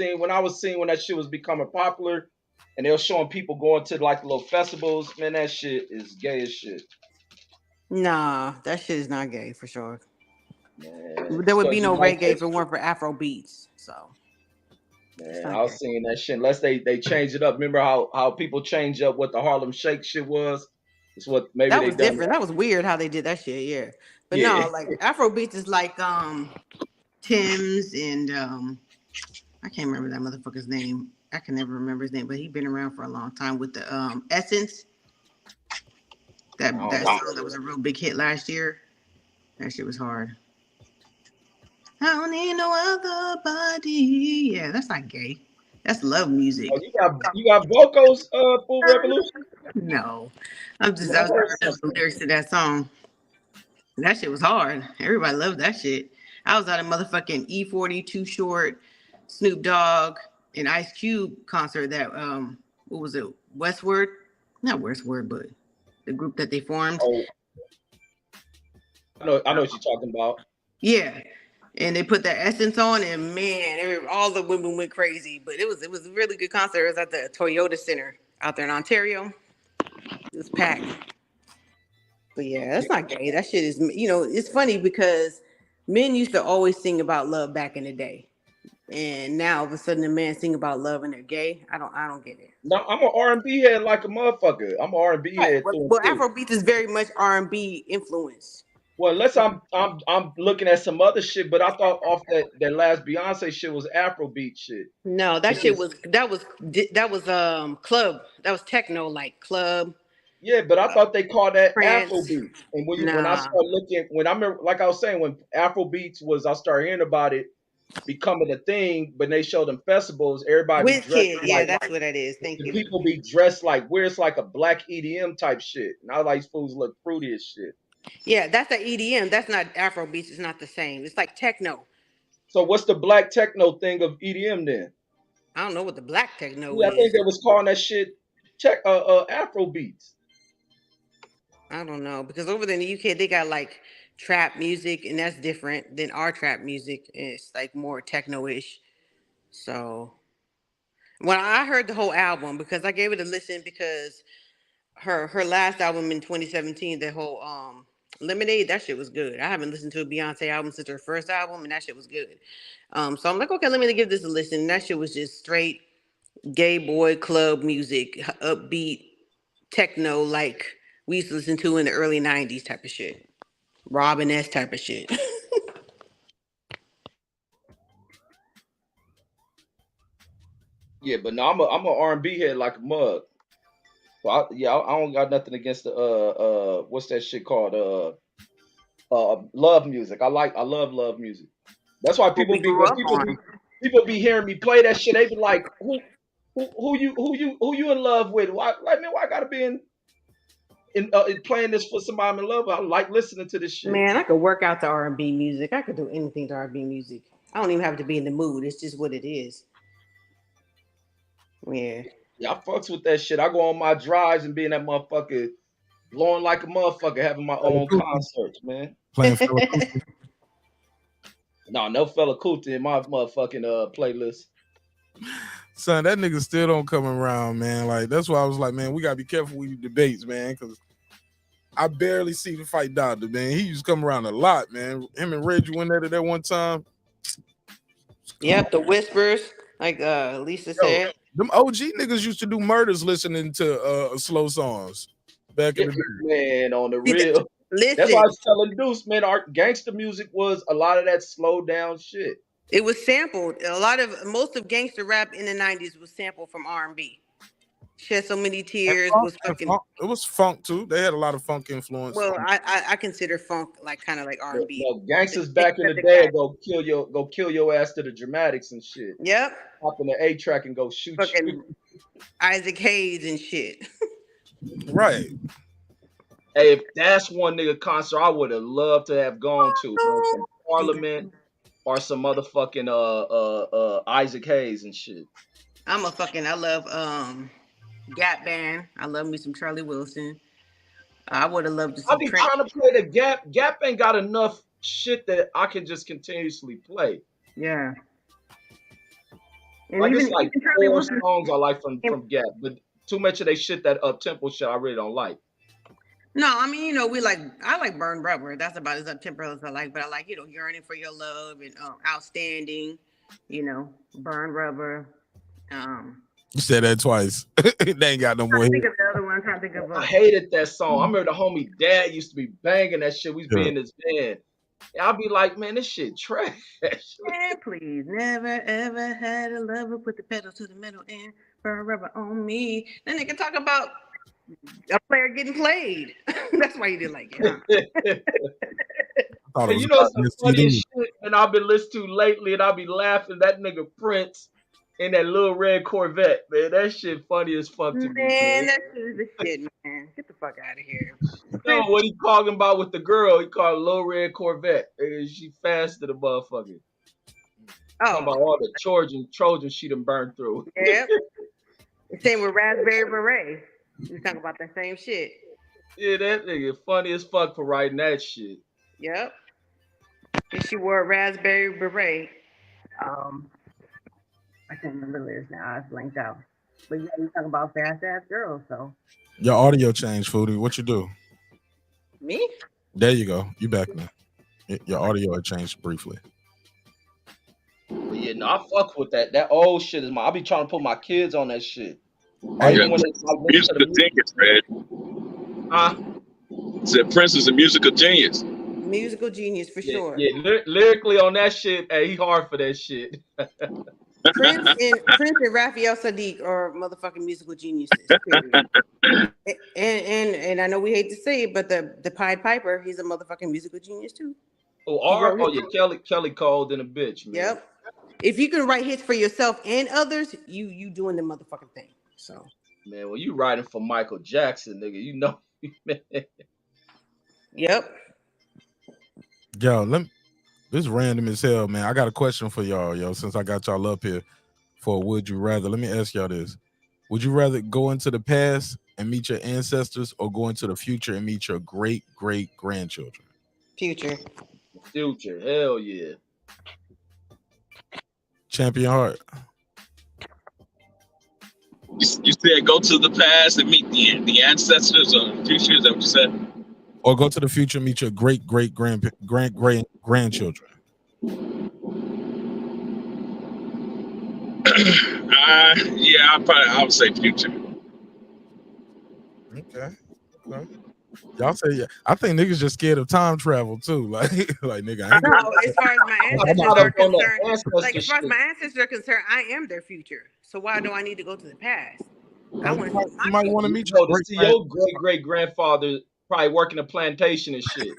seeing when that shit was becoming popular, and they were showing people going to like little festivals. Man, that shit is gay as shit. Nah, that shit is not gay for sure. Man, there would be no reggae if it weren't for Afrobeats. So, man, I was seeing that shit. Unless they change it up. Remember how people change up what the Harlem Shake shit was? It's what maybe that was different. That was weird how they did that shit. Yeah, but no, like Afrobeats is like Tim's and I can't remember that motherfucker's name. I can never remember his name, but he's been around for a long time with the Essence. That song that was a real big hit last year. That shit was hard. I don't need no other body. Yeah, that's not gay. That's love music. Oh, you got vocals, Full Revolution? No. I was trying to remember the lyrics to that song. That shit was hard. Everybody loved that shit. I was at a motherfucking E40, Too Short, Snoop Dogg, and Ice Cube concert that what was it? Westward? Not Westward, but the group that they formed. Oh. I know what you're talking about. Yeah. And they put that Essence on, and man, all the women went crazy. But it was a really good concert. It was at the Toyota Center out there in Ontario. It was packed. But yeah, that's not gay. That shit is, it's funny because men used to always sing about love back in the day. And now all of a sudden a man sing about love and they're gay. I don't get it. No, I'm an R&B head like a motherfucker. I'm an R&B head. Well, Afrobeat is very much R&B influenced. Well, unless I'm looking at some other shit, but I thought off that last Beyonce shit was Afrobeat shit. No, that was club. That was techno, like club. Yeah, but I thought they called that Afrobeat. And when I started looking, when I remember, like I was saying, when Afrobeats was, I started hearing about it becoming a thing. But they showed them festivals, everybody dressed yeah, that's what it is. Thank you. People be dressed like where it's like a black EDM type shit. And I like fools look fruity as shit. Yeah, that's the EDM. That's not Afrobeats. It's not the same. It's like techno. So what's the black techno thing of EDM then? I don't know what the black techno is. I think they was calling that shit Afrobeats. I don't know, because over there in the UK they got like trap music, and that's different than our trap music. It's like more techno-ish. So when I heard the whole album, because I gave it a listen, because her last album in 2017, the whole Lemonade, that shit was good. I haven't listened to a Beyonce album since her first album, and that shit was good. So I'm like, okay, let me give this a listen. And that shit was just straight gay boy club music, upbeat techno, like we used to listen to in the early 90s type of shit. Robin S type of shit. Yeah, but no, I'm a R&B head like a mug. Well, I don't got nothing against the what's that shit called? Love music. I love love music. That's why people be hearing me play that shit. They be like, who you in love with? Why I gotta be in playing this for somebody I'm in love with? I like listening to this shit. Man, I could work out to R&B music. I could do anything to R&B music. I don't even have to be in the mood. It's just what it is. Yeah. Yeah, I fucks with that shit. I go on my drives and be in that motherfucker blowing like a motherfucker, having my own concerts, man. Playing Fela Kuti. No Fela Kuti in my motherfucking playlist. Son, that nigga still don't come around, man. Like, that's why I was like, man, we gotta be careful with these debates, man, because I barely see the fight doctor, man. He used to come around a lot, man. Him and Reggie went at it that one time. Yep, the whispers, like Lisa said. Them OG niggas used to do murders listening to slow songs back in the day. Man, on the real. Listen. That's why I was telling Deuce, man, our gangster music was a lot of that slow down shit. It was sampled. Most of gangster rap in the 90s was sampled from R&B. Shed So Many Tears was fucking. It was funk too. They had a lot of funk influence. Well, I consider funk like kind of like R&B. No, gangsters back in the day go kill your ass to the dramatics and shit. Yep. Hop in the A track and go shoot fucking Isaac Hayes and shit. Right. Hey, if that's one nigga concert I would have loved to have gone to, man, some Parliament or some motherfucking Isaac Hayes and shit. I love Gap Band. I love me some Charlie Wilson. I would have loved to see I be trying to play the Gap. Gap ain't got enough shit that I can just continuously play. Yeah. Like it's like 4 songs I like from Gap, but too much of they shit, that up tempo shit, I really don't like. No, I mean, I like Burn Rubber. That's about as up tempo as I like, but I like, Yearning for Your Love and Outstanding, Burn Rubber. You said that twice. They ain't got no more. I hated that song. I remember the homie Dad used to be banging that shit. We used to be in his band. I'll be like, man, this shit trash. Yeah, please. Never ever had a lover put the pedal to the metal and forever on me. Then they can talk about a player getting played. That's why you didn't like it, huh? I thought it And was you know about some this funniest CD. shit, and I've been listening to lately, and I'll be laughing. That nigga Prince in that little red Corvette, man. That shit funny as fuck to me, Man, man. that shit is the shit, man. Get the fuck out of here. No, what he talking about with the girl? He called a little red Corvette. And she faster the motherfucker. Talking about all the Trojans she done burned through. Yep. Same with Raspberry Beret. We talking about the same shit. Yeah, that nigga funny as fuck for writing that shit. Yep. And she wore a Raspberry Beret. I can't remember the lyrics now. I blanked out. But yeah, you talking about fast ass girls, so. Your audio changed, Foodie. What you do? Me? There you go. You back now. Your audio had changed briefly. But yeah, no, I fuck with that. That old shit is I'll be trying to put my kids on that shit. Hey, Yeah, musical genius, Fred. Huh? Said Prince is a musical genius. Musical genius for sure. Yeah, lyrically on that shit, hey, he hard for that shit. Prince and Raphael Sadiq are motherfucking musical geniuses. Period. and I know we hate to say it, but the Pied Piper, he's a motherfucking musical genius too. Oh, yeah, Kelly called in a bitch, man. Yep. If you can write hits for yourself and others, you doing the motherfucking thing. So man, when you writing for Michael Jackson, nigga, you know. Yep. Yo, this is random as hell, man. I got a question for y'all, yo, since I got y'all up here for Would You Rather. Let me ask y'all this. Would you rather go into the past and meet your ancestors or go into the future and meet your great-great-grandchildren? Future. Future, hell yeah. Champion Heart. You said go to the past and meet the ancestors or the future. Is that what you said? Or go to the future and meet your great-great-grandchildren. Yeah, I would say future. Okay. Y'all say yeah. I think niggas just scared of time travel too. Like nigga, I ain't No, as far as my ancestors are concerned, like as far as my ancestors are concerned, I am their future. So why do I need to go to the past? I want to. You might want to meet your great-great-grandfather probably working a plantation and shit.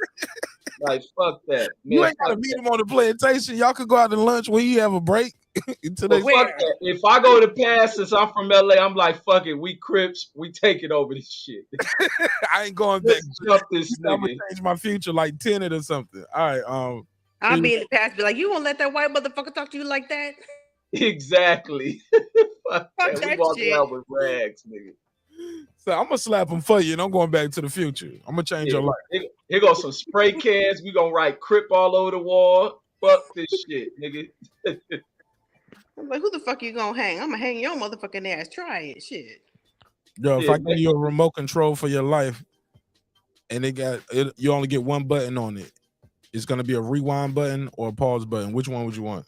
Like fuck that. Man, you ain't gotta meet him on the plantation. Y'all could go out to lunch when he have a break. Fuck that. If I go to the past, since I'm from LA, I'm like, fuck it. We Crips, we taking over this shit. I ain't going back. Jump this I'm gonna nigga. change my future like Tenet or something. All right. I'll be in the past, be like, you won't let that white motherfucker talk to you like that? Exactly. Fuck that. We that walk shit. around with rags, nigga. So I'm gonna slap him for you, and I'm going back to the future. I'm gonna change your life. Here goes some spray cans. We gonna write Crip all over the wall. Fuck this shit, nigga. I'm like, who the fuck you gonna hang? I'm gonna hang your motherfucking ass. Try it, shit. Yo, if I give you a remote control for your life, and you only get one button on it, it's gonna be a rewind button or a pause button. Which one would you want?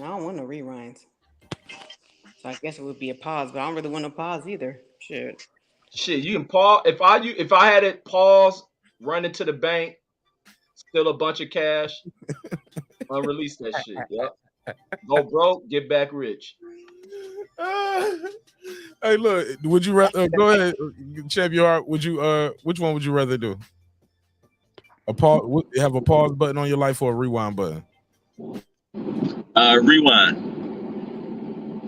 I don't want no rewinds. So I guess it would be a pause, but I don't really want no pause either. Shit. Shit, you can pause. If I had it pause, run into the bank, steal a bunch of cash, unrelease that shit. Yep. Go broke, get back rich. Hey, look. Would you rather? Go ahead, Champion Heart. Would you? Which one would you rather do? A pause. Have a pause button on your life or a rewind button? Rewind.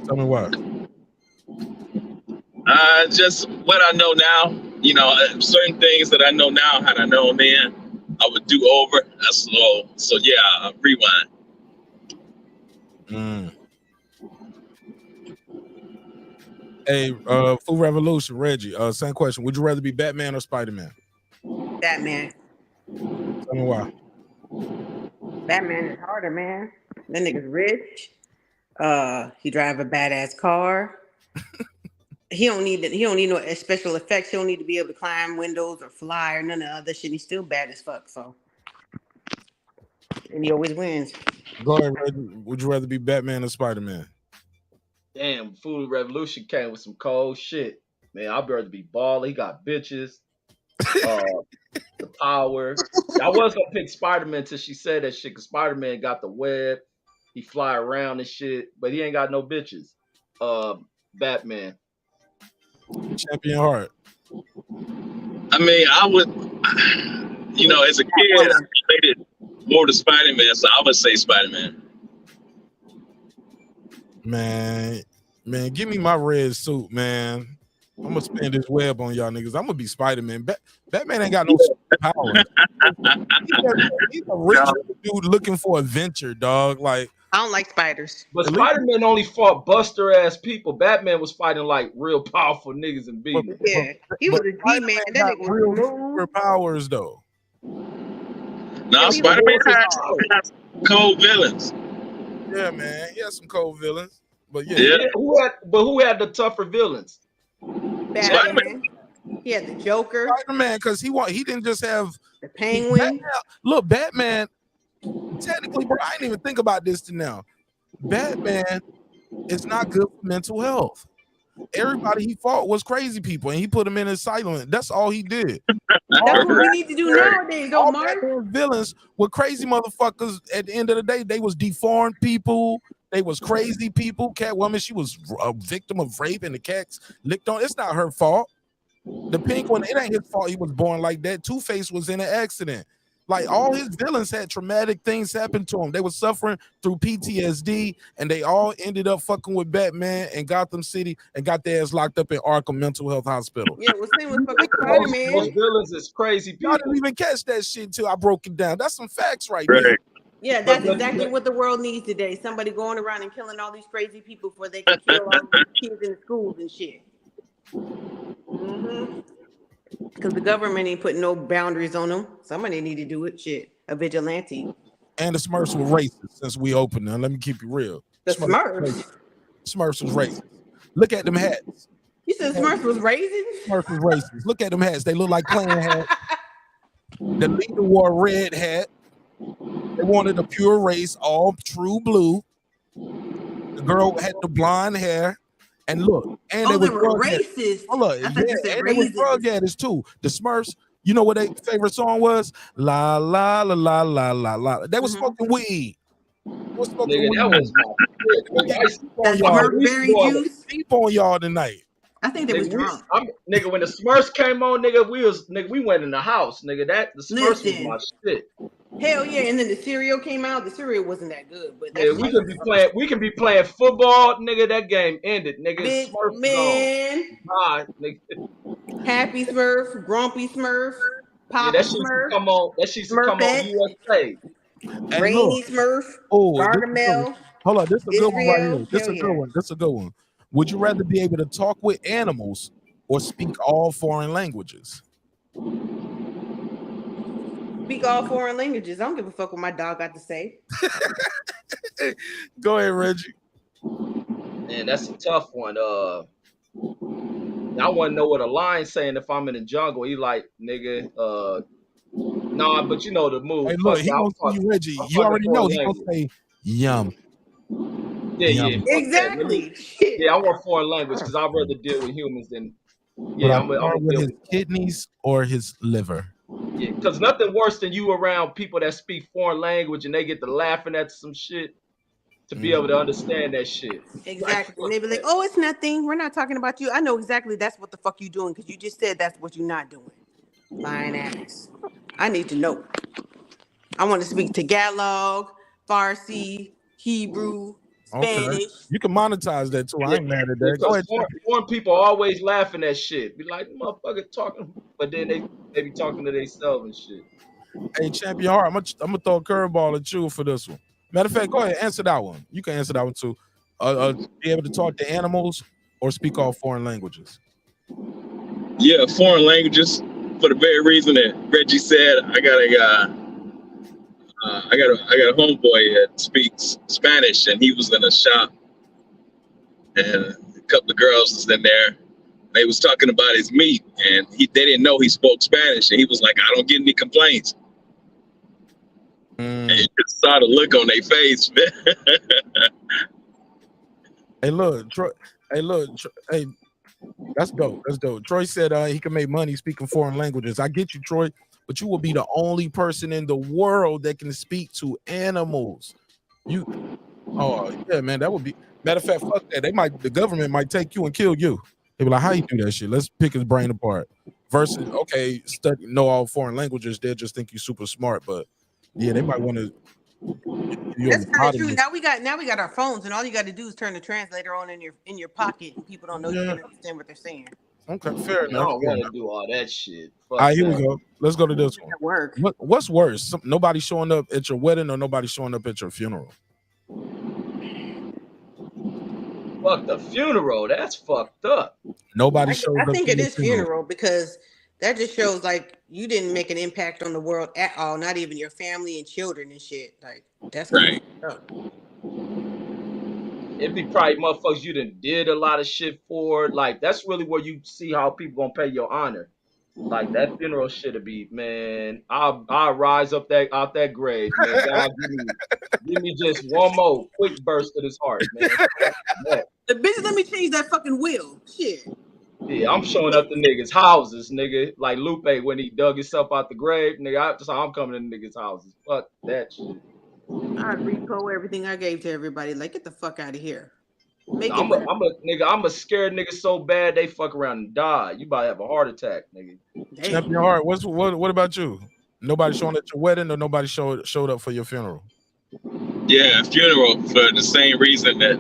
Tell me why. Just what I know now. You know, certain things that I know now had I known then, I would do over. So yeah, rewind. Hey, Food Revolution, Reggie. Same question. Would you rather be Batman or Spider-Man? Batman. Tell me why. Batman is harder, man. That nigga's rich. He drive a badass car. He don't need no special effects. He don't need to be able to climb windows or fly or none of the other shit. He's still bad as fuck. So, and he always wins. Go ahead, Reggie. Would you rather be Batman or Spider-Man? Damn, Food Revolution came with some cold shit. Man, I'd rather be baller. He got bitches. The power. I was gonna pick Spider-Man till she said that shit, because Spider-Man got the web. He fly around and shit, but he ain't got no bitches. Batman. Champion Heart. I mean, I would, you know, as a kid, I related more to Spider-Man, so I would say Spider-Man. Man, give me my red suit, man. I'm gonna spin this web on y'all niggas. I'm gonna be Spider-Man. Batman ain't got no power. He's a rich dude looking for adventure, dog. Like, I don't like spiders. But Spider-Man only fought buster ass people. Batman was fighting like real powerful niggas and beating. Yeah, he was a G-man. That nigga was real smooth. superpowers though. No, Spider-Man has cold villains. Yeah, man. He has some cold villains. But yeah. Yeah. Who had the tougher villains? Batman. He had the Joker. Spider-Man, because he didn't just have the Penguin. Look, Batman. Technically, bro, I didn't even think about this till now. Batman is not good for mental health. Everybody he fought was crazy people, and he put them in an asylum. That's all he did. That's what we need to do nowadays, though, Mark. Villains were crazy motherfuckers. At the end of the day, they was deformed people. They was crazy people. Catwoman, she was a victim of rape, and the cats licked on. It's not her fault. The Penguin, it ain't his fault. He was born like that. Two-Face was in an accident. Like, all his villains had traumatic things happen to them. They were suffering through PTSD, and they all ended up fucking with Batman and Gotham City and got their ass locked up in Arkham Mental Health Hospital. Yeah, well, same with fucking Spider-Man. Those villains is crazy people. Y'all didn't even catch that shit till I broke it down. That's some facts right there. Yeah, that's exactly what the world needs today. Somebody going around and killing all these crazy people before they can kill all these kids in the schools and shit. Because the government ain't putting no boundaries on them. Somebody need to do it. Shit, a vigilante. And the Smurfs were racist since we opened them. Let me keep you real. The Smurfs? Smurfs was racist. Look at them hats. You said Smurfs was racist? Smurfs was racist. Look at them hats. They look like playing hats. The leader wore a red hat. They wanted a pure race, all true blue. The girl had the blonde hair. And look, and they were racist. Oh, look, and they were drug addicts too. The Smurfs, you know what their favorite song was? La la la la la la la. They were smoking weed. That was Smurfberry juice. Deep on y'all tonight. I think they was drunk. Nigga, when the Smurfs came on, we went in the house, nigga. The Smurfs was my shit. Hell yeah, and then the cereal came out. The cereal wasn't that good, but yeah, we can be playing football, nigga. That game ended, nigga. Big Smurfs man. Nah, nigga. Happy Smurf, Grumpy Smurf, Papa that shit Smurf. Come on. That shit come on USA. Rainy Smurf. Gargamel. Hold on, this is a good one right Israel. here. This is a good one. This is a good one. Would you rather be able to talk with animals or speak all foreign languages? Speak all foreign languages. I don't give a fuck what my dog got to say. Go ahead, Reggie. Man, that's a tough one. I want to know what a lion's saying if I'm in the jungle. He like, nigga, nah, but you know the move. Hey, look, he gonna see you, Reggie. You already know he gonna say yum. Yeah. Exactly. Yeah, I want foreign language because I'd rather deal with humans than. Yeah, I'm with his kidneys or his liver. Yeah, because nothing worse than you around people that speak foreign language and they get to laughing at some shit to be able to understand that shit. Exactly. And they be like, oh, it's nothing. We're not talking about you. I know exactly that's what the fuck you doing because you just said that's what you're not doing. Lying ass. I need to know. I want to speak Tagalog, Farsi, Hebrew, Spanish. Okay. You can monetize that too. I ain't mad at that. Go ahead. Foreign people always laughing at shit. Be like, motherfucker talking, but then they be talking to themselves and shit. Hey, Champion Heart, I'm gonna throw a curveball at you for this one. Matter of fact, go ahead, answer that one. You can answer that one too. Be able to talk to animals or speak all foreign languages. Yeah, foreign languages for the very reason that Reggie said. I got a homeboy that speaks Spanish, and he was in a shop, and a couple of girls was in there. They was talking about his meat, and they didn't know he spoke Spanish, and he was like, "I don't get any complaints." And you just saw the look on their face, man. Hey, look, That's dope. That's dope. Troy said he can make money speaking foreign languages. I get you, Troy, but you will be the only person in the world that can speak to animals. Oh yeah, man, that would be. Matter of fact, fuck that. The government might take you and kill you. They be like, how you do that shit? Let's pick his brain apart. Versus, okay, know all foreign languages. They'll just think you're super smart, but yeah, they might want to. That's kind of true. Now we got our phones, and all you got to do is turn the translator on in your pocket, and people don't know you can understand what they're saying. Okay, fair enough. I don't want to do all that shit. All right, here we go. Let's go to this one. What's worse? Nobody showing up at your wedding or nobody showing up at your funeral? Fuck the funeral. That's fucked up. Nobody shows up. I think it is funeral because that just shows like you didn't make an impact on the world at all, not even your family and children and shit. Like that's right. It'd be probably motherfuckers you done did a lot of shit for. Like that's really where you see how people gonna pay your honor. Like that funeral shit'd be, man. I'll rise up out that grave, man. God, give me just one more quick burst of this heart, man. The bitch, let me change that fucking will. Shit. Yeah, I'm showing up to niggas' houses, nigga. Like Lupe when he dug himself out the grave, nigga. I'm coming to niggas' houses. Fuck that shit. I'd repo everything I gave to everybody. Like, get the fuck out of here. I'm a scared nigga so bad they fuck around and die. You about to have a heart attack, nigga. Snap your heart. What about you? Nobody showing at your wedding or nobody showed up for your funeral? Yeah, funeral for the same reason that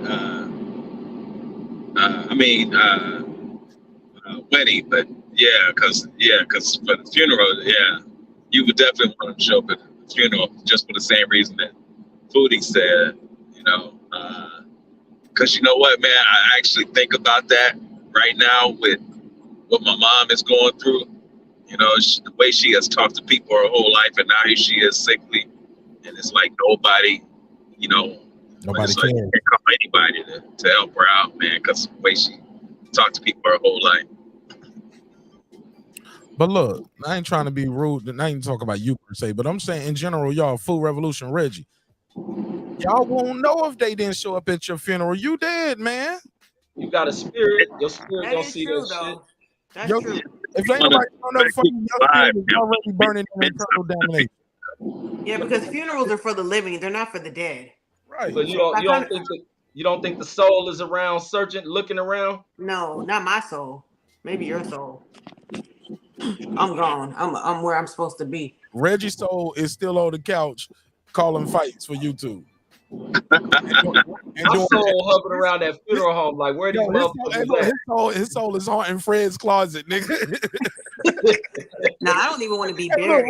wedding, but because for the funeral, you would definitely want to show up at the funeral just for the same reason that Foodie said, because you know what, man, I actually think about that right now with what my mom is going through. The way she has talked to people her whole life, and now here she is sickly, and it's like nobody cares. Like, can't call anybody to help her out, man, because the way she talked to people her whole life. But look, I ain't trying to be rude, and I ain't talking about you per se, but I'm saying in general, y'all, Food Revolution, Reggie, y'all won't know if they didn't show up at your funeral. You dead, man. You got a spirit. Your spirit don't see that shit. That's true. If ain't nobody showing up for you, your spirit is already burning in eternal damnation. Yeah, because funerals are for the living; they're not for the dead. Right. So you don't think the soul is around, searching, looking around? No, not my soul. Maybe your soul. I'm gone. I'm where I'm supposed to be. Reggie's soul is still on the couch calling fights for YouTube. My soul hovering around that funeral home, like where these motherfuckers at? His soul is haunting Fred's closet, nigga. No, I don't even want to be buried.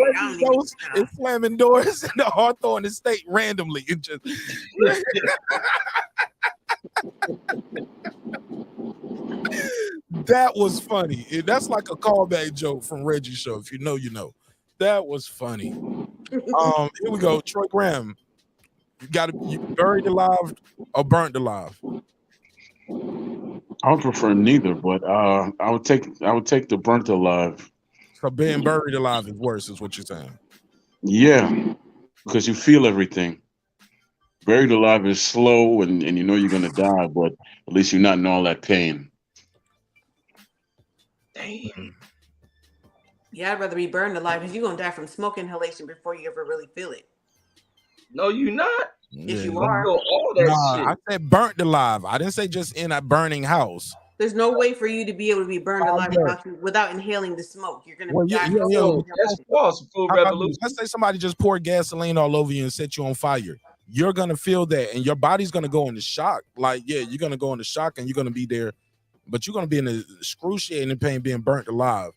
It's slamming doors in the Hawthorne estate randomly. It just that was funny. That's like a callback joke from Reggie's show. If you know, you know. That was funny. Here we go. Troy Graham. You buried alive or burnt alive? I would prefer neither, but I would take the burnt alive. So being buried alive is worse, is what you're saying? Yeah, because you feel everything. Buried alive is slow and you know you're gonna die, but at least you're not in all that pain. Damn. Yeah, I'd rather be burned alive because you're gonna die from smoke inhalation before you ever really feel it. No, you not. Yes, you are. All that shit. I said burnt alive. I didn't say just in a burning house. There's no way for you to be able to be burned alive without inhaling the smoke. You're gonna die. That's false. Food revolution. Let's say somebody just poured gasoline all over you and set you on fire. You're gonna feel that, and your body's gonna go into shock. Like, yeah, you're gonna go into shock, and you're gonna be there, but you're gonna be in a excruciating pain, being burnt alive.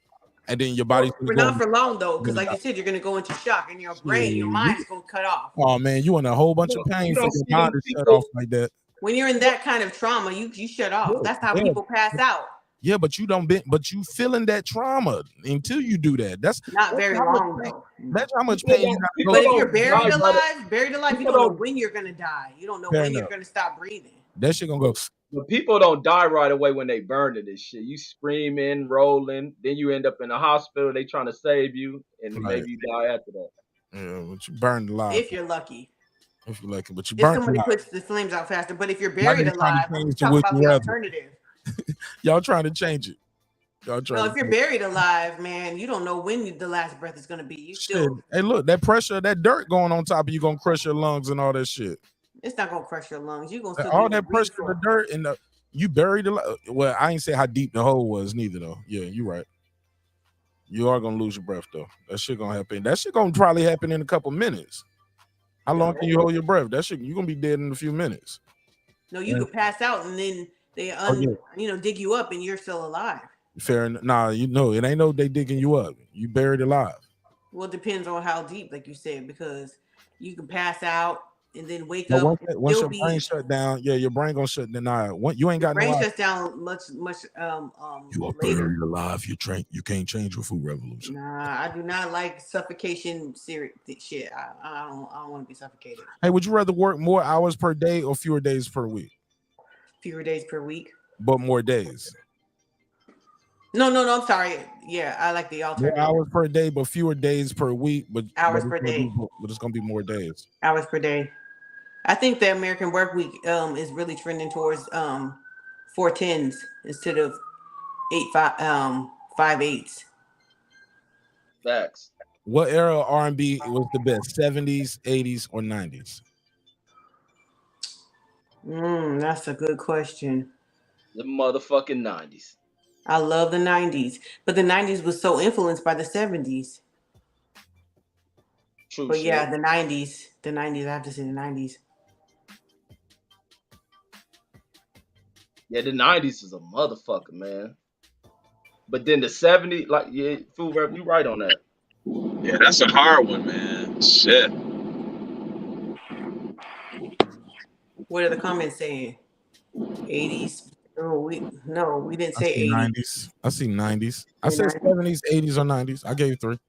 And then your body's but not for long though, because like you said, you're gonna go into shock, and your brain, your mind's gonna cut off. Oh man, you in a whole bunch of pain for your mind to shut off like that. When you're in that kind of trauma, you shut off. That's how people pass out. Yeah, but you you feeling that trauma until you do that. That's not very long though. That's how much pain you got to go. But if you're buried alive, you don't know when you're gonna die. You don't know when you're gonna stop breathing. That shit gonna go. But people don't die right away when they burn to this shit. You screaming, rolling, then you end up in the hospital. They trying to save you, and maybe you die after that. Yeah, but you burned alive. If you're lucky. If you're lucky, but you if burned somebody alive. puts the flames out faster. But if you're buried alive, talk about the alternative. Y'all trying to change it. Y'all trying No, to if you're buried alive, man, you don't know when the last breath is gonna be. You still, Hey, look, that pressure, that dirt going on top of you gonna crush your lungs and all that shit. it's not gonna crush your lungs. You gonna still All be able that to breathe pressure, the dirt, and you buried alive. Well, I ain't say how deep the hole was neither though. Yeah, you're right. You are gonna lose your breath though. That shit gonna happen. That shit gonna probably happen in a couple minutes. How long can you hold your breath? That shit, you're gonna be dead in a few minutes. No, you could pass out and then they dig you up and you're still alive. Fair enough. Nah, you know, it ain't no they digging you up. You buried alive. Well, it depends on how deep, like you said, because you can pass out and then wake But up. once your brain shut down, yeah, your brain gonna shut down. You ain't got brain no shuts down much you are later. buried alive. You can't change your food revolution. Nah, I do not like suffocation shit. I don't want to be suffocated. Hey, would you rather work more hours per day or fewer days per week? Fewer days per week. But more days. No, I'm sorry. Yeah, I like the alternative. More hours per day, but fewer days per week. But hours per day. But it's gonna be more days. Hours per day. I think the American work week is really trending towards 4/10s instead of 5/8s. Facts. What era of R&B was the best? 70s, 80s, or 90s? That's a good question. The motherfucking 90s. I love the 90s, but the 90s was so influenced by the 70s. True. But yeah, the 90s. I have to say the 90s. Yeah, the 90s is a motherfucker, man. But then the 70s, like, yeah, food rep, you right on that. Yeah, that's a hard one, man. Shit. What are the comments saying? 80s. Oh, we didn't say 80s. 90s. I see 90s. I said 70s, 80s, or 90s. I gave you 3.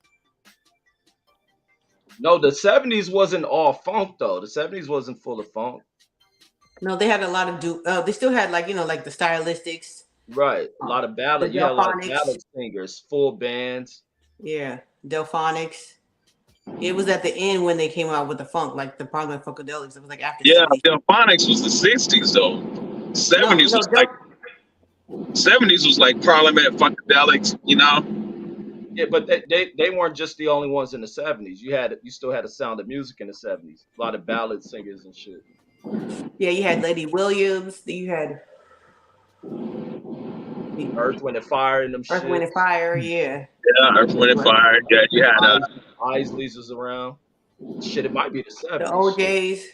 No, the 70s wasn't all funk though. The 70s wasn't full of funk. No, they had a lot of they still had like the stylistics. Right. A lot of ballad. You had a lot of ballad singers, full bands. Yeah, Delphonics. It was at the end when they came out with the funk, like the Parliament Funkadelics. It was like after. Yeah, Delphonics was the 60s though. 70s was like 70s was like Parliament Funkadelics, Yeah, but they weren't just the only ones in the 70s. You still had a Sound of Music in the 70s. A lot of ballad singers and shit. Yeah, you had Lady Williams. You had Earth, Wind and Fire and them shit. Earth, Wind and Fire, yeah. Yeah, Earth, Wind and Fire. Yeah, you had Isley's was around. Shit, it might be the 70s. The OJs.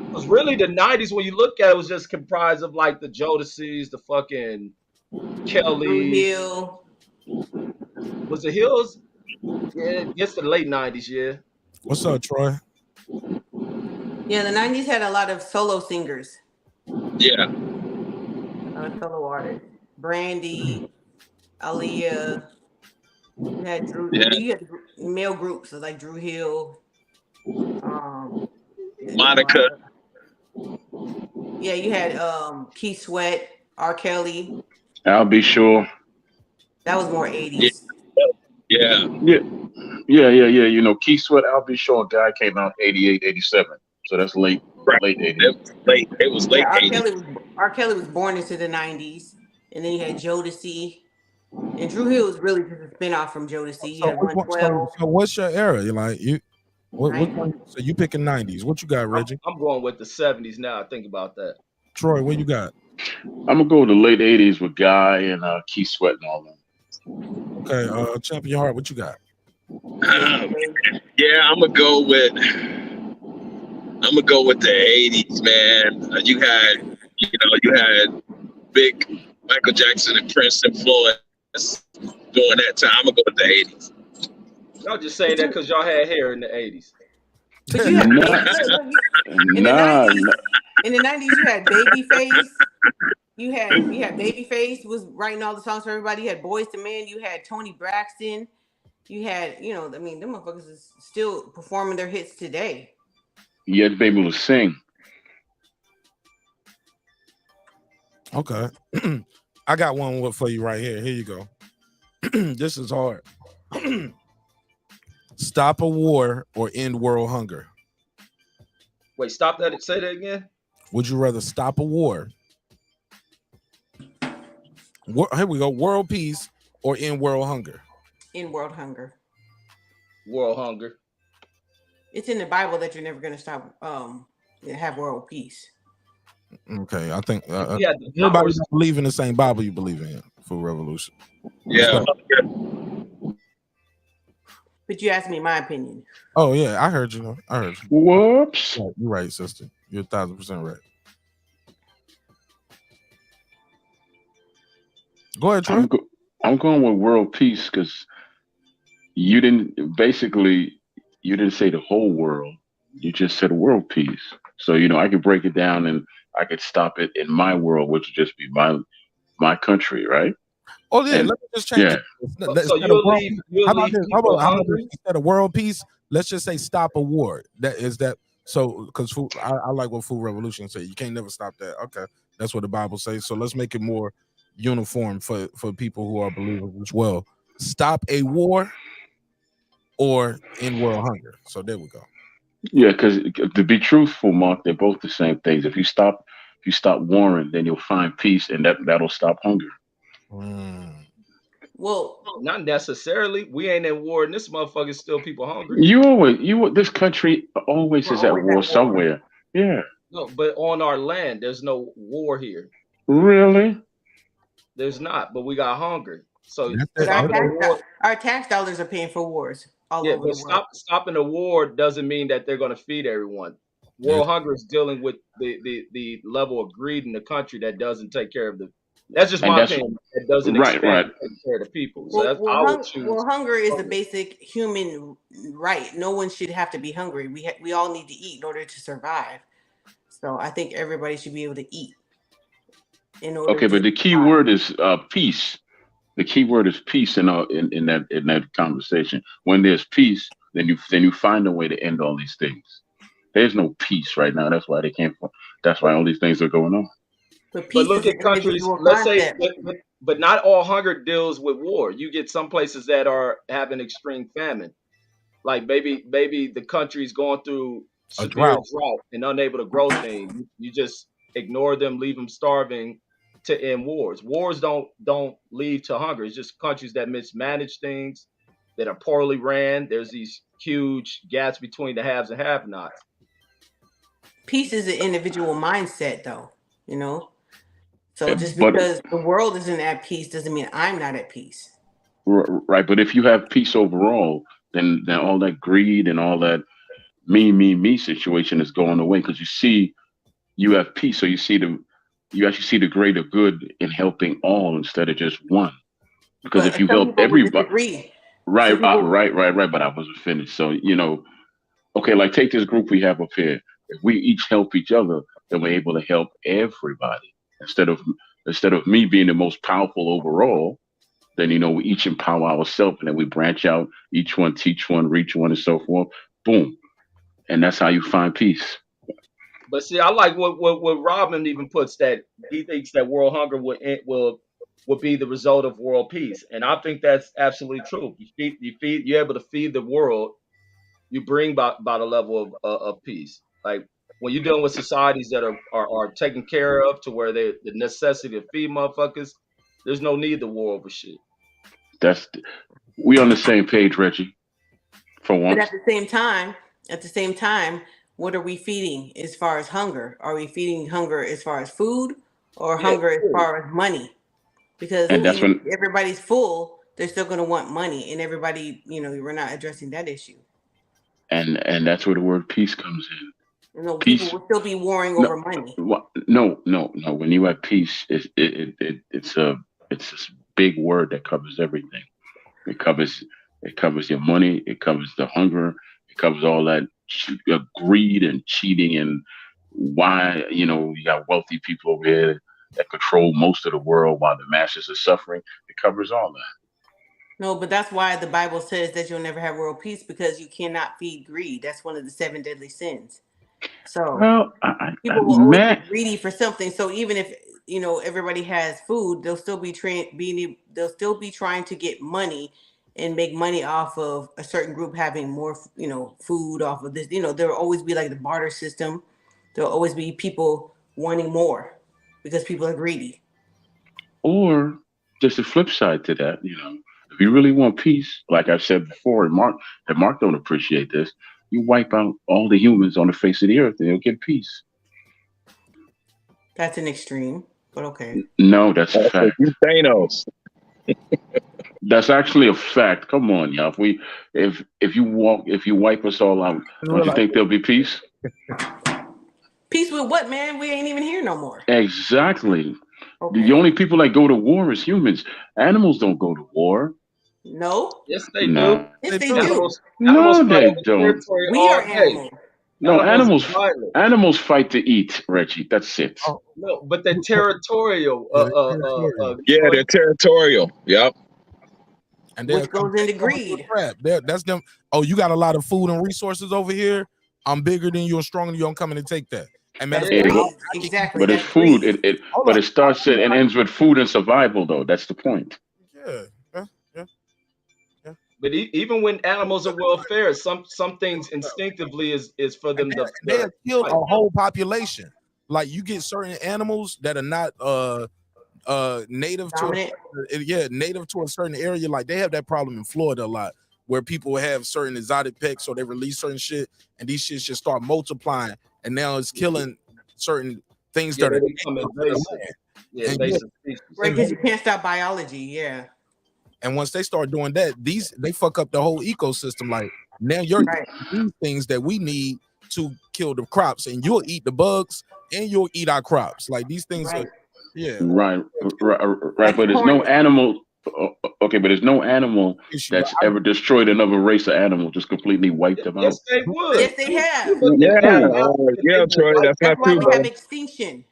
It was really the 90s when you look at it was just comprised of like the Jodeci's, the fucking Kellys. Hill. Was the Hills? Yeah, it's the late 90s, yeah. What's up, Troy? Yeah, the 90s had a lot of solo singers. Yeah. Solo artists. Brandy, Aaliyah. You had Drew. Yeah. You had male groups like Drew Hill. Monica. Yeah, you had Keith Sweat, R. Kelly. I'll be sure. That was more 80s. Yeah. Keith Sweat, I'll be sure guy came out 88, 87. So that's late 80s. It was late 80s. R. Kelly was born into the 90s. And then you had Jodeci. And Drew Hill was really just a spinoff from Jodeci. So what's your era? So you picking 90s. What you got, Reggie? I'm going with the 70s now. Think about that. Troy, what you got? I'm gonna go with the late 80s with Guy and Keith Sweat and all them. Okay, Champion Heart, what you got? Yeah, I'm gonna go with the 80s, man. You had big Michael Jackson and Prince influence during that time. I'm gonna go with the 80s. Y'all just saying that because y'all had hair in the 80s. But you had in the 90s, you had Babyface. You had Babyface was writing all the songs for everybody. You had Boyz II Men. You had Tony Braxton. You had, them motherfuckers is still performing their hits today. You had to be able to sing. Okay. I got one for you right here. Here you go. This is hard. Stop a war or end world hunger? Wait, stop that. Say that again. Would you rather stop a war Here we go. World peace or end world hunger? In world hunger. World hunger. It's in the Bible that you're never going to stop have world peace. Okay, I think Yeah, everybody don't believe in the same Bible you believe in. Food revolution. Yeah. But you asked me my opinion. Oh yeah, I heard you. I heard you. Whoops. Yeah, you're right, sister. You're 1,000% right. Go ahead, Troy. I'm going with world peace because you didn't say the whole world. You just said world peace. So I could break it down and I could stop it in my world, which would just be my country, right? Oh yeah, let me just change it. So you'll leave. How about this? Instead of world peace, let's just say stop a war. So because I like what Food Revolution say. You can't never stop that. Okay, that's what the Bible says. So let's make it more uniform for people who are believers as well. Stop a war or end world hunger. So there we go. Yeah, because to be truthful, Mark, they're both the same things. If you stop warring, then you'll find peace, and that'll stop hunger. Well, not necessarily. We ain't in war, and this motherfucker still people hungry. This country always is at war somewhere. Yeah. No, but on our land, there's no war here. Really? There's not, but we got hunger. So our tax dollars are paying for wars all over the world. Stopping a war doesn't mean that they're going to feed everyone. World hunger is dealing with the level of greed in the country that doesn't take care of the. That's just my opinion. It doesn't take care of the people. So hunger is a basic human right. No one should have to be hungry. We all need to eat in order to survive. So I think everybody should be able to eat. But the key word is peace. The key word is peace in that conversation. When there's peace, then you find a way to end all these things. There's no peace right now. That's why they can't. That's why all these things are going on. But look at countries. Let's say, but not all hunger deals with war. You get some places that are having extreme famine, like maybe the country's going through severe drought and unable to grow things. You just ignore them, leave them starving to end wars. Wars don't lead to hunger. It's just countries that mismanage things, that are poorly ran. There's these huge gaps between the haves and have-nots. Peace is an individual mindset, though. So just because the world isn't at peace doesn't mean I'm not at peace. Right, but if you have peace overall, then all that greed and all that me situation is going away because you have peace. So you actually see the greater good in helping all instead of just one. Because if you help everybody, right. But I wasn't finished. So okay, like take this group we have up here. If we each help each other, then we're able to help everybody. Instead of me being the most powerful overall, then we each empower ourselves, and then we branch out. Each one teach one, reach one, and so forth. Boom, and that's how you find peace. But see, I like what Robin even puts, that he thinks that world hunger will be the result of world peace, and I think that's absolutely true. You're able to feed the world, you bring about a level of peace. Like when you're dealing with societies that are taken care of to where the necessity to feed motherfuckers, there's no need to war over shit. We on the same page, Reggie. For once. But at the same time, what are we feeding as far as hunger? Are we feeding hunger as far as food or hunger as far as money? Because when everybody's full, they're still going to want money, and everybody, we're not addressing that issue. And that's where the word peace comes in. People will still be warring over money. No. When you have peace, it's a big word that covers everything. It covers your money. It covers the hunger. It covers all that greed and cheating and why you got wealthy people over here that control most of the world while the masses are suffering. It covers all that. No, but that's why the Bible says that you'll never have world peace, because you cannot feed greed. That's one of the 7 deadly sins. So people will always be greedy for something. So even if everybody has food, they'll still be trying to get money and make money off of a certain group having more, food off of this. There will always be like the barter system. There'll always be people wanting more because people are greedy. Or just the flip side to that, you know, if you really want peace, like I've said before, and Mark don't appreciate this, you wipe out all the humans on the face of the earth and you'll get peace. That's an extreme, but okay. No, that's a fact. Thanos. That's actually a fact. Come on, y'all. If you wipe us all out, don't you think there'll be peace? Peace with what, man? We ain't even here no more. Exactly. Okay. The only people that go to war is humans. Animals don't go to war. No. Yes, they No. do. Yes, they Animals, do. animals No, fight they over don't. territory We all are day. animals. No, Violent. animals fight to eat, Reggie. That's it. Oh, No, but they're territorial. Yeah, they're territorial. Yep. And Which goes into greed. Crap. That's them. Oh, you got a lot of food and resources over here. I'm bigger than you and stronger than you. I'm coming to take that. And That's matter of greed. fact, Exactly. But That's it's food. greed. But it starts and ends with food and survival, though. That's the point. yeah. But even when animals are well fed, some things instinctively is for them to They have killed fight. a whole population. Like you get certain animals that are not native Dominant. native to a certain area. Like they have that problem in Florida a lot, where people have certain exotic pets, so they release certain shit, and these shits just start multiplying, and now it's killing certain things that they are become invasive. Yeah, invasive species. Right, because you can't stop biology. Yeah. And once they start doing that, they fuck up the whole ecosystem. Like now you're eating things that we need to kill the crops, and you'll eat the bugs and you'll eat our crops. Like these things are Right. But there's no animal. Okay, but there's no animal that's ever destroyed another race of animal, just completely wiped them out. Yes, they would. Yes, they have. Yeah, Troy, that's not That's why true, we bro. have extinction.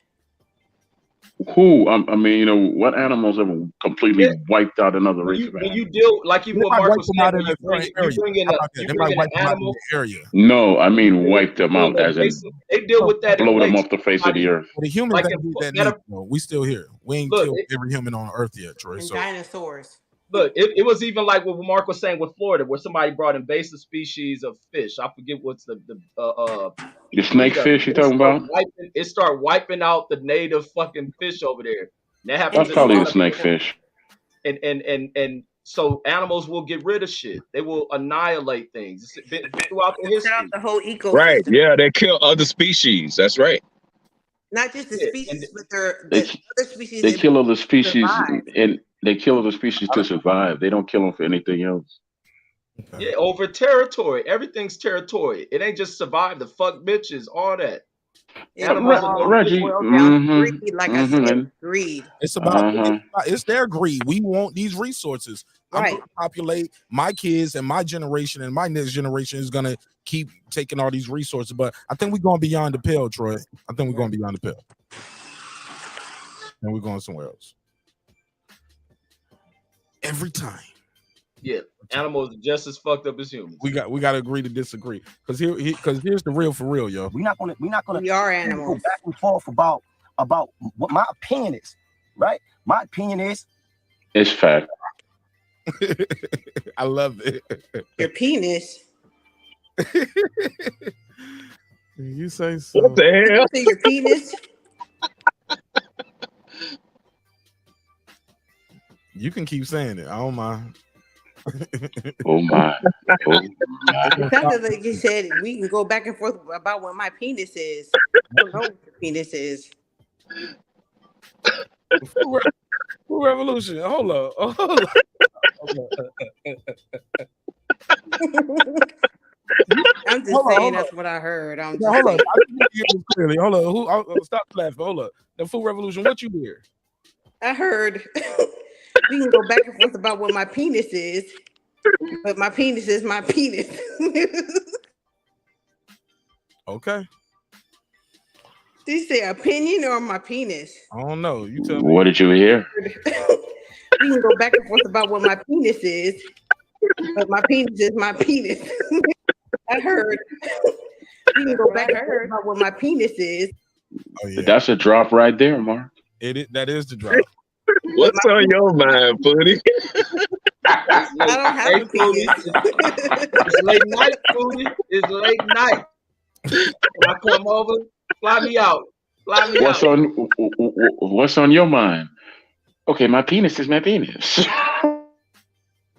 Who? I mean, you know, what animals ever completely wiped out another race of When animals? you deal like even They what might Mark wipe was them saying, out when in you a bring certain area. in How about that? They might an wipe them out in animal. the area. No, I mean wipe them out as in They deal with that. blow them off the face of the earth. Well, the humans Like that in- do that matter- neither, though. We still here. We ain't Look, killed it- every human on Earth yet, Troy. And So dinosaurs. Look, it was even like what Mark was saying with Florida, where somebody brought invasive species of fish. I forget what's the snake fish you're talking about? It started wiping out the native fucking fish over there. That happens. That's in probably a the lot of snake people. fish. And so animals will get rid of shit. They will annihilate things. It's been throughout the history. The whole ecosystem. Right. Yeah, they kill other species. That's right. Not just the species, but They other species. They kill other species survive. and they kill other species to survive. They don't kill them for anything else. Yeah, over territory. Everything's territory. It ain't just survive. The fuck bitches, all that. Reggie, greed, like I said, and- greed. it's about it's their greed. We want these resources. I'm gonna populate my kids, and my generation and my next generation is gonna keep taking all these resources. But I think we're going beyond the pale, Troy. I think we're going beyond the pale. And we're going somewhere else. Every time. Yeah, animals are just as fucked up as humans. We got to agree to disagree. Because here's the real for real, yo. We're not gonna We are animals. go back and forth about what my opinion is, right? My opinion is It's fact. I love it. Your penis. You say so. What the hell? You say your penis? You can keep saying it. I don't mind. Oh my. It sounded like you said we can go back and forth about what my penis is. I don't know what your penis is. Full revolution. Hold up. I'm just Hold on, saying hold that's what I heard. I'm just Hold saying. up. I didn't hear this clearly. Hold up. Stop laughing. Hold up. The full revolution. What you hear? I heard we can go back and forth about what my penis is, but my penis is my penis. Okay. Did you say opinion or my penis? I don't know. You tell me. What did you hear? We can go back and forth about what my penis is, but my penis is my penis. I heard. We can go back and forth about what my penis is. Oh, yeah. That's a drop right there, Mark. That is the drop. What's on your mind, Pooty? I don't have a penis. It's late night, Foodie. It's late night. Can I come over? Fly me out. Fly me out. What's on your mind? Okay, my penis is my penis.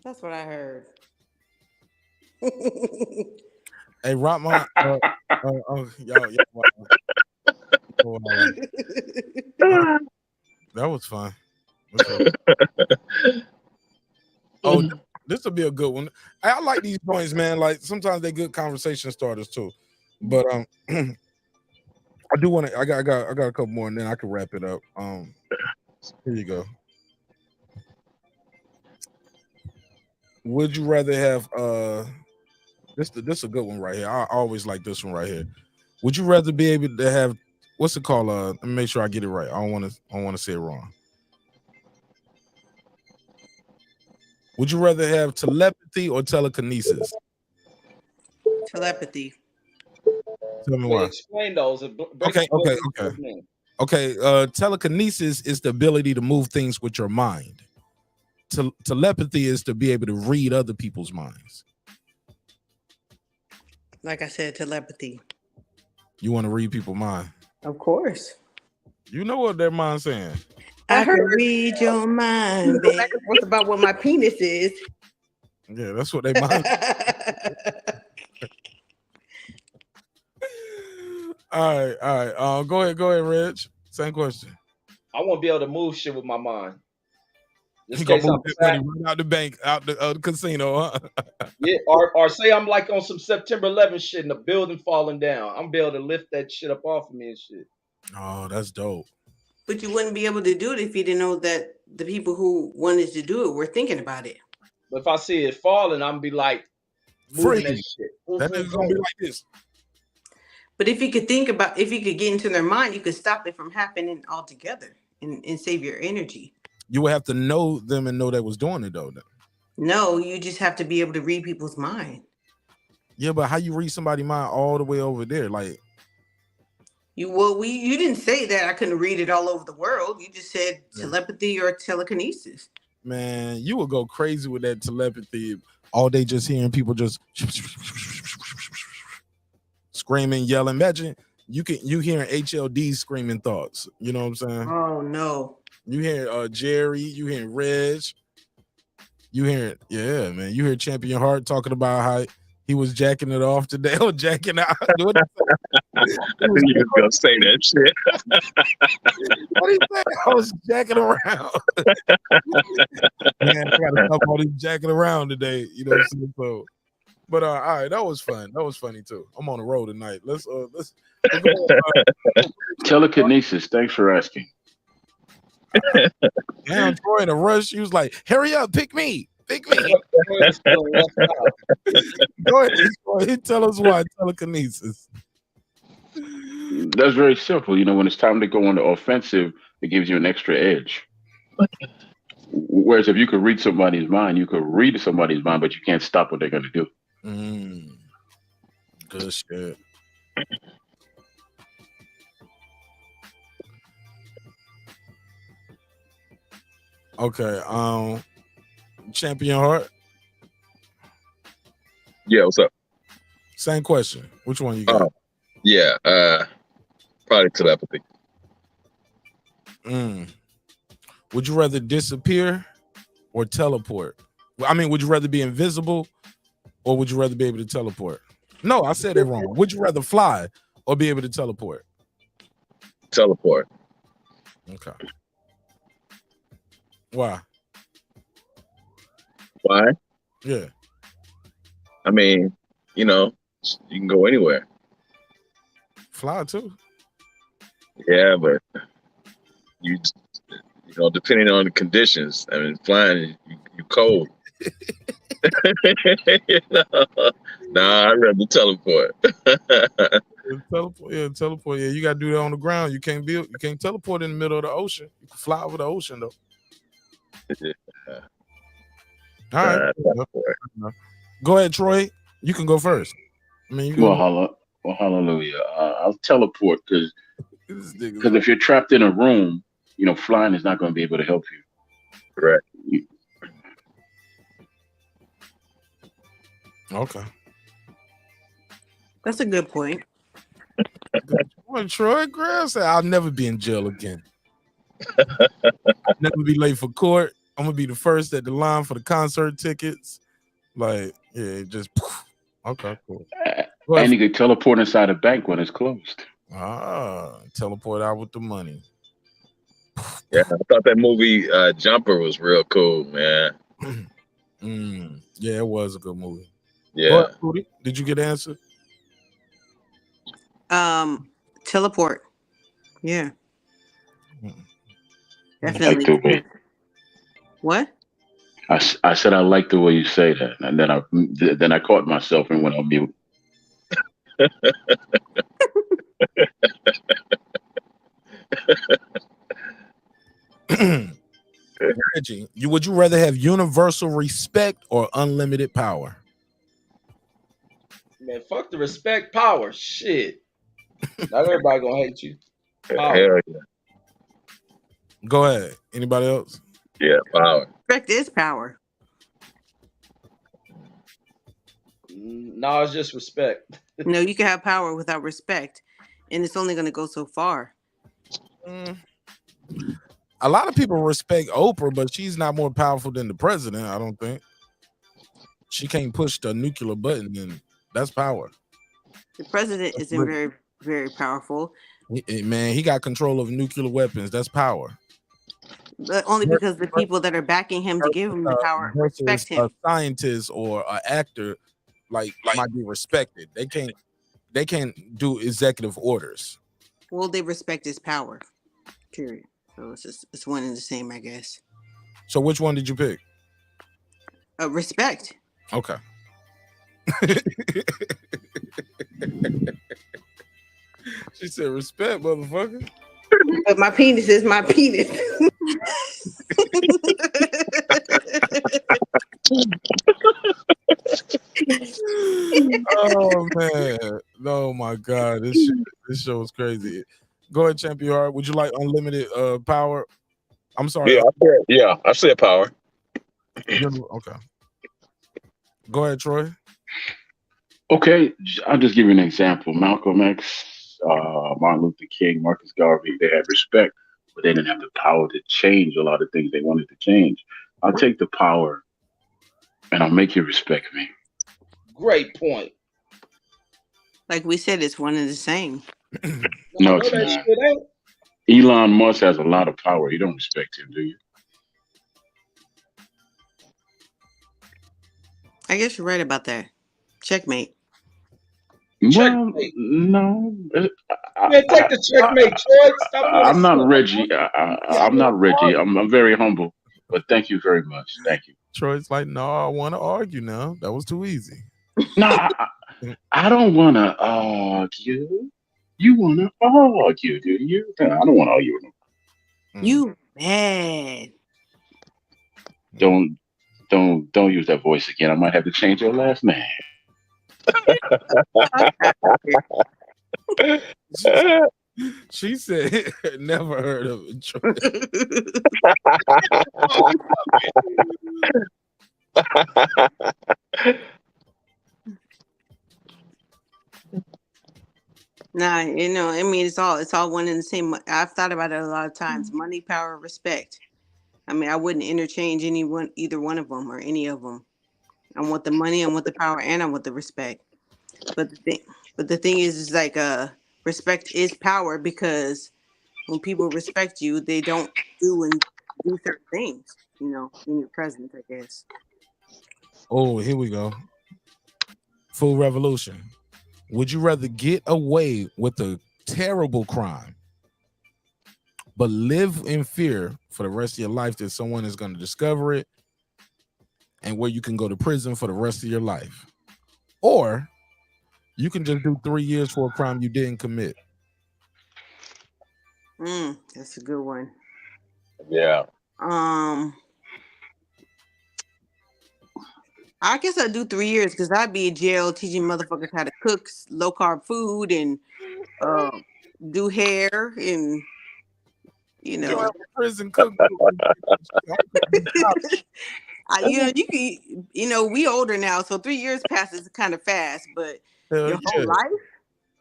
That's what I heard. Hey, Rockman, y'all, that was fun. Oh, this will be a good one. I like these points, man. Like sometimes they good conversation starters too. But I do want to. I got a couple more, and then I can wrap it up. Here you go. Would you rather have this is a good one right here. I always like this one right here. Would you rather be able to have what's it called? Let me make sure I get it right. I don't want to say it wrong. Would you rather have telepathy or telekinesis? Telepathy. Tell me why. Explain those. Okay. Telekinesis is the ability to move things with your mind. Telepathy is to be able to read other people's minds. Like I said, telepathy. You want to read people's mind? Of course. You know what their mind's saying. I can read your mind, baby. What's about what my penis is? Yeah, that's what they mind. All right. Go ahead, Reg. Same question. I want to be able to move shit with my mind. You gonna move that money right out the bank, out the casino, huh? Yeah, or say I'm like on some September 11th shit and the building falling down. I'm be able to lift that shit up off of me and shit. Oh, that's dope. But you wouldn't be able to do it if you didn't know that the people who wanted to do it were thinking about it. But if I see it falling, I'm be like moving that shit. That nigga gonna be like this. But if you could if you could get into their mind, you could stop it from happening altogether and save your energy. You would have to know them and know they was doing it though. No, you just have to be able to read people's mind. Yeah, but how you read somebody's mind all the way over there? Like you didn't say that I couldn't read it all over the world. You just said telepathy or telekinesis. Man, you would go crazy with that telepathy all day, just hearing people just screaming, yelling. Imagine you hearing HLD screaming thoughts. You know what I'm saying? Oh no. You hear Jerry, you hear Reg, you hear man. You hear Champion Heart talking about how he was jacking it off today or jacking out. I knew you was gonna say that shit. What do you think? I was jacking around. Man, I gotta stop all this jacking around today. You know what I'm saying? So, but all right, that was fun. That was funny too. I'm on the road tonight. Let's Telekinesis. Thanks for asking. Damn, Troy in a rush. He was like, "Hurry up, pick me." Go ahead, tell us why telekinesis. That's very simple. You know, when it's time to go on the offensive, it gives you an extra edge. Whereas if you could read somebody's mind, you could read somebody's mind, but you can't stop what they're going to do. Good shit. Okay, Champion Heart. Yeah, what's up? Same question. Which one you got? Yeah, probably telepathy. Would you rather disappear or teleport? I mean, would you rather be invisible or would you rather be able to teleport? No, I said it wrong. Would you rather fly or be able to teleport? Teleport. Okay. Why? Why? Yeah. I mean, you know, you can go anywhere. Fly too. Yeah, but you know, depending on the conditions. I mean, flying, you cold. You know? Nah, I'd rather teleport. Teleport. Yeah, you gotta do that on the ground. You can't teleport in the middle of the ocean. You can fly over the ocean though. All right. Go ahead, Troy. You can go first. I mean, hallelujah. I'll teleport because if you're trapped in a room, you know, flying is not going to be able to help you. Correct. Okay. That's a good point. Troy Graham said, "I'll never be in jail again." I'll never be late for court. I'm gonna be the first at the line for the concert tickets. Like, yeah, just okay, cool. And you could teleport inside a bank when it's closed. Teleport out with the money. Yeah, I thought that movie Jumper was real cool, man. Yeah, it was a good movie. Yeah. Did you get an answer? Teleport. Yeah. Definitely. Like the way, what? I said I like the way you say that, and then I caught myself and went on mute. Reggie, would you rather have universal respect or unlimited power? Man, fuck the respect, power. Shit. Not everybody gonna hate you. Power. Hell yeah. Go ahead. Anybody else? Yeah, power. Respect is power. No, it's just respect. No, you can have power without respect, and it's only going to go so far. A lot of people respect Oprah, but she's not more powerful than the president, I don't think. She can't push the nuclear button, and that's power. The president isn't very, very powerful. Man, he got control of nuclear weapons. That's power. But only because the people that are backing him to give him the power respect him. A scientist or an actor like might be respected. They can't do executive orders. Well, they respect his power. Period. So it's one and the same, I guess. So which one did you pick? Respect. Okay. She said respect, motherfucker. But my penis is my penis. Oh man. Oh my God. This show is crazy. Go ahead, Champion Heart. Would you like unlimited power? I'm sorry. I said power. Okay. Go ahead, Troy. Okay, I'll just give you an example. Malcolm X, Martin Luther King, Marcus Garvey, they had respect, but they didn't have the power to change a lot of things they wanted to change. I'll take the power and I'll make you respect me. Great point. Like we said, it's one and the same. No, it's not. Elon Musk has a lot of power. You don't respect him, do you? I guess you're right about that. Checkmate. Well, no. Man, take the checkmate, Troy. Stop I'm not Reggie. I'm not Reggie. I'm very humble. But thank you very much. Thank you. Troy's like, no, I want to argue now. That was too easy. No, I don't want to argue. You want to argue, do you? I don't want to argue with him. You mad. Don't use that voice again. I might have to change your last name. She said, never heard of it. Nah, I mean, it's all one and the same. I've thought about it a lot of times. Money, power, respect. I mean, I wouldn't interchange either one of them or any of them. I want the money, I want the power, and I want the respect. But the thing is like respect is power, because when people respect you, they don't do certain things, in your presence, I guess. Oh, here we go. Full revolution. Would you rather get away with a terrible crime, but live in fear for the rest of your life that someone is going to discover it, and where you can go to prison for the rest of your life? Or you can just do 3 years for a crime you didn't commit? That's a good one. Yeah. I guess I'd do 3 years, because I'd be in jail teaching motherfuckers how to cook low carb food and do hair and prison cook. You can, we older now, so 3 years passes kind of fast, but your whole life,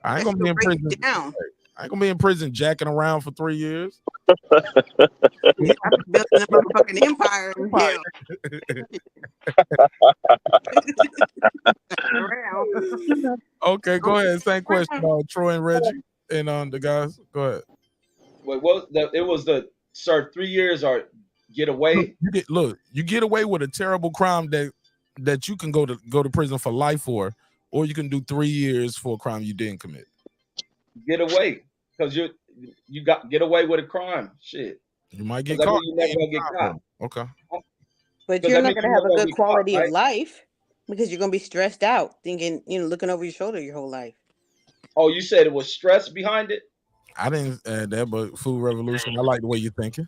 I ain't gonna be in prison. I ain't gonna be in prison jacking around for 3 years. Building a motherfucking empire in hell. Okay, go ahead. Same question, Troy and Reggie, and the guys. Go ahead. Wait, it was the serve 3 years or get away? You get away with a terrible crime that you can go to prison for life for, or you can do 3 years for a crime you didn't commit. Get away, because you got get away with a crime. Shit, you might get caught. You're never gonna get caught. Okay, but you're not gonna have a good quality of life because you're gonna be stressed out, thinking, looking over your shoulder your whole life. Oh, you said it was stress behind it? I didn't add that, but Food Revolution. I like the way you're thinking.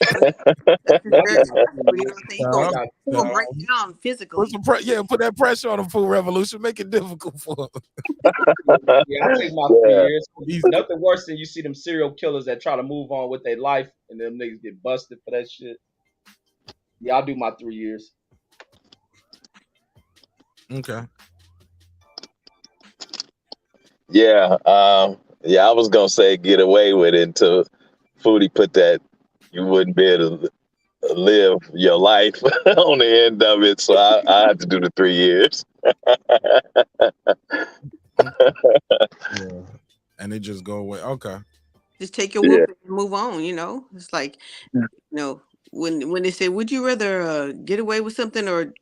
You're gonna break down physically. Put that pressure on the Food Revolution. Make it difficult for them. Yeah, I take my 3 years. Nothing worse than you see them serial killers that try to move on with their life and them niggas get busted for that shit. Yeah, I'll do my 3 years. Okay. Yeah, I was gonna say get away with it until Foodie put that you wouldn't be able to live your life on the end of it, so I had to do the 3 years. And they just go away. Okay. Just take your whoop and move on. It's like, when they say, would you rather get away with something or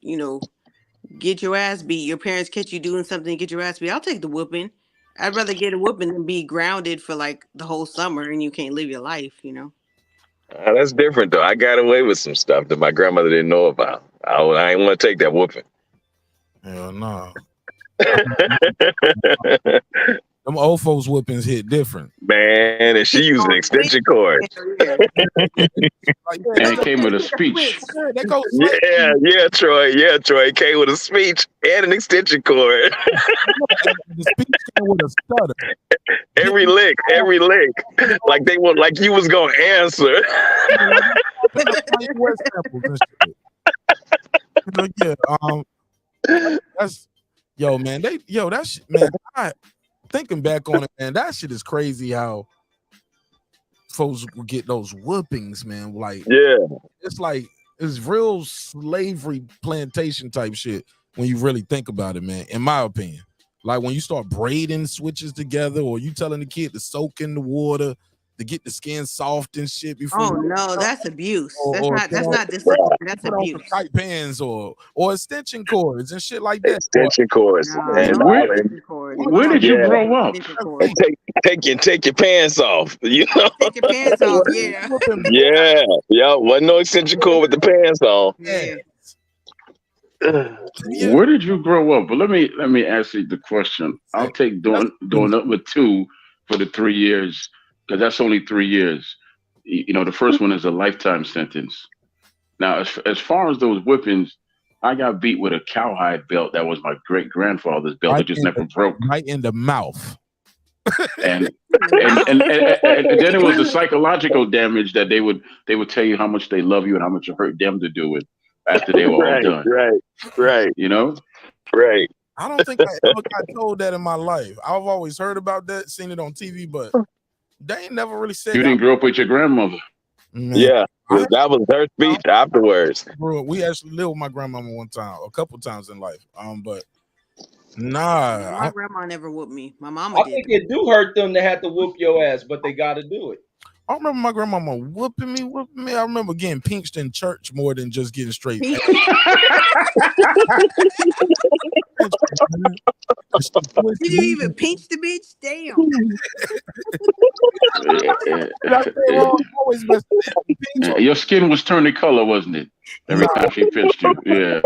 get your ass beat? Your parents catch you doing something and get your ass beat. I'll take the whooping. I'd rather get a whooping than be grounded for like the whole summer and you can't live your life. That's different though. I got away with some stuff that my grandmother didn't know about. I ain't want to take that whooping. Hell no. Them old folks whoopings hit different. Man, and she used an extension cord. And it came with a speech. Yeah, Troy. Yeah, Troy. It came with a speech and an extension cord. The speech came with a stutter. Every lick. Like you was gonna answer. That's man. Thinking back on it, man, that shit is crazy how folks will get those whoopings, man. Like, it's real slavery plantation type shit when you really think about it, man. In my opinion, like when you start braiding switches together, or you telling the kid to soak in the water to get the skin soft and shit before. Oh no, that's abuse. That's not discipline. That's abuse. Tight pants or extension cords and shit like that. Extension cords. Where did you grow up? And take your pants off. Take your pants off. Yeah. Yeah. Wasn't no extension cord with the pants on. Yeah. Where did you grow up? But let me ask you the question. I'll take doing number 2 for the 3 years. Because that's only 3 years. The first one is a lifetime sentence. Now, as far as those whippings, I got beat with a cowhide belt that was my great-grandfather's belt that just never broke. Right in the mouth. And then it was the psychological damage that they would tell you how much they love you and how much it hurt them to do it after they were all done. Right. Right. I don't think I ever got told that in my life. I've always heard about that, seen it on TV, but they ain't never really said you didn't grow up with your grandmother. Man. Yeah, that was her speech afterwards. We actually lived with my grandmama one time, a couple times in life. But nah, my grandma never whooped me. My mama did. I think it do hurt them to have to whoop your ass, but they got to do it. I remember my grandmama whooping me. I remember getting pinched in church more than just getting straight. Did you even pinch the bitch? Damn. Your skin was turning color, wasn't it? Every time she pinched you. Yeah.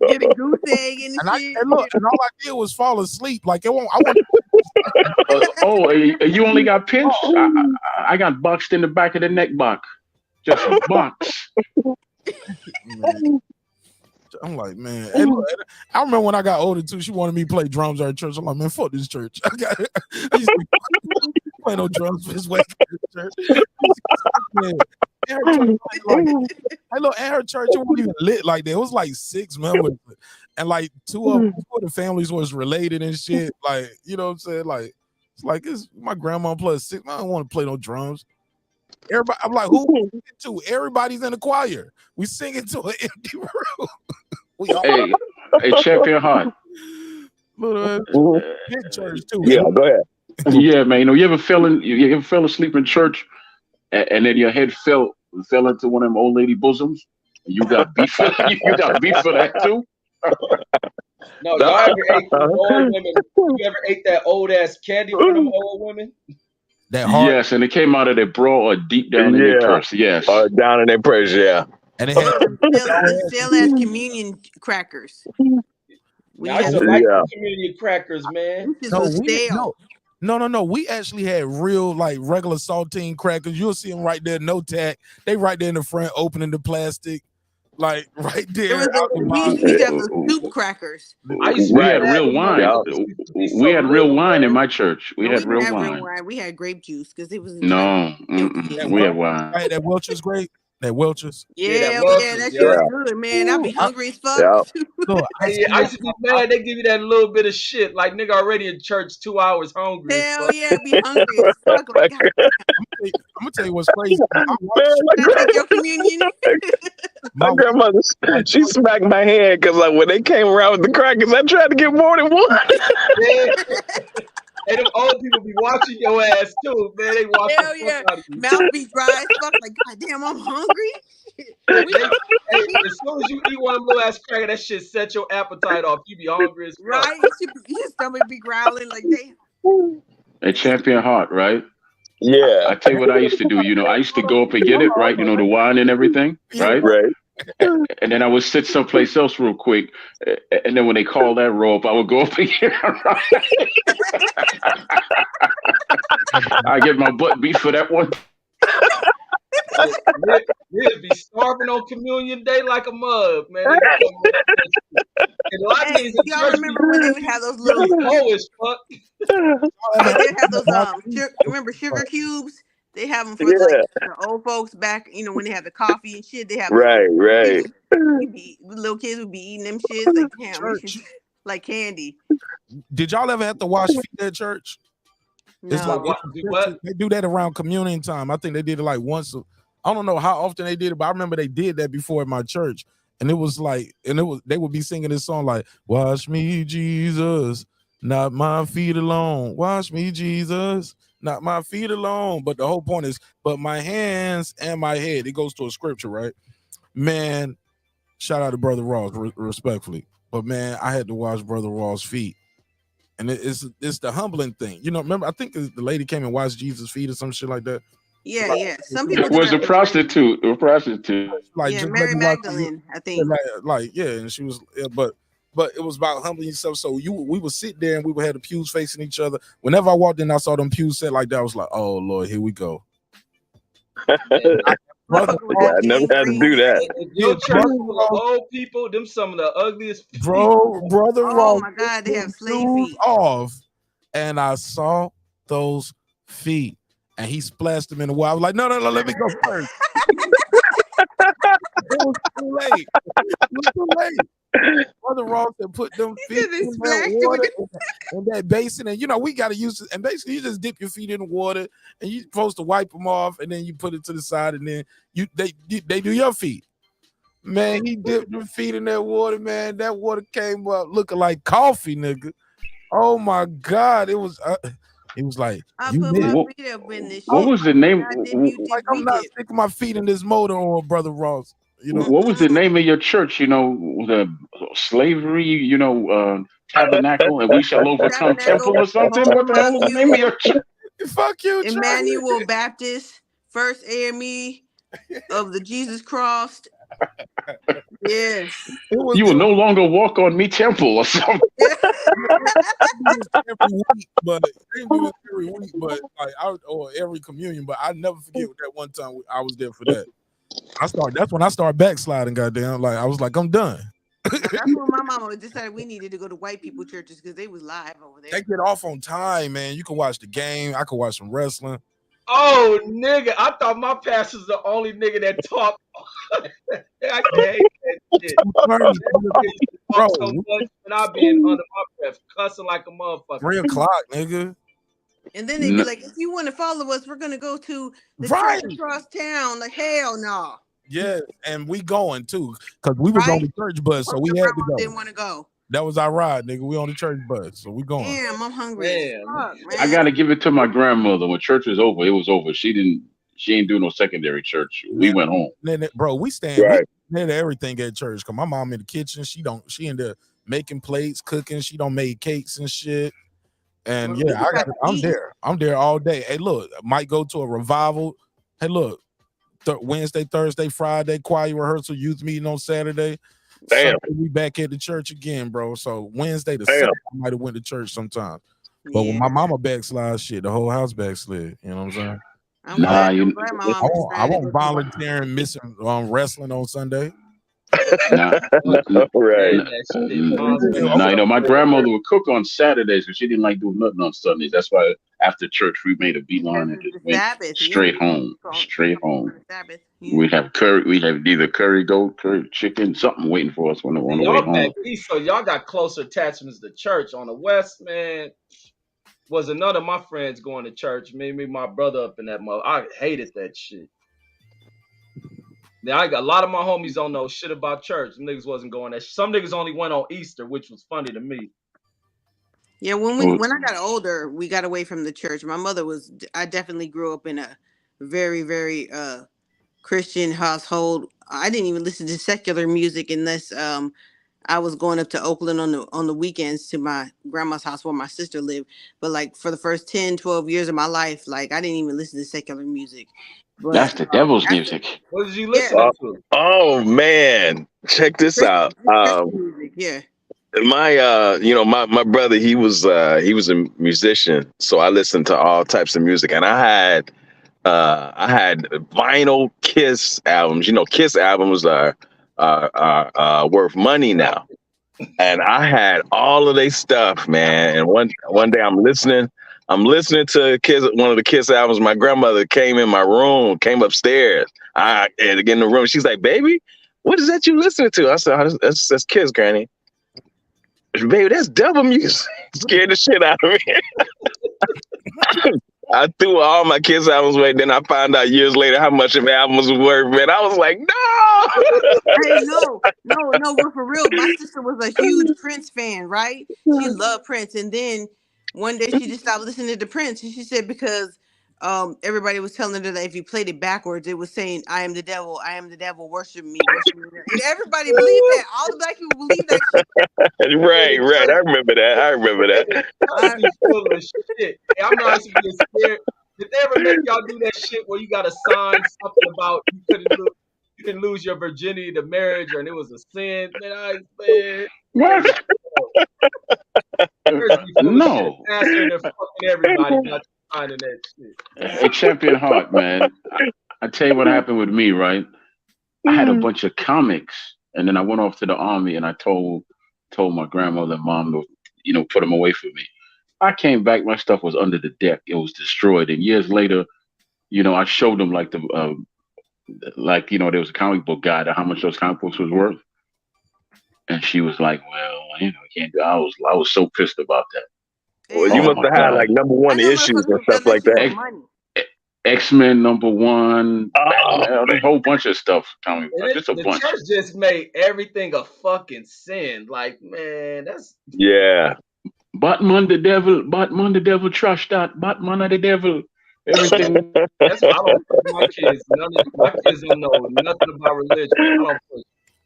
Get a goose egg in the shit. And all I did was fall asleep. Like you only got pinched? I got boxed in the back of the neck box. Just a box. I'm like, man. I remember when I got older too. She wanted me to play drums at her church. I'm like, man, fuck this church. I used to play no drums for this way. Church. And her church, it wasn't even lit like that. It was like 6 members, and like two of the families was related and shit. Like, you know what I'm saying? Like, It's like it's my grandma plus 6. I don't want to play no drums. Everybody, I'm like, who we singing to? Everybody's in the choir. We singing to an empty room. We all Hey, Champion Heart. Big church too. Yeah, go ahead. Yeah, man. You ever fell asleep in church and then your head fell into one of them old lady bosoms? You got beef for you got beef for that too? No, y'all ever ate them old women? You ever ate that old ass candy from them old women? That hard. Yes, and it came out of their bra or deep down in their purse. Yes. Down in their purse, yeah. And it had still as communion crackers. I used to like communion crackers, man. No. We actually had real, like, regular saltine crackers. You'll see them right there, no tack. They right there in the front, opening the plastic, like right there. We used to have the soup crackers. We had real wine. We had real wine in my church. We had real wine. We had grape juice because it was no. We had wine. I had that Welch's grape. That Welch's. Yeah, that shit was good, man. I'd be hungry as fuck. I used to be mad. They give you that little bit of shit. Like, nigga already in church 2 hours hungry. Hell yeah, be hungry as fuck. Like, I'm gonna tell you what's crazy. your communion. My grandmother, she smacked my hand because like when they came around with the crackers, I tried to get more than one. Hey, them old people be watching your ass too, man. They watch. Hell yeah, mouth be dry as fuck. Like, goddamn, I'm hungry. Hey, as soon as you eat one of them little ass cracker, that shit set your appetite off. You be hungry as fuck. Right? Your stomach be growling like, damn. A Champion Heart, right? Yeah. I tell you what I used to do. I used to go up and get it, right? The wine and everything, right? Right. And then I would sit someplace else real quick. And then when they call that roll up, I would go up and get it. I get my butt beat for that one. We'd be starving on communion day like a mug, man. Y'all remember when they would have those little they have those remember sugar cubes? They have them for like the old folks back, when they have the coffee and shit. They have right. Little kids would be eating them shits like damn, like candy. Did y'all ever have to wash feet at church? No. It's like they do that around communion time. I think they did it like once. I don't know how often they did it, but I remember they did that before at my church. And it was like, they would be singing this song like, "Wash me, Jesus, not my feet alone. Wash me, Jesus, not my feet alone." But the whole point is, but my hands and my head. It goes to a scripture, right? Man, shout out to Brother Ross, respectfully. But man, I had to wash Brother Ross' feet. And it's the humbling thing. Remember, I think the lady came and washed Jesus' feet or some shit like that. Yeah. Some people it was a prostitute. Like Mary Magdalene, I think. And she was, but it was about humbling yourself. So we would sit there and we would have the pews facing each other. Whenever I walked in, I saw them pews set like that. I was like, oh Lord, here we go. I never had to do that. Your church full of old people, them some of the ugliest people. Brother Ross. Oh my God, they have slave feet. Off, and I saw those feet, and he splashed them in the water. I was like, no, let me go first. It was too late. Brother Ross had put them feet in that water in that basin, and we got to use it. And basically, you just dip your feet in the water, and you're supposed to wipe them off, and then you put it to the side, and then they do your feet. Man, he dipped the feet in that water, man. That water came up looking like coffee, nigga. Oh my God, it was like, what was the name? Like, I'm not sticking my feet in this motor on Brother Ross. What was the name of your church? The slavery, tabernacle, and we shall overcome temple or something. What the hell was the name of your church? Fuck you, Emmanuel Baptist, First AME of the Jesus Cross. Yes. You will no longer walk on me temple or something. every week, but or every communion. But I never forget that one time I was there for that. That's when I started backsliding. Goddamn, like I was like, I'm done. That's when my mama decided we needed to go to white people churches because they was live over there. They get off on time, man. You can watch the game. I can watch some wrestling. Oh, nigga, I thought my pastor's the only nigga that talk. I hate that shit. So much, and I be under my breath, cussing like a motherfucker. 3:00, nigga. And then they'd be like, if you want to follow us, we're gonna go to the Right. church across town. Like, hell no. Yeah, and we going too, because we was on the church bus, so we had to go. Didn't want to go. That was our ride, nigga. We on the church bus, so we going. Damn, I'm hungry. As fuck, man. I gotta give it to my grandmother. When church was over, it was over. She ain't do no secondary church. We went home. Bro, we stand we did everything at church. Cause my mom in the kitchen, she in there making plates, cooking. She don't make cakes and shit. And yeah, I'm there all day. Hey, look, might go to a revival. Hey, look, Wednesday, Thursday, Friday, choir rehearsal, youth meeting on Saturday. Damn. Sunday, we back at the church again, bro. So Wednesday to Saturday, I might have went to church sometimes. But when my mama backslide, shit, the whole house backslid. You know what I'm saying? I won't volunteer and missing wrestling on Sunday. Right. You know, my grandmother would cook on Saturdays, but she didn't like doing nothing on Sundays. That's why after church we made a beeline and just went straight home. Straight home. We'd have curry. We'd have either curry goat, curry chicken, something waiting for us on the way home. So y'all got closer attachments to church. On the West, man, was none of my friends going to church. Maybe my brother up in that mother. I hated that shit. Now I got a lot of my homies don't know shit about church. Them niggas wasn't going there. Some niggas only went on Easter, which was funny to me. Yeah, when I got older, we got away from the church. My mother I definitely grew up in a very, very Christian household. I didn't even listen to secular music unless I was going up to Oakland on the weekends to my grandma's house where my sister lived. But like for the first 10, 12 years of my life, like I didn't even listen to secular music. But, that's the devil's music. What did you listen to? Oh man, check this out. Yeah. My brother, he was a musician, so I listened to all types of music, and I had vinyl Kiss albums. You know, Kiss albums are worth money now, and I had all of their stuff, man. And one day I'm listening to Kiss, one of the Kiss albums. My grandmother came in my room, came upstairs. I had to get in the room. She's like, "Baby, what is that you listening to?" I said, "Oh, that's Kiss, Granny." Baby, that's devil music. Scared the shit out of me. I threw all my Kiss albums away. Then I found out years later how much of albums was worth, man. I was like, no. Hey, no, but for real, my sister was a huge Prince fan, right? She loved Prince. And then one day she just stopped listening to Prince. And she said because everybody was telling her that if you played it backwards, it was saying, I am the devil, worship me. And everybody believed that. All the black people believed that shit. Right. I remember that. Shit. Hey, I'm not being scared. Did they ever make y'all do that shit where you got to sign something about you couldn't lose your virginity to marriage and it was a sin? Man, what? No. They're fucking everybody not signing that shit. Hey, Champion Heart, man. I tell you what happened with me, right? I had a bunch of comics, and then I went off to the army, and I told my grandmother and mom to, put them away from me. I came back, my stuff was under the deck. It was destroyed. And years later, I showed them there was a comic book guide of how much those comic books was worth. And she was like, well, I can't do it. I was so pissed about that. Well, you must have had like #1 issues and stuff like that. X-Men #1, Batman, a whole bunch of stuff. Just a bunch. The church just made everything a fucking sin. Like, man, that's Batman the devil, trash that. Batman of the devil. Everything. That's why I don't push my kids. My kids don't know nothing about religion.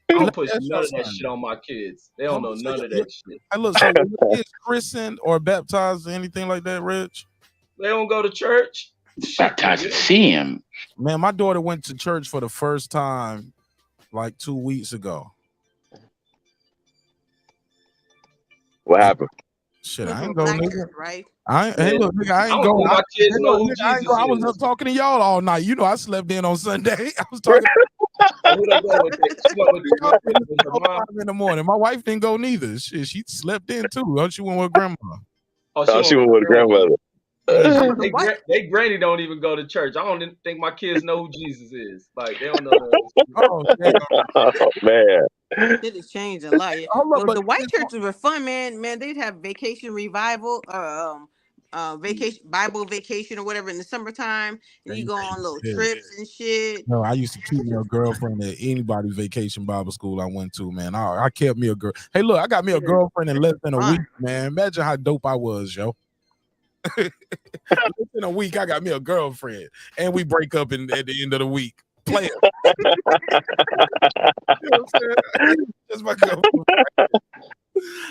I don't push none of that shit on my kids. They don't know none of that shit. Hey, look, so when your kids christened or baptized or anything like that, Rich? They don't go to church. Baptized to see him. Man, my daughter went to church for the first time like 2 weeks ago. What happened? Shit, I ain't going, nigga. Right? Hey, look, nigga, I ain't going. I was up talking to y'all all night. I slept in on Sunday. I was talking in the morning. My wife didn't go neither. She slept in too. She went with grandma. She went with grandmother. They granny don't even go to church. I don't think my kids know who Jesus is. Like they don't know. Oh man. It has changed a lot. The white churches were fun, man. They'd have vacation revival, vacation, Bible vacation or whatever in the summertime, and you go on little trips and shit. No, I used to keep me a girlfriend at anybody's vacation Bible school I went to, man. I kept me a girl. Hey, look, I got me a girlfriend in less than a week, man. Imagine how dope I was, yo. Less than a week, I got me a girlfriend, and we break up at the end of the week. Play it. You know what I'm saying? That's my girlfriend.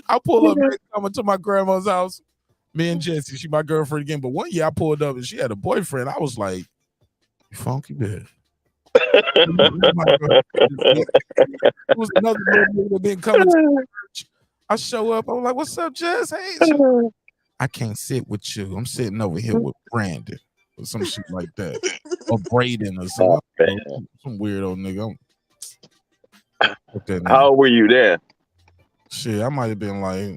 I pull up coming to my grandma's house. Me and Jessie, she my girlfriend again. But one year I pulled up and she had a boyfriend. I was like, "You funky bitch." It was another little that been coming to church. I show up. I'm like, "What's up, Jess? Hey, I can't sit with you. I'm sitting over here with Brandon or some shit like that, or Braden or some weirdo nigga." How old were you then? Shit, I might have been like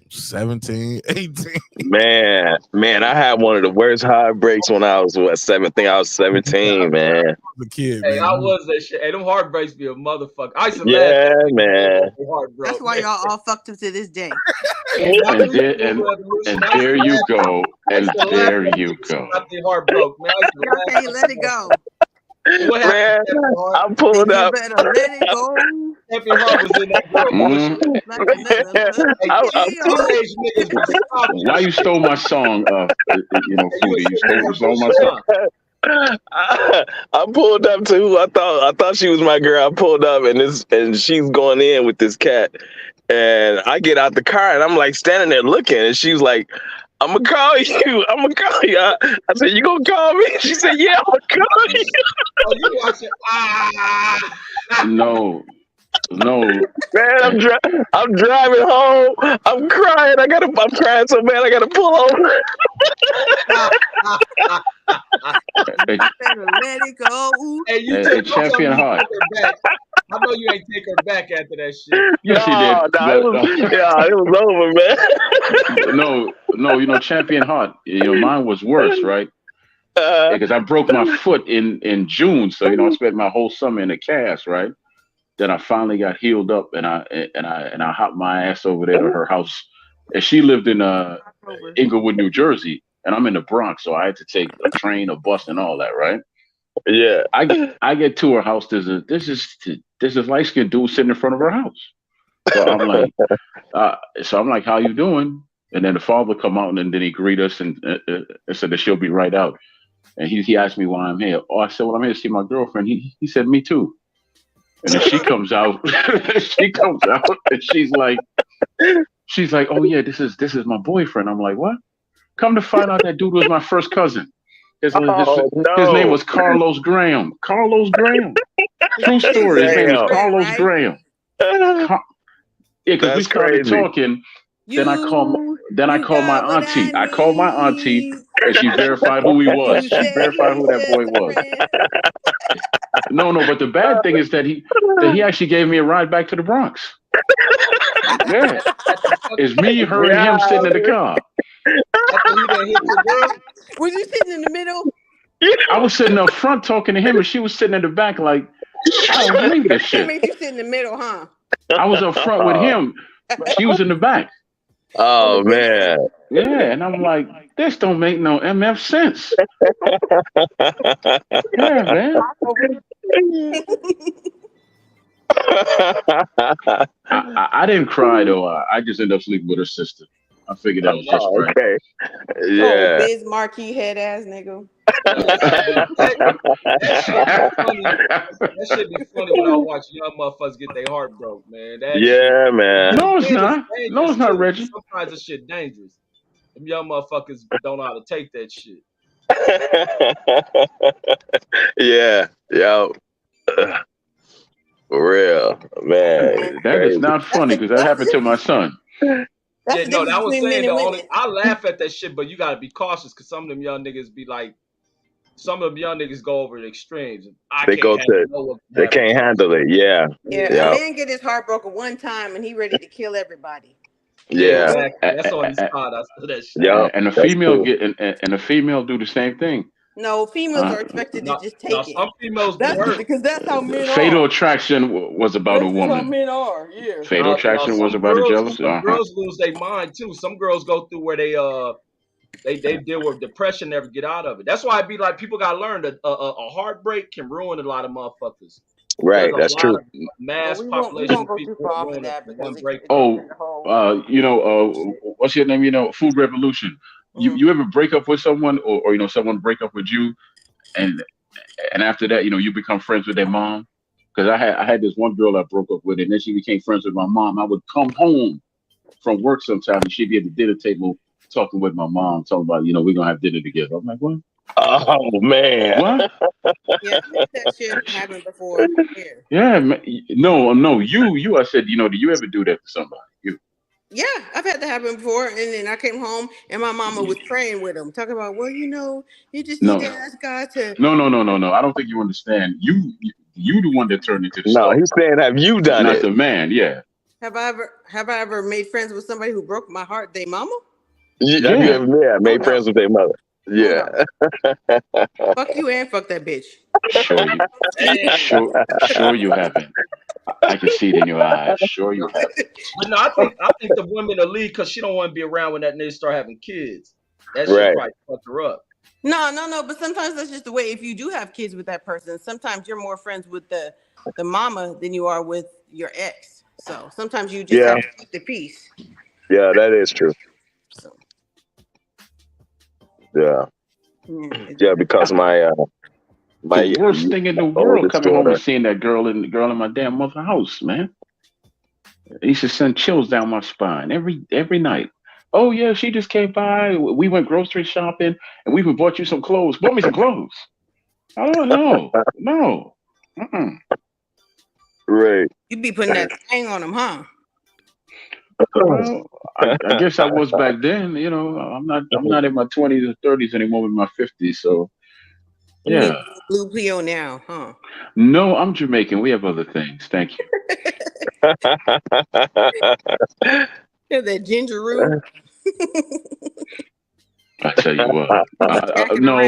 17, 18. Man, I had one of the worst heartbreaks when I was 17. I was 17, man. I was a kid, Hey, man. I was that shit. Hey, them heartbreaks be a motherfucker. I used to Yeah, laugh. man. That's why y'all all fucked up to this day. And there you go. And there you go. After heart broke, man. Y'all can't let it go. What happened? Man, I pulled up. You better let it go. Champion Heart was in that girl. Why you stole my song? Foodie, you stole my song. I pulled up to who I thought she was my girl. I pulled up and she's going in with this cat, and I get out the car and I'm like standing there looking, and she's like, "I'm gonna call you. I'm gonna call you." I said, "You gonna call me?" She said, "Yeah, I'm gonna call you." Oh, you watching? No. Man, I'm driving home. I'm crying. I'm crying so bad I gotta pull over. Better let it go. Hey, you took Champion Heart. I know you ain't take her back after that shit. Yes, she did. It was over, man. No, Champion Heart. Mine was worse, right? Because I broke my foot in June, so I spent my whole summer in a cast, right? Then I finally got healed up, and I hopped my ass over there to her house, and she lived in Inglewood, New Jersey, and I'm in the Bronx, so I had to take a train, a bus, and all that, right? Yeah. I get to her house. There's this light-skinned dude sitting in front of her house. So I'm like, "How you doing?" And then the father come out, and then he greet us and said that she'll be right out. And he asked me why I'm here. Oh, I said, "Well, I'm here to see my girlfriend." He said, "Me too." And then she comes out. And she's like, "Oh yeah, this is my boyfriend." I'm like, "What?" Come to find out, that dude was my first cousin. His name was Carlos Graham. Carlos Graham. True story. His name was Carlos Graham. Yeah, because we started talking. Then I called my auntie. I called my auntie, and she verified who he was. She verified who that boy was. No, but the bad thing is that he actually gave me a ride back to the Bronx. Yeah, it's me, her, and him sitting in the car. Was you sitting in the middle? I was sitting up front talking to him, and she was sitting in the back like, "I don't believe this shit." That made you sit in the middle, huh? I was up front with him. She was in the back. Oh man. Yeah, and I'm like, this don't make no MF sense. Yeah, man. I didn't cry though. I just ended up sleeping with her sister. I figured that was just right. Okay. Yeah. Oh, Biz Marquee head ass nigga. That shit be funny when I watch young motherfuckers get their heart broke, man. Yeah, man. No, it's not. No, it's not, Reggie. Sometimes this shit dangerous. Them young motherfuckers don't know how to take that shit. Yeah. For real, man. That is not funny because that happened to my son. Yeah, no, that was saying I laugh at that shit, but you gotta be cautious because some of them young niggas be like, some of them young niggas go over the extremes. They can't handle it. Yeah. A man get his heart broken one time and he ready to kill everybody. Yeah, exactly. That's on his spot. I saw that shit. Yeah, and the female and the female do the same thing. No, females are expected to just take it. Some females because that's how men are. Fatal Attraction was about a woman. That's how men are. Yeah. Fatal Attraction was about a jealous. Some girls lose their mind too. Some girls go through where they They deal with depression, never get out of it. That's why I be like, people gotta learn that a heartbreak can ruin a lot of motherfuckers. Right, There's that's a lot true. of mass we population won't of go people too far off of ruin it that for because one it breakup. goes into whole. What's your name? Food revolution. You ever break up with someone, or someone break up with you, and after that, you become friends with their mom? Because I had this one girl I broke up with, and then she became friends with my mom. I would come home from work sometimes, and she'd be at the dinner table talking with my mom, talking about, we're gonna have dinner together. I'm like, what? Oh man. What? Yeah, that shit happened before. Here. Yeah, no, you. I said, do you ever do that to somebody? You. Yeah, I've had that happen before, and then I came home and my mama was praying with him, talking about, well, you just need to ask God to. No. I don't think you understand. You the one that turned into the No, star. he's saying, have you done Not it? the man. Yeah. Have I ever made friends with somebody who broke my heart? They mama? Have you ever made friends with their mother? Yeah. Fuck you and fuck that bitch. Sure you haven't. I can see it in your eyes. Sure you haven't. But no, I think the women are lead because she don't want to be around when that nigga start having kids. That shit Right. probably fuck her up. No, but sometimes that's just the way. If you do have kids with that person, sometimes you're more friends with the mama than you are with your ex. So sometimes you just have to keep the peace. Yeah, that is true. So. Yeah. Yeah, because my the worst thing in the world coming home and seeing that girl in my damn mother's house, man. It used to send chills down my spine every night. Oh yeah, she just came by. We went grocery shopping, and we even bought you some clothes. Bought me some clothes. I don't know. No. Right. You be putting that thing on them, huh? Well, I guess I was back then. I'm not in my 20s or 30s anymore. In my 50s, so You yeah. need blue Pleo now, huh? No, I'm Jamaican. We have other things. Thank you. Yeah, that ginger root. I tell you what. No. I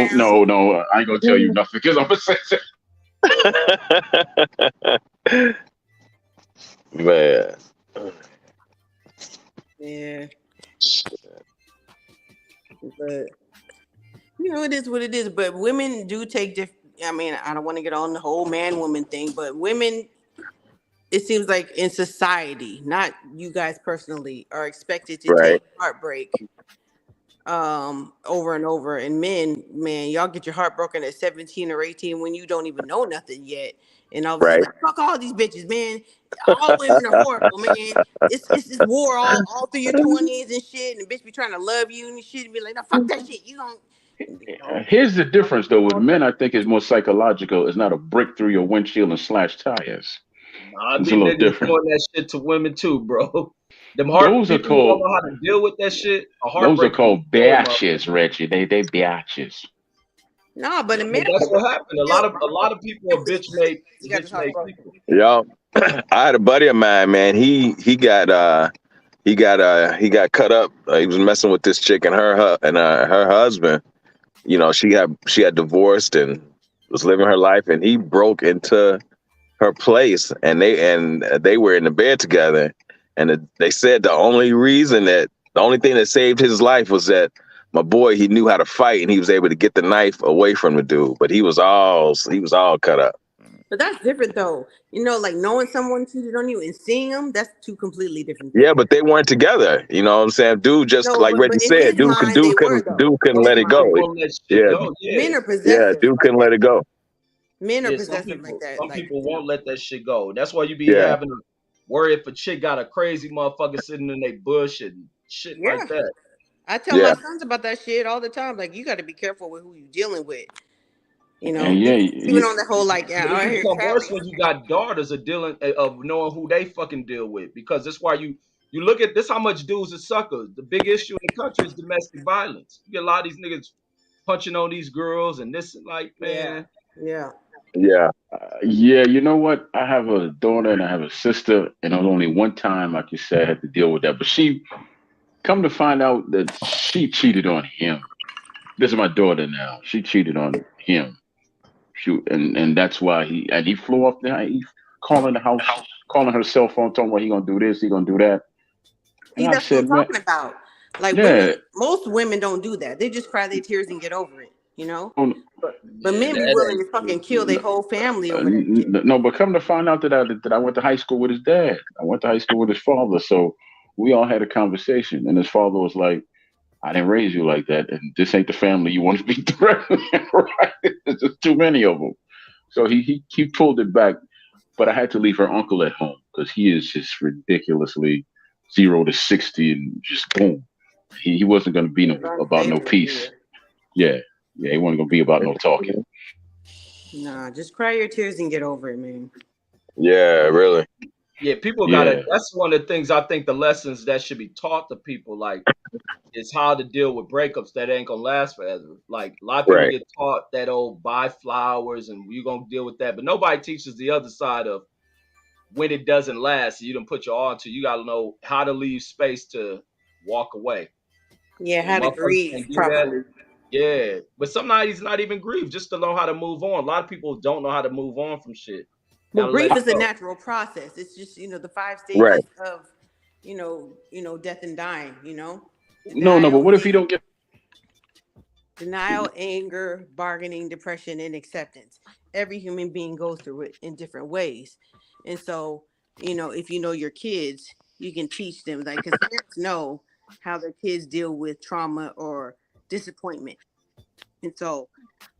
ain't gonna tell you nothing because I'm gonna say that. Man. Yeah. But it is what it is. But women do take different. I mean, I don't want to get on the whole man-woman thing, but women, it seems like in society, not you guys personally, are expected to take heartbreak over and over. And men, man, y'all get your heart broken at 17 or 18 when you don't even know nothing yet. And all of a sudden, like, fuck all these bitches, man. All women are horrible, man. It's this war all through your 20s and shit. And the bitch be trying to love you and shit. And be like, no, fuck that shit. You don't. Here's the difference, though. With men, I think it's more psychological. It's not a brick through your windshield and slash tires. It's a little different. Doing that shit to women too, bro. Those are people who don't called. know how to deal with that shit. Those are called bitches, Reggie. They bitches. No, but in America, that's what happened. A lot of people are bitch made people. Yo, I had a buddy of mine, man. He got cut up. He was messing with this chick and her husband. She had divorced and was living her life, and he broke into her place, and they were in the bed together. And they said the only thing that saved his life was that my boy, he knew how to fight, and he was able to get the knife away from the dude. But he was all cut up. But that's different, though. Like knowing someone cheated on you and seeing them, that's two completely different things. Yeah, but they weren't together. You know what I'm saying? Dude, like Reggie said, dude couldn't let it go. Men are possessive. Yeah, dude couldn't let it go. Men are possessive like that. Some people won't let that shit go. That's why you be having to worry if a chick got a crazy motherfucker sitting in their bush and shit like that. I tell my sons about that shit all the time. Like, you got to be careful with who you dealing with. Even on the whole, like, it becomes worse when you got daughters of knowing who they fucking deal with, because that's why you look at this. How much dudes are suckers. The big issue in the country is domestic violence. You get a lot of these niggas punching on these girls and this, like, man. Yeah. You know what? I have a daughter and I have a sister, and it was only one time, like you said, I had to deal with that. But she come to find out that she cheated on him. This is my daughter now. She cheated on him. And that's why he flew off there. He calling the house, calling her cell phone, talking about he gonna do this, he gonna do that. See, that's what I'm talking about. Like most women don't do that. They just cry their tears and get over it, you know. But men be willing to fucking kill their whole family over that shit. No, but come to find out that I went to high school with his dad. I went to high school with his father. So we all had a conversation, and his father was like, I didn't raise you like that, and this ain't the family you want to be threatening, right? There's just too many of them. So he pulled it back, but I had to leave her uncle at home because he is just ridiculously 0 to 60 and just boom. He wasn't going to be about no peace. Yeah, he wasn't going to be about no talking. Nah, just cry your tears and get over it, man. Yeah, really. Yeah, people gotta. That's one of the things I think the lessons that should be taught to people, like, is how to deal with breakups that ain't gonna last forever. Like, a lot of people get taught that buy flowers and you're gonna deal with that, but nobody teaches the other side of when it doesn't last. You done put your all into. You gotta know how to leave space to walk away. Yeah, how to grieve properly. Yeah, but sometimes he's not even grieve, just to know how to move on. A lot of people don't know how to move on from shit. Well, grief is a natural process. It's just, the 5 stages of, death and dying, No, but what if he don't get denial, anger, bargaining, depression, and acceptance? Every human being goes through it in different ways. And so, if you know your kids, you can teach them, like, because parents know how their kids deal with trauma or disappointment. And so,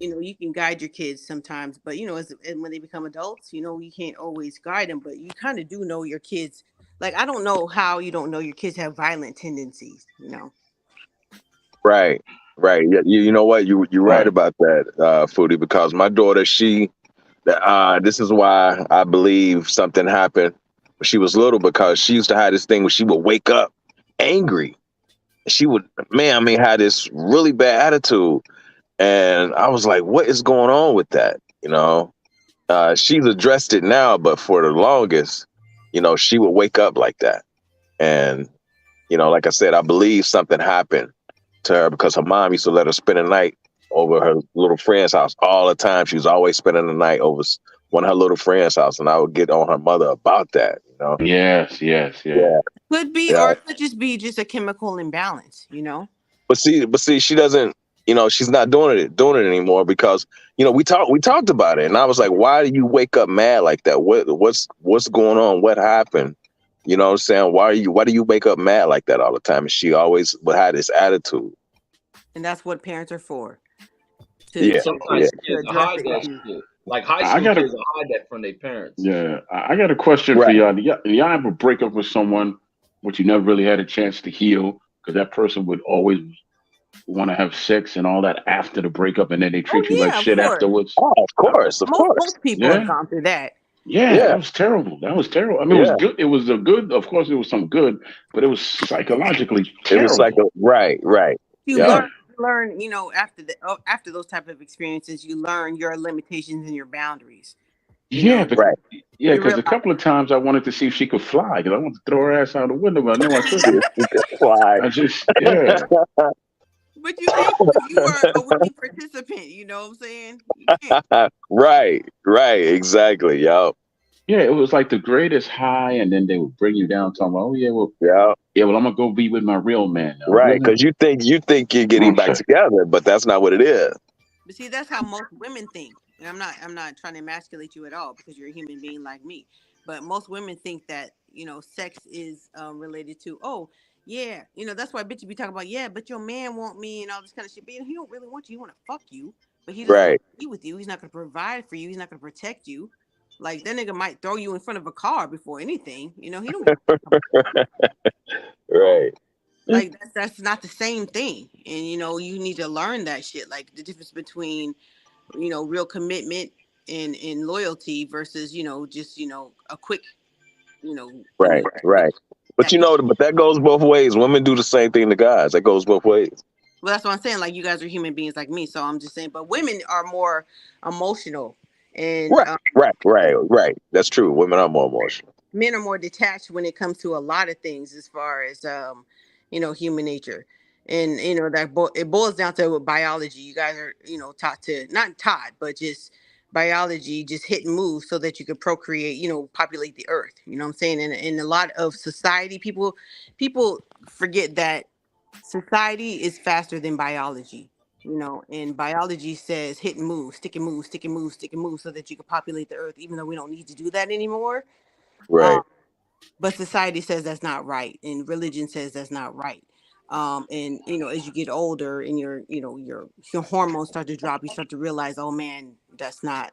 you can guide your kids sometimes, but when they become adults, you can't always guide them, but you kind of do know your kids. Like, I don't know how you don't know your kids have violent tendencies, Right. Yeah, you know what? You're right about that, Foodie, because my daughter, this is why I believe something happened when she was little, because she used to have this thing where she would wake up angry. She would, had this really bad attitude. And I was like, what is going on with that? She's addressed it now, but for the longest, she would wake up like that. And, like I said, I believe something happened to her because her mom used to let her spend the night over her little friend's house all the time. She was always spending the night over one of her little friend's house. And I would get on her mother about that, Yes. Could be, or it could just be just a chemical imbalance, But see, she doesn't, she's not doing it anymore because, we talked about it, and I was like, why do you wake up mad like that? What's going on? What happened? You know what I'm saying? Why do you wake up mad like that all the time? And she always would have this attitude. And that's what parents are for. Sometimes kids hide that shit. Like high school kids hide that from their parents. Yeah, I got a question for y'all. Y'all ever break up with someone but you never really had a chance to heal because that person would always want to have sex and all that after the breakup, and then they treat you like shit afterwards? Oh, of course. Most people have gone through that. Yeah, that was terrible. I mean, it was good. It was a good. Of course, it was some good, but it was psychologically terrible. It was like right. You learn, after those type of experiences, you learn your limitations and your boundaries. Because a couple of times I wanted to see if she could fly because I wanted to throw her ass out the window, but I knew I couldn't. Fly. But you are a willing participant, you know what I'm saying? Right, exactly, yo. Yeah, it was like the greatest high, and then they would bring you down, talking about, I'm gonna go be with my real man now. Right, because you think you're getting back together, but that's not what it is. But see, that's how most women think. And I'm not trying to emasculate you at all because you're a human being like me. But most women think that, sex is related to, that's why bitches be talking about, but your man want me and all this kind of shit. But he don't really want you. He want to fuck you. But he doesn't want to be with you. He's not going to provide for you. He's not going to protect you. Like, that nigga might throw you in front of a car before anything. He don't Right. Like, that's not the same thing. And, you need to learn that shit. Like, the difference between, real commitment and loyalty versus, just, a quick, Right. But but that goes both ways. Women do the same thing to guys. That goes both ways. Well, that's what I'm saying. Like, you guys are human beings like me. So I'm just saying, but women are more emotional. And right. That's true. Women are more emotional. Men are more detached when it comes to a lot of things as far as, human nature. And, it boils down to biology. You guys are, taught to, not taught, but just biology, just hit and move so that you can procreate, populate the earth. You know what I'm saying? And in a lot of society, people forget that society is faster than biology, you know, and biology says hit and move, stick and move, stick and move, stick and move, so that you can populate the earth, even though we don't need to do that anymore. Right. But society says that's not right, and religion says that's not right. And you know, as you get older and your hormones start to drop, you start to realize, oh man, that's not.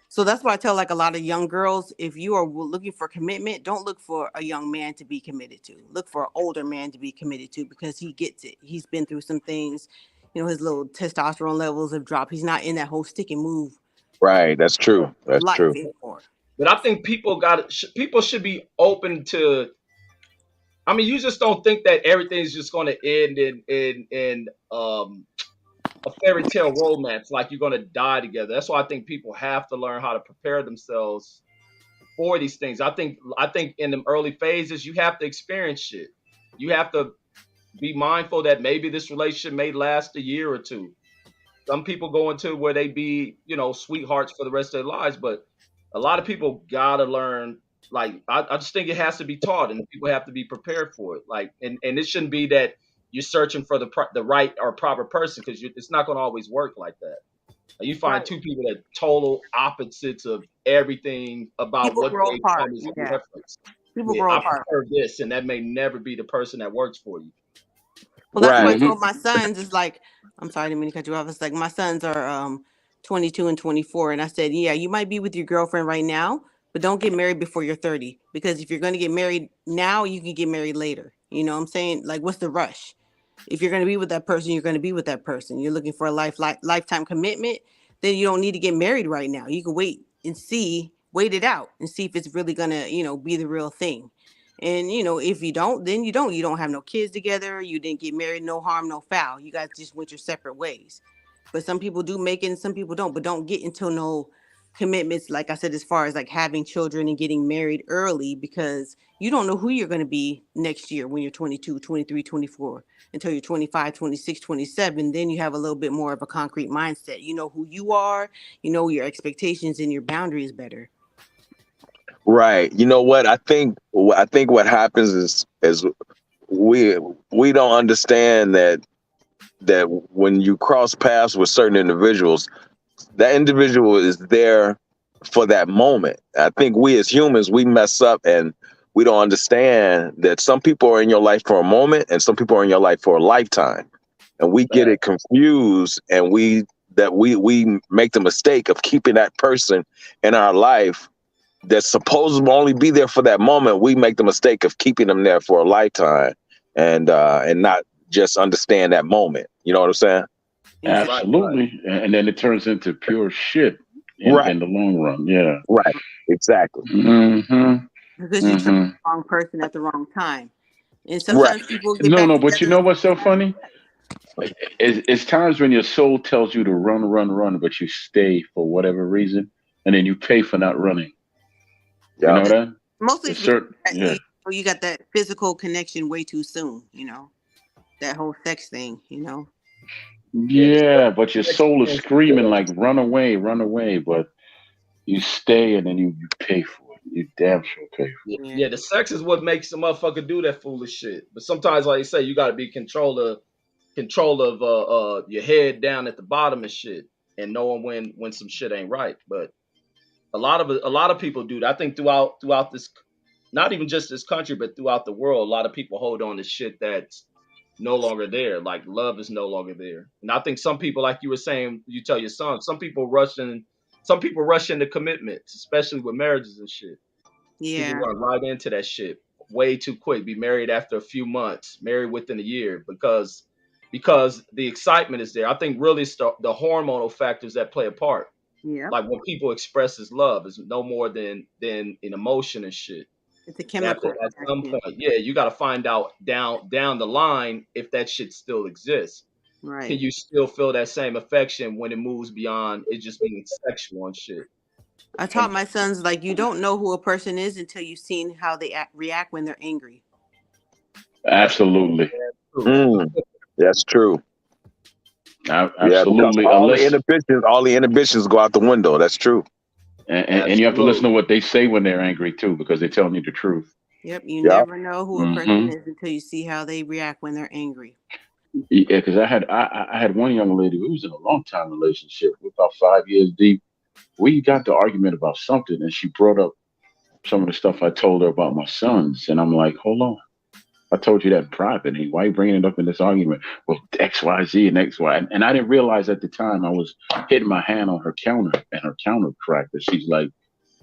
So that's why I tell like a lot of young girls, if you are looking for commitment, don't look for a young man to be committed to. Look for an older man to be committed to, because he gets it. He's been through some things. You know, his little testosterone levels have dropped. He's not in that whole stick and move Right. That's true. That's life true. anymore. But I think people should be open to. I mean, you just don't think that everything's just going to end in a fairy tale romance, like you're going to die together. That's why I think people have to learn how to prepare themselves for these things. I think in the early phases, you have to experience shit. You have to be mindful that maybe this relationship may last a year or two. Some people go into where they be, you know, sweethearts for the rest of their lives, but a lot of people gotta learn. Like, I just think it has to be taught, and people have to be prepared for it. Like, and it shouldn't be that you're searching for the right or proper person, because it's not going to always work like that. Like, you find two people that total opposites of everything about People what grow they apart. come as a Yeah. reference. People Yeah, grow I apart. prefer this, and that may never be the person that works for you. Well, that's what I Right. told my sons. Is like, I'm sorry, I didn't mean to cut you off. It's like my sons are 22 and 24, and I said, yeah, you might be with your girlfriend right now, but don't get married before you're 30, because if you're going to get married now, you can get married later. You know what I'm saying? Like, what's the rush? If you're going to be with that person, you're going to be with that person. You're looking for a lifetime commitment, then you don't need to get married right now. You can wait wait it out and see if it's really going to, you know, be the real thing. And, you know, if you don't, then you don't have no kids together. You didn't get married, no harm, no foul. You guys just went your separate ways. But some people do make it and some people don't. But don't get into no commitments, like I said, as far as like having children and getting married early, because you don't know who you're going to be next year when you're 22, 23, 24, until you're 25, 26, 27. Then you have a little bit more of a concrete mindset. You know who you are, you know your expectations and your boundaries better. Right. You know what? I think what happens is we don't understand that when you cross paths with certain individuals, that individual is there for that moment. I think we as humans, we mess up and we don't understand that some people are in your life for a moment and some people are in your life for a lifetime. And we get it confused, and we make the mistake of keeping that person in our life that's supposed to only be there for that moment. We make the mistake of keeping them there for a lifetime, and not just understand that moment. You know what I'm saying? Absolutely. And then it turns into pure shit in the long run. Yeah. Right. Exactly. Mm-hmm. Because you chose the wrong person at the wrong time. And sometimes people get No, back but you together. know what's so funny? It's times when your soul tells you to run, but you stay for whatever reason, and then you pay for not running. You know that? Mostly Yeah. you got that physical connection way too soon, you know, that whole sex thing, you know. Yeah, but your soul is screaming like run away, but you stay and then you pay for it. You damn sure pay for it. Yeah, the sex is what makes the motherfucker do that foolish shit. But sometimes, like you say, you got to be control of your head down at the bottom and shit, and knowing when some shit ain't right. But a lot of people do that. I think throughout this, not even just this country, but throughout the world, a lot of people hold on to shit that's no longer there. Like love is no longer there. And I think some people, like you were saying, you tell your son, some people rush into commitments, especially with marriages and shit. Yeah. People run right into that shit way too quick. Be married after a few months, married within a year, because the excitement is there. I think really it's the hormonal factors that play a part. Yeah. Like when people express as love is no more than an emotion and shit. It's a chemical. At some point, yeah, you got to find out down the line if that shit still exists. Right. Can you still feel that same affection when it moves beyond it just being sexual and shit? I taught my sons, like, you don't know who a person is until you've seen how they react when they're angry. Absolutely. That's true. Absolutely. All the inhibitions go out the window. That's true. And you have to listen to what they say when they're angry too, because they're telling you the truth. Yep, you Yeah. never know who a person is until you see how they react when they're angry. Mm-hmm. Until you see how they react when they're angry. Yeah, because I had one young lady who was in a long time relationship. We're about 5 years deep. We got the argument about something, and she brought up some of the stuff I told her about my sons, and I'm like, hold on. I told you that in private. And why are you bringing it up in this argument? Well, X, Y, Z, and X, Y. And I didn't realize at the time I was hitting my hand on her counter, and her counter cracked. And she's like,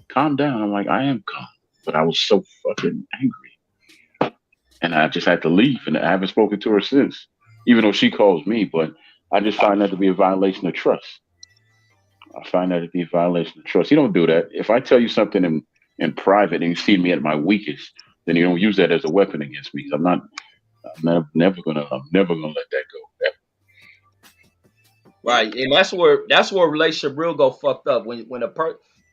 calm down. I'm like, I am calm. But I was so fucking angry. And I just had to leave. And I haven't spoken to her since, even though she calls me. But I just find that to be a violation of trust. I find that to be a violation of trust. You don't do that. If I tell you something in private and you see me at my weakest, then you don't use that as a weapon against me. I'm never gonna let that go. Right, and that's where a relationship real go fucked up when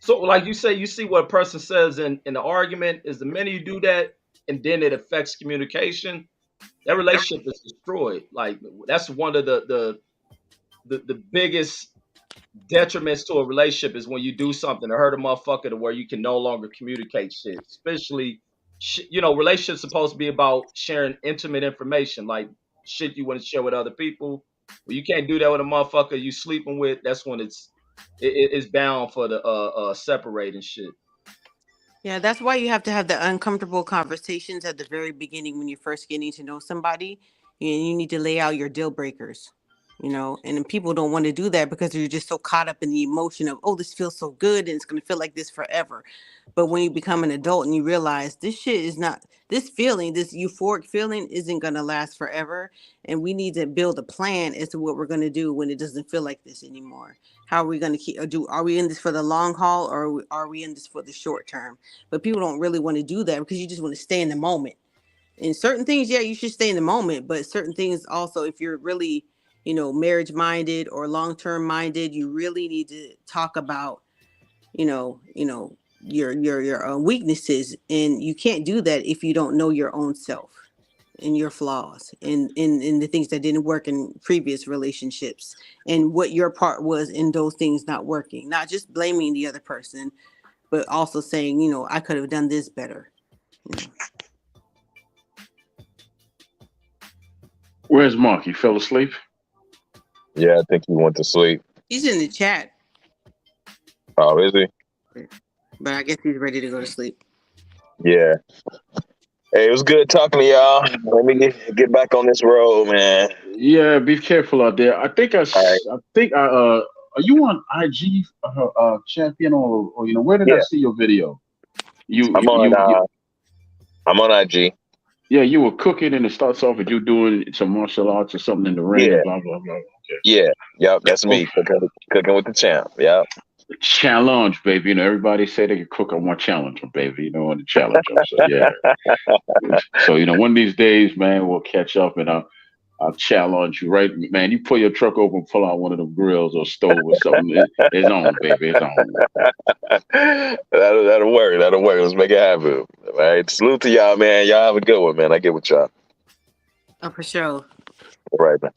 so like you say, you see what a person says in the argument is the minute you do that and then it affects communication, that relationship is destroyed. Like that's one of the biggest detriments to a relationship is when you do something to hurt a motherfucker to where you can no longer communicate shit. Especially, relationships supposed to be about sharing intimate information, like shit you want to share with other people. Well, you can't do that with a motherfucker you sleeping with. That's when it's bound for the separating shit. Yeah, that's why you have to have the uncomfortable conversations at the very beginning when you're first getting to know somebody. You need to lay out your deal breakers, and then people don't want to do that because they're just so caught up in the emotion of, oh, this feels so good and it's going to feel like this forever. But when you become an adult and you realize this shit is not, this feeling, this euphoric feeling isn't going to last forever. And we need to build a plan as to what we're going to do when it doesn't feel like this anymore. How are we going to are we in this for the long haul, or are we in this for the short term? But people don't really want to do that because you just want to stay in the moment. And certain things, yeah, you should stay in the moment. But certain things also, if you're really, marriage minded or long term minded, you really need to talk about, your weaknesses. And you can't do that if you don't know your own self and your flaws and the things that didn't work in previous relationships and what your part was in those things not working. Not just blaming the other person, but also saying, I could have done this better. Where's Mark? You fell asleep? Yeah, I think he went to sleep. He's in the chat. Oh, is he? But I guess he's ready to go to sleep. Yeah. Hey, it was good talking to y'all. Let me get back on this road, man. Yeah, be careful out there. I think are you on IG, champion, or where did I see your video? I'm on IG. Yeah, you were cooking, and it starts off with you doing some martial arts or something in the ring, and blah blah blah. Okay. Yeah, yep, that's me cooking with the champ. Yep. Challenge, baby. Everybody say they can cook. I want challenge them, baby. On the challenge them. So yeah. So one of these days, man, we'll catch up, and I'll challenge you, right, man? You pull your truck over and pull out one of them grills or stove or something. It's on, baby. It's on. That'll work. That'll work. Let's make it happen. All right. Salute to y'all, man. Y'all have a good one, man. I get with y'all. Oh, for sure. All right, man.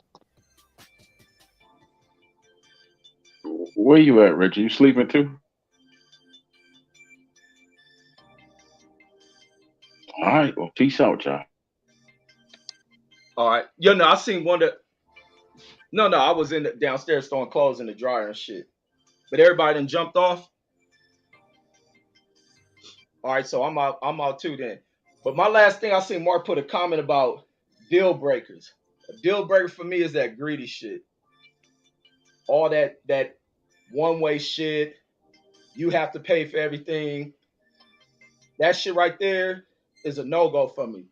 Where you at, Richard? You sleeping too? All right. Well, peace out, y'all. All right. I seen one that. No, I was downstairs throwing clothes in the dryer and shit. But everybody done jumped off. All right, so I'm out too then. But my last thing, I seen Mark put a comment about deal breakers. A deal breaker for me is that greedy shit. All that one-way shit. You have to pay for everything. That shit right there is a no-go for me.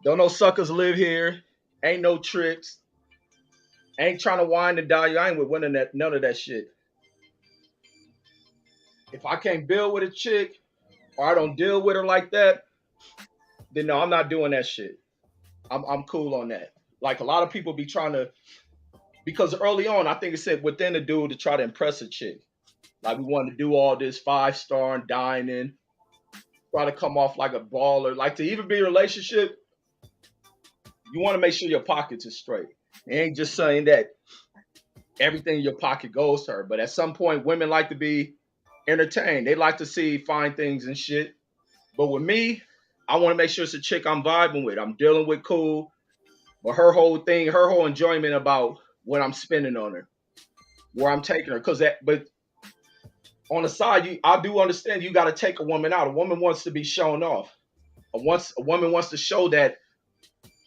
Don't no suckers live here. Ain't no tricks. Ain't trying to wine and die. I ain't with winning that, none of that shit. If I can't build with a chick or I don't deal with her like that, then no, I'm not doing that shit. I'm cool on that. Like a lot of people be trying to, because early on, I think it said within the dude to try to impress a chick. Like we want to do all this 5-star and dining, try to come off like a baller. Like to even be in a relationship, you want to make sure your pockets are straight. It ain't just saying that everything in your pocket goes to her. But at some point, women like to be entertained. They like to see fine things and shit. But with me, I want to make sure it's a chick I'm vibing with. I'm dealing with cool. But her whole thing, her whole enjoyment about what I'm spending on her, where I'm taking her. But on the side, I do understand you got to take a woman out. A woman wants to be shown off. A woman wants to show that,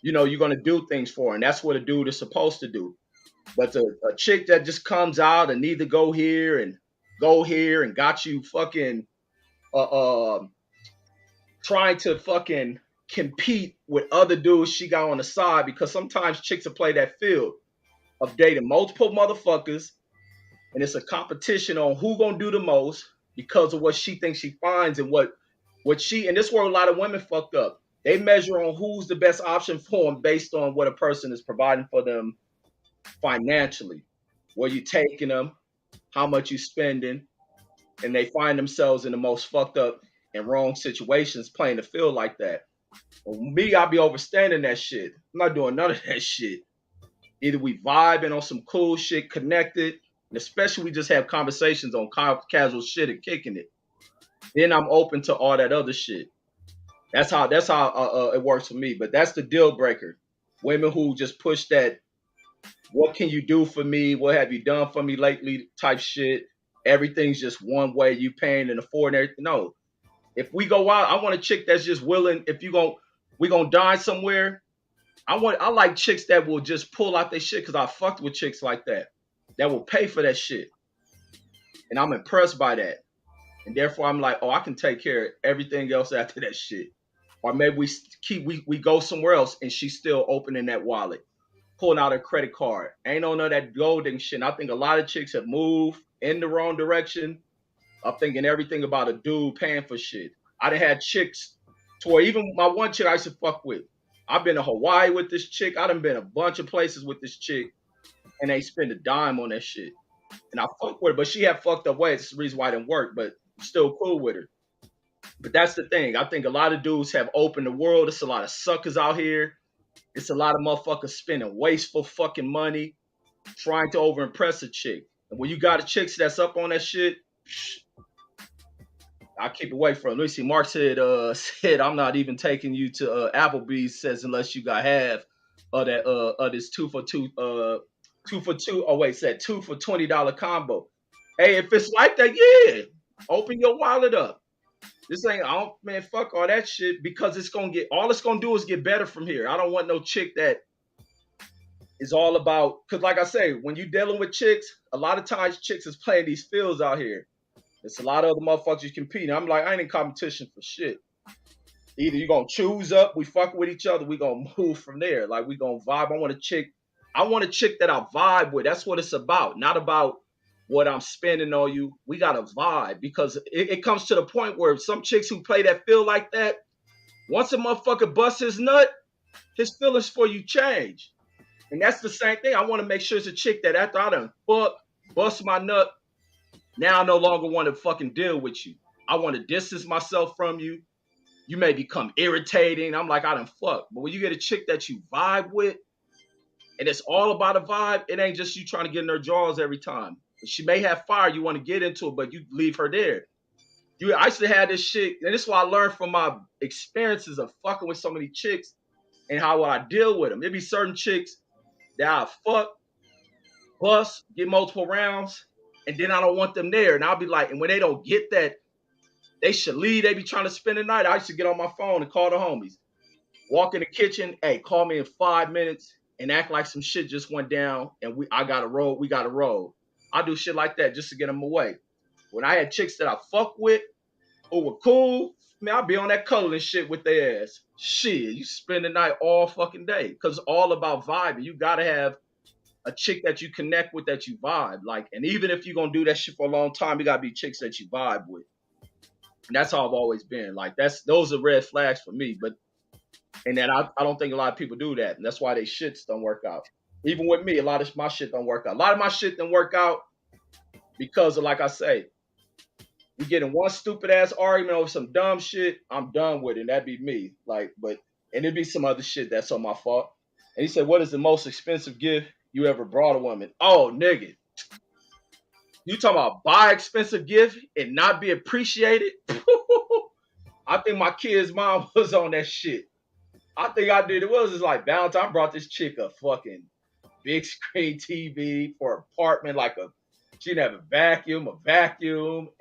you're going to do things for her. And that's what a dude is supposed to do. But a chick that just comes out and need to go here and got you fucking trying to fucking compete with other dudes she got on the side, because sometimes chicks will play that field of dating multiple motherfuckers, and it's a competition on who gonna do the most because of what she thinks she finds and what she, and this is where a lot of women fucked up. They measure on who's the best option for them based on what a person is providing for them financially, where you taking them, how much you spending, and they find themselves in the most fucked up and wrong situations playing the field like that. Well, me, I'll be overstanding that shit. I'm not doing none of that shit. Either we vibing on some cool shit, connected, and especially we just have conversations on casual shit and kicking it. Then I'm open to all that other shit. That's how it works for me. But that's the deal breaker. Women who just push that, what can you do for me? What have you done for me lately type shit. Everything's just one way, you paying and affording everything. No. If we go out, I want a chick that's just willing. If we gonna dine somewhere, I like chicks that will just pull out their shit, because I fucked with chicks like that will pay for that shit. And I'm impressed by that. And therefore I'm like, oh, I can take care of everything else after that shit. Or maybe we go somewhere else and she's still opening that wallet, pulling out her credit card. Ain't on none of that golden shit. And I think a lot of chicks have moved in the wrong direction. I'm thinking everything about a dude paying for shit. I done had chicks to where even my one chick I used to fuck with, I've been to Hawaii with this chick. I done been a bunch of places with this chick, and they spend a dime on that shit. And I fuck with her, but she had fucked up ways. That's the reason why it didn't work, but I'm still cool with her. But that's the thing. I think a lot of dudes have opened the world. It's a lot of suckers out here. It's a lot of motherfuckers spending wasteful fucking money trying to overimpress a chick. And when you got a chick that's up on that shit, I keep away from it. Let me see. Mark said, I'm not even taking you to Applebee's, says, unless you got half of that this 2 for 2 2 for 2. Oh wait, said 2 for $20 combo. Hey, if it's like that, yeah, open your wallet up. This ain't, man, fuck all that shit, because all it's gonna do is get better from here. I don't want no chick that is all about, because like I say, when you dealing with chicks, a lot of times chicks is playing these fields out here. It's a lot of other motherfuckers you compete. I'm like, I ain't in competition for shit. Either you gonna choose up, we fuck with each other, we gonna move from there. Like, we gonna vibe. I want a chick that I vibe with. That's what it's about. Not about what I'm spending on you. We gotta vibe, because it comes to the point where some chicks who play that feel like that, once a motherfucker busts his nut, his feelings for you change. And that's the same thing. I want to make sure it's a chick that after I done bust my nut, now I no longer want to fucking deal with you. I want to distance myself from you. You may become irritating. I'm like, I done fuck. But when you get a chick that you vibe with, and it's all about a vibe, it ain't just you trying to get in her jaws every time. She may have fire, you want to get into it, but you leave her there. I used to have this shit, and this is what I learned from my experiences of fucking with so many chicks and how I deal with them. There be certain chicks that I fuck, bust, get multiple rounds, and then I don't want them there. And I'll be like, and when they don't get that, they should leave. They be trying to spend the night. I used to get on my phone and call the homies. Walk in the kitchen, hey, call me in 5 minutes and act like some shit just went down and we got to roll. I do shit like that just to get them away. When I had chicks that I fuck with who were cool, man, I'd be on that cuddling shit with their ass. Shit, you spend the night all fucking day, because it's all about vibing. You got to have a chick that you connect with, that you vibe. Like, and even if you're going to do that shit for a long time, you got to be chicks that you vibe with. And that's how I've always been. Like, those are red flags for me. And then I don't think a lot of people do that. And that's why they shits don't work out. Even with me, a lot of my shit don't work out. A lot of my shit don't work out because of, like I say, we get in one stupid ass argument over some dumb shit, I'm done with it. And that'd be me. Like, and it'd be some other shit that's on my fault. And he said, what is the most expensive gift you ever brought a woman? Oh, nigga. You talking about buy expensive gift and not be appreciated? I think my kid's mom was on that shit. I think I did. It was just like Valentine brought this chick a fucking big screen TV for an apartment, like she didn't have a vacuum,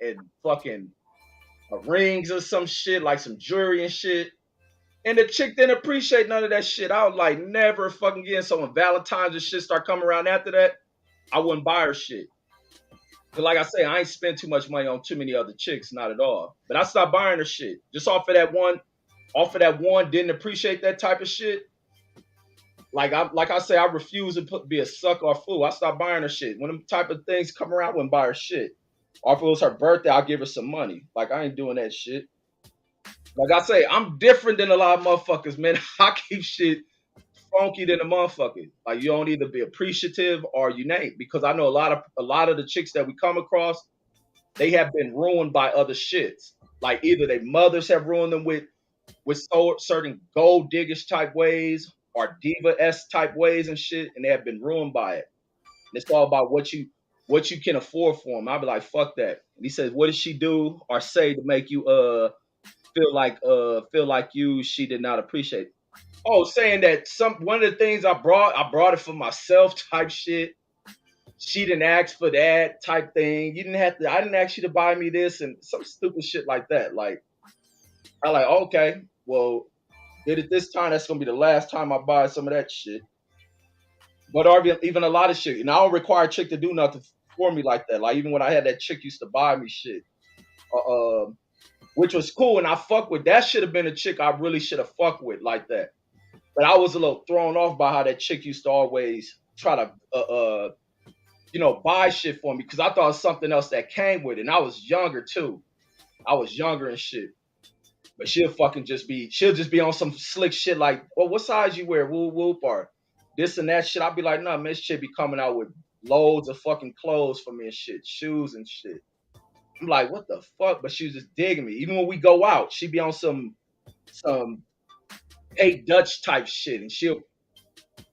and fucking rings or some shit, like some jewelry and shit. And the chick didn't appreciate none of that shit. I was like, never fucking again. So when Valentine's and shit start coming around after that, I wouldn't buy her shit. Cause like I say, I ain't spend too much money on too many other chicks, not at all. But I stopped buying her shit just off of that one. Didn't appreciate that type of shit. Like I say, I refuse to be a sucker or fool. I stopped buying her shit. When them type of things come around, I wouldn't buy her shit. Or if it was her birthday, I'll give her some money. Like I ain't doing that shit. Like I say, I'm different than a lot of motherfuckers, man. I keep shit funky than a motherfucker. Like you don't either be appreciative or you ain't. Because I know a lot of the chicks that we come across, they have been ruined by other shits. Like either their mothers have ruined them with certain gold diggish type ways or diva-esque type ways and shit, and they have been ruined by it. And it's all about what you can afford for them. I'll be like, fuck that. And he says, what did she do or say to make you feel like she did not appreciate it? Oh, saying that one of the things I brought it for myself type shit. She didn't ask for that type thing. I didn't ask you to buy me this and some stupid shit like that. Like, I like, okay, well, did it this time, that's gonna be the last time I buy some of that shit. But even a lot of shit, and I don't require a chick to do nothing for me like that. Like even when I had that chick used to buy me shit, which was cool, and I fuck with that. Should have been a chick I really should have fucked with like that. But I was a little thrown off by how that chick used to always try to buy shit for me because I thought it was something else that came with it. And I was younger too. I was younger and shit. But she'll just be on some slick shit like, well, what size you wear? Whoop whoop or this and that shit. I'll be like, nah, man, this shit be coming out with loads of fucking clothes for me and shit, shoes and shit. I'm like, what the fuck? But she was just digging me. Even when we go out, she be on some pay Dutch type shit and she'll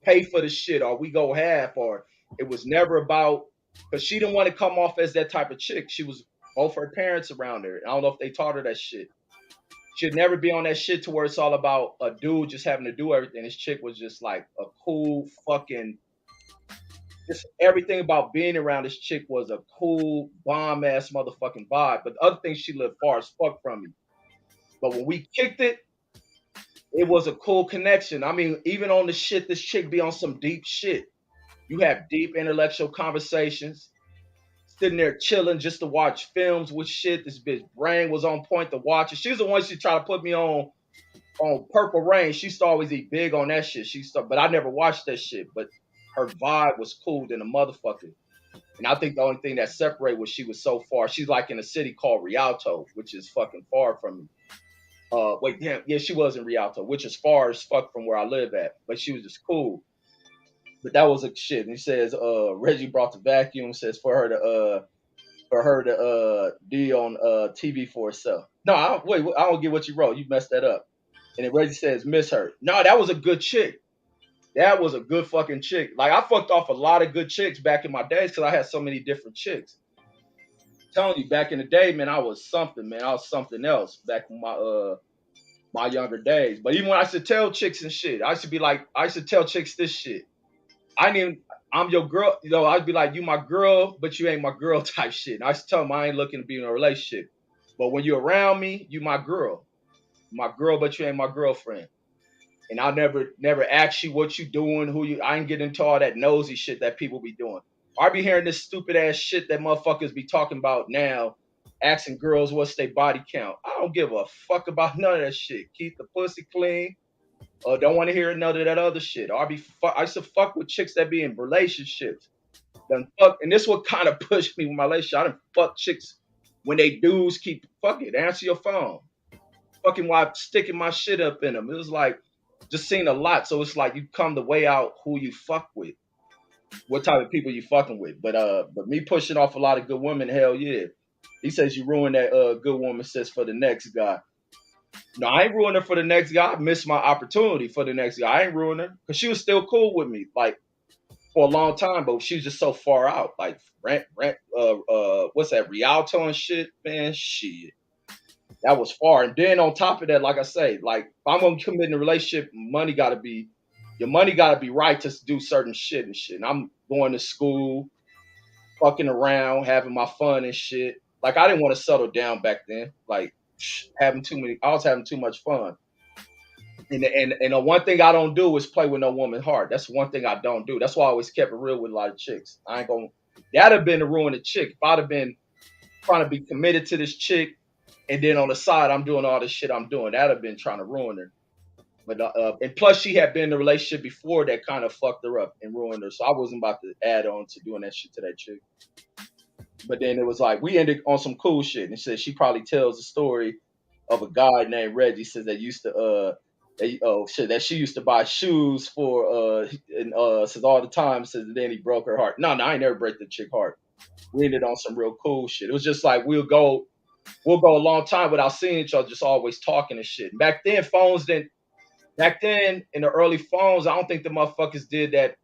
pay for the shit or we go half or it was never about, because she didn't want to come off as that type of chick. She was both her parents around her. I don't know if they taught her that shit. She'd never be on that shit to where it's all about a dude just having to do everything. This chick was just like a cool fucking, just everything about being around this chick was a cool bomb ass motherfucking vibe. But the other thing, she lived far as fuck from me. But when we kicked it, it was a cool connection. I mean, even on the shit, this chick be on some deep shit. You have deep intellectual conversations. Sitting there chilling just to watch films with shit. This bitch brain was on point to watch it. She was the one she tried to put me on Purple Rain. She used to always be big on that shit. But I never watched that shit. But her vibe was cool than a motherfucker. And I think the only thing that separated was she was so far. She's like in a city called Rialto, which is fucking far from me. She was in Rialto, which is far as fuck from where I live at. But she was just cool. But that was a shit. And he says, Reggie brought the vacuum. Says for her to be on TV for herself. No, I don't get what you wrote. You messed that up. And then Reggie says, miss her. No, that was a good chick. That was a good fucking chick. Like I fucked off a lot of good chicks back in my days because I had so many different chicks. I'm telling you, back in the day, man, I was something, man. I was something else back in my younger days. But even when I used to tell chicks and shit, I used to tell chicks this shit. I'm your girl, I'd be like, you my girl, but you ain't my girl type shit. And I used to tell them I ain't looking to be in a relationship. But when you're around me, you my girl. My girl, but you ain't my girlfriend. And I'll never ask you what you doing, I ain't get into all that nosy shit that people be doing. I be hearing this stupid ass shit that motherfuckers be talking about now, asking girls what's their body count. I don't give a fuck about none of that shit. Keep the pussy clean. Don't want to hear none of that other shit. I used to fuck with chicks that be in relationships. And this what kind of pushed me with my relationship. I done fuck chicks when they dudes keep, fuck it, answer your phone. Fucking while sticking my shit up in them. It was like, just seen a lot. So it's like you come to weigh out who you fuck with. What type of people you fucking with. But me pushing off a lot of good women, hell yeah. He says you ruined that good woman, says for the next guy. No, I ain't ruining her for the next guy. I missed my opportunity for the next guy. I ain't ruining her because she was still cool with me, like for a long time. But she was just so far out, like what's that, Rialto and shit, man, shit. That was far. And then on top of that, like I say, like if I'm gonna commit in a relationship, your money gotta be right to do certain shit and shit. And I'm going to school, fucking around, having my fun and shit. Like I didn't want to settle down back then. Like I was having too much fun. And the one thing I don't do is play with no woman's heart. That's one thing I don't do. That's why I always kept it real with a lot of chicks. That'd have been to ruin a chick. If I'd have been trying to be committed to this chick, and then on the side I'm doing all this shit I'm doing, that'd have been trying to ruin her. But and plus she had been in a relationship before that kind of fucked her up and ruined her. So I wasn't about to add on to doing that shit to that chick. But then it was like we ended on some cool shit, and said she probably tells the story of a guy named Reggie. Says that used to that she used to buy shoes for and says all the time. Says then he broke her heart. No, I ain't never break the chick heart. We ended on some real cool shit. It was just like we'll go a long time without seeing each other, just always talking and shit. Back then in the early phones, I don't think the motherfuckers did that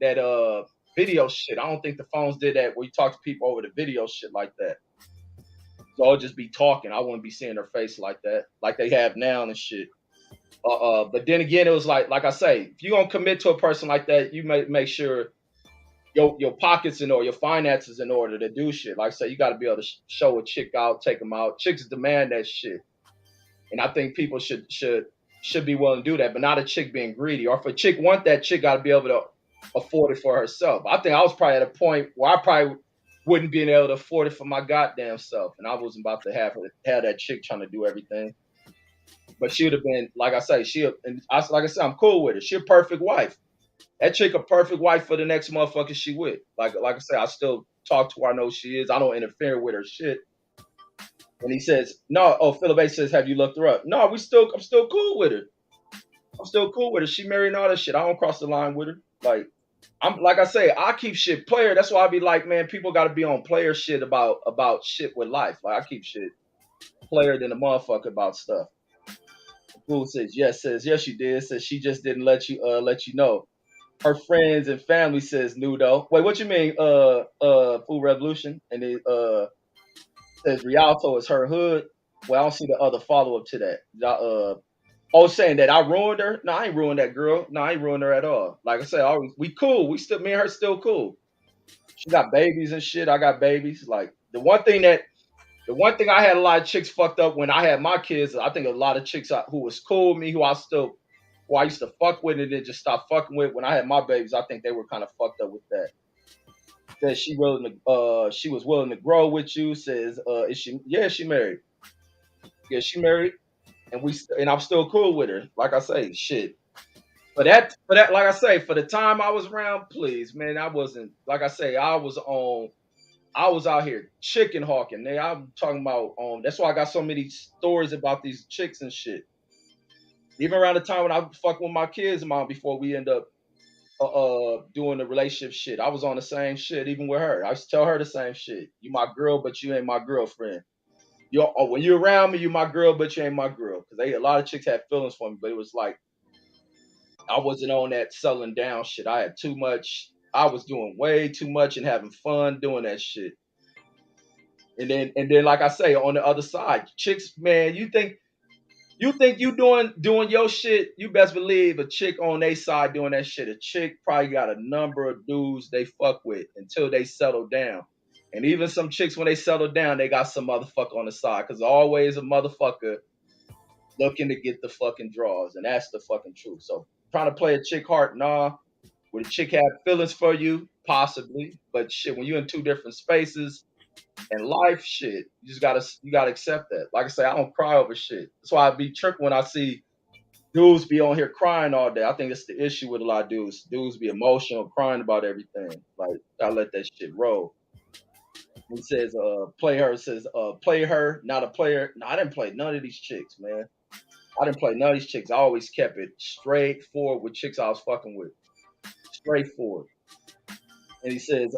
video shit. I don't think the phones did that where you talk to people over the video shit like that. So I'll just be talking. I wouldn't be seeing her face like that, like they have now and shit. But then again, it was like I say, if you're gonna commit to a person like that, you make sure your pockets in order, your finances in order to do shit. Like I say, you got to be able to show a chick out, take them out. Chicks demand that shit, and I think people should be willing to do that, but not a chick being greedy. Or if a chick want that, chick got to be able to afford it for herself. I think I was probably at a point where I probably wouldn't be able to afford it for my goddamn self, and I wasn't about to have that chick trying to do everything. But she would have been, like I say, like I said, I'm cool with her. She a perfect wife. That chick a perfect wife for the next motherfucker she with. Like I say, I still talk to her. I know she is. I don't interfere with her shit. And he says, no. Oh, Philip says, have you looked her up? No, I'm still cool with her. I'm still cool with her. She married and all that shit. I don't cross the line with her. Like I say, I keep shit player. That's why I be like, man, people got to be on player shit about shit with life. Like I keep shit player than a motherfucker about stuff. Fool says yes, you did. Says she just didn't let you know. Her friends and family says nudo. Wait, what you mean? Food Revolution, and it says Rialto is her hood. Well, I don't see the other follow up to that. Saying that I ruined her. No, I ain't ruined that girl. No, I ain't ruined her at all. Like I said, we cool. Me and her still cool. She got babies and shit. I got babies. Like the one thing I had a lot of chicks fucked up when I had my kids. I think a lot of chicks who was cool with me, who I used to fuck with and then just stop fucking with when I had my babies. I think they were kind of fucked up with that. Says she was willing to grow with you. Says, is she? Yeah, she married. Yeah, she married, and I'm still cool with her. Like I say, shit. For that, like I say, for the time I was around, please, man, I wasn't. Like I say, I was out here chicken hawking. I'm talking about. That's why I got so many stories about these chicks and shit. Even around the time when I was fucking with my kids' mom before we end up doing the relationship shit, I was on the same shit even with her. I used to tell her the same shit. You my girl, but you ain't my girlfriend. When you're around me, you my girl, but you ain't my girl. Because a lot of chicks had feelings for me, but it was like I wasn't on that selling down shit. I had too much. I was doing way too much and having fun doing that shit. And then like I say, on the other side, chicks, man, you think you doing your shit, you best believe a chick on their side doing that shit. A chick probably got a number of dudes they fuck with until they settle down. And even some chicks, when they settle down, they got some motherfucker on the side. Because always a motherfucker looking to get the fucking draws. And that's the fucking truth. So trying to play a chick heart, nah. Would a chick have feelings for you? Possibly. But shit, when you're in two different spaces and life, shit, you gotta accept that. Like I say, I don't cry over shit. That's why I be tripping when I see dudes be on here crying all day. I think it's the issue with a lot of dudes. Dudes be emotional, crying about everything. Like I let that shit roll. He says, play her. Says, play her, not a player. No, I didn't play none of these chicks, man. I didn't play none of these chicks. I always kept it straightforward with chicks I was fucking with. Straightforward. And he says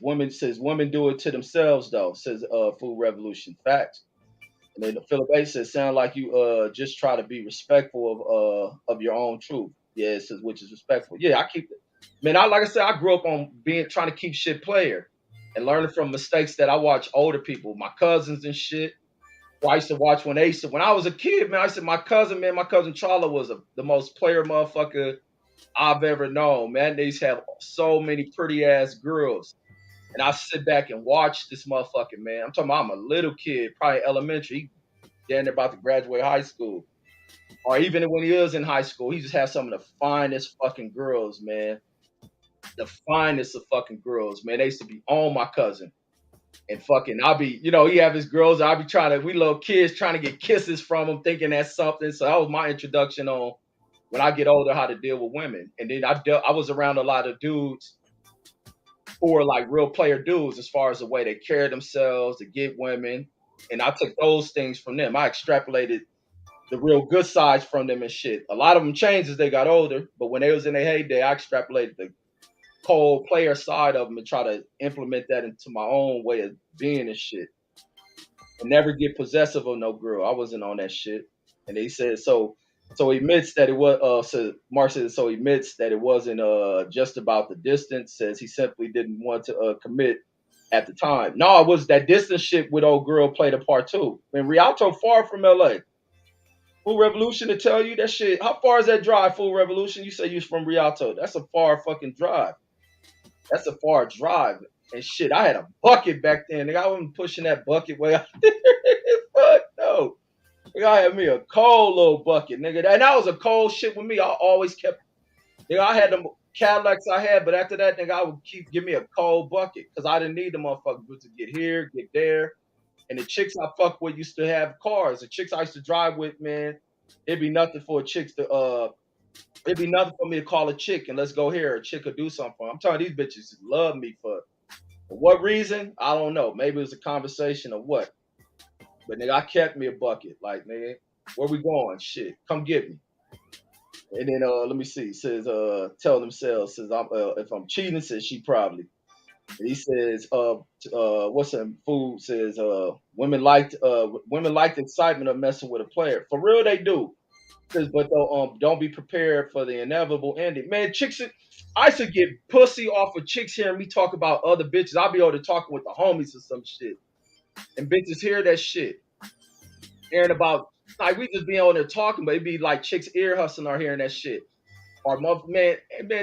women do it to themselves though. Says Food Revolution. Facts. And then Philip A says, sound like you just try to be respectful of your own truth. Yeah, it says which is respectful. Yeah, I keep it. Man, like I said, I grew up on trying to keep shit player and learning from mistakes that I watch older people, my cousins and shit. Well, I used to watch when I was a kid, man. I said my cousin Charla was the most player motherfucker I've ever known, man. They used to have so many pretty ass girls. And I sit back and watch this motherfucking man. I'm talking about I'm a little kid, probably elementary. He down there about to graduate high school. Or even when he was in high school, he just had some of the finest fucking girls, man. The finest of fucking girls, man. They used to be on my cousin. And fucking, I'll be, he have his girls. I'll be we little kids trying to get kisses from him, thinking that's something. So that was my introduction on when I get older, how to deal with women. And then I was around a lot of dudes who were like real player dudes as far as the way they carry themselves to get women. And I took those things from them. I extrapolated the real good sides from them and shit. A lot of them changed as they got older, but when they was in their heyday, I extrapolated the cold player side of them and try to implement that into my own way of being and shit. And never get possessive of no girl. I wasn't on that shit. And they said so he admits that it was Mark says so he admits that it wasn't just about the distance, says he simply didn't want to commit at the time. No, it was that distance shit with old girl played a part too. And Rialto far from LA. Full Revolution to tell you that shit. How far is that drive, Full Revolution? You say you from Rialto. That's a far fucking drive. That's a far drive. And shit, I had a bucket back then. Nigga, I wasn't pushing that bucket way out there. Fuck no. Nigga, I had me a cold little bucket, nigga. And that was a cold shit with me. I always kept, nigga, I had them Cadillacs I had, but after that, nigga, I would give me a cold bucket because I didn't need the motherfuckers to get here, get there. And the chicks I fuck with used to have cars. The chicks I used to drive with, man, it'd be nothing for a chick to it'd be nothing for me to call a chick and let's go here. A chick could do something for me. I'm telling these bitches love me for what reason? I don't know. Maybe it was a conversation or what. But nigga, I kept me a bucket. Like, nigga, where we going? Shit, come get me. And then let me see. It says tell themselves, says if I'm cheating, says she probably. And he says, what's some food? Says women like the excitement of messing with a player. For real, they do. But don't be prepared for the inevitable ending. Man, chicks, I used to get pussy off of chicks hearing me talk about other bitches. I'll be over there talking with the homies or some shit. And bitches hear that shit. Hearing about, like, we just be on there talking, but it'd be like chicks ear hustling or hearing that shit. Or man,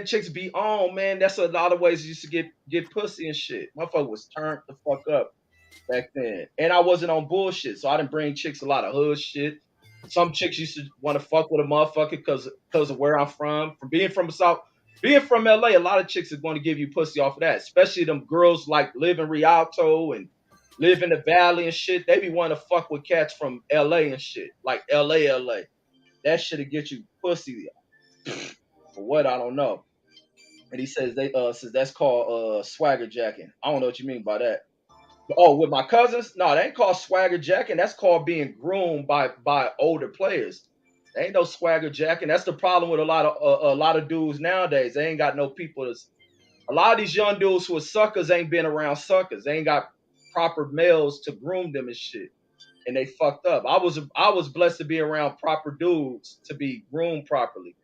chicks be on, man. That's a lot of ways you used to get pussy and shit. Motherfucker was turned the fuck up back then. And I wasn't on bullshit, so I didn't bring chicks a lot of hood shit. Some chicks used to want to fuck with a motherfucker because of where I'm from. Being from LA, a lot of chicks are going to give you pussy off of that. Especially them girls like live in Rialto and live in the valley and shit. They be wanting to fuck with cats from LA and shit. Like LA. That shit'll get you pussy. For what? I don't know. And he says says that's called swagger jacking. I don't know what you mean by that. Oh, with my cousins? No, that ain't called swagger jacking. That's called being groomed by older players. There ain't no swagger jacking. That's the problem with a lot of dudes nowadays. They ain't got no people a lot of these young dudes who are suckers ain't been around suckers. They ain't got proper males to groom them and shit. And they fucked up. I was blessed to be around proper dudes to be groomed properly.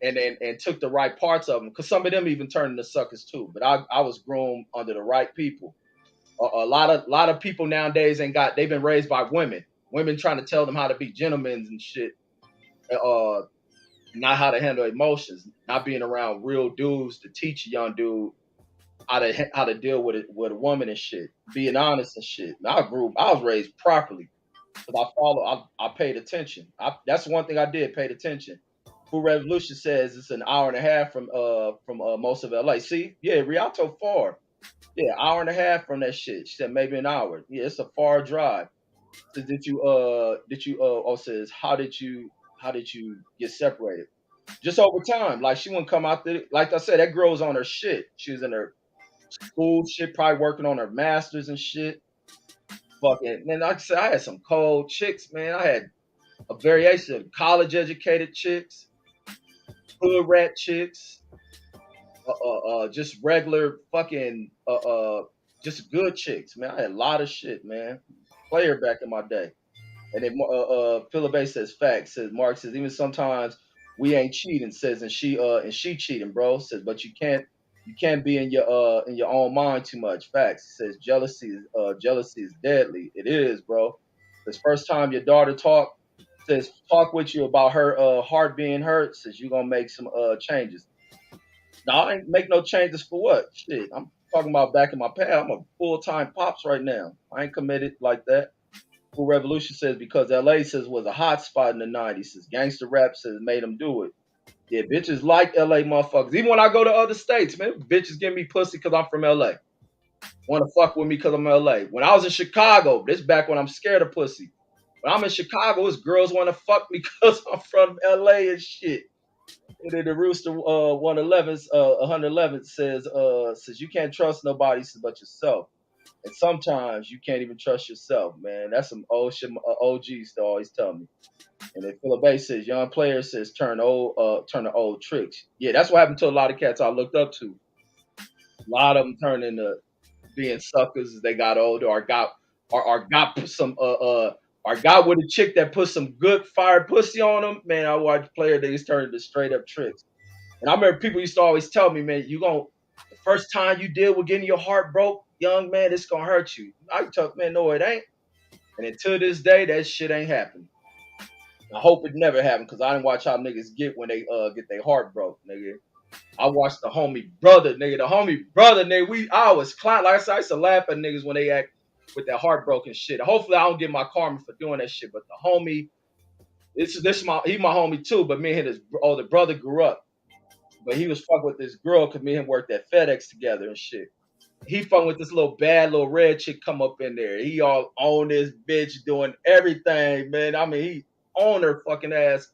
And took the right parts of them. Because some of them even turned into suckers too. But I was groomed under the right people. A lot of people nowadays they've been raised by women trying to tell them how to be gentlemen and shit, not how to handle emotions, not being around real dudes to teach a young dude how to deal with a woman and shit, being honest and shit. I was raised properly because I paid attention. That's one thing I did, paid attention. Full Revolution says it's an hour and a half from most of LA. See, yeah, Rialto far. Yeah, hour and a half from that shit. She said maybe an hour. Yeah, it's a far drive. Says says how did you get separated? Just over time. Like she wouldn't come out there. Like I said, that girl was on her shit. She was in her school shit, probably working on her masters and shit. Fucking. And like I said, I had some cold chicks, man. I had a variation of college educated chicks, hood rat chicks. Just regular fucking just good chicks, man. I had a lot of shit, man. Player back in my day. And then Philip says facts. Says Mark says even sometimes we ain't cheating. Says and she cheating, bro. Says but you can't be in your own mind too much. Facts. Says jealousy is deadly. It is, bro. This first time your daughter talk with you about her heart being hurt, says you gonna make some changes. No, I ain't make no changes for what? Shit, I'm talking about back in my past. I'm a full-time pops right now. I ain't committed like that. Cool Revolution says because LA says was a hot spot in the 90s. Says gangster rap says made them do it. Yeah, bitches like LA motherfuckers. Even when I go to other states, man, bitches give me pussy because I'm from LA. Want to fuck with me because I'm LA. When I was in Chicago, this back when I'm scared of pussy. When I'm in Chicago, it's girls want to fuck me because I'm from LA and shit. And then the Rooster 111 says you can't trust nobody but yourself. And sometimes you can't even trust yourself, man. That's some old shit OGs to always tell me. And then Philip A says, young player says turn to old tricks. Yeah, that's what happened to a lot of cats I looked up to. A lot of them turned into being suckers as they got older, or got some or got with a chick that put some good fire pussy on them. Man, I watched player they just turned into straight up tricks. And I remember people used to always tell me, man, the first time you deal with getting your heart broke, young man, it's gonna hurt you. I tell man, no, it ain't. And until this day, that shit ain't happened. I hope it never happened because I didn't watch how niggas get when they get their heart broke, nigga. I watched the homie brother, nigga. I was clown. Like I said, I used to laugh at niggas when they act with that heartbroken shit. Hopefully, I don't get my karma for doing that shit. But the homie, he my homie too. But me and his older brother grew up. But he was fucking with this girl because me and him worked at FedEx together and shit. He fucking with this little red chick come up in there. He all on this bitch doing everything, man. I mean, he on her fucking ass,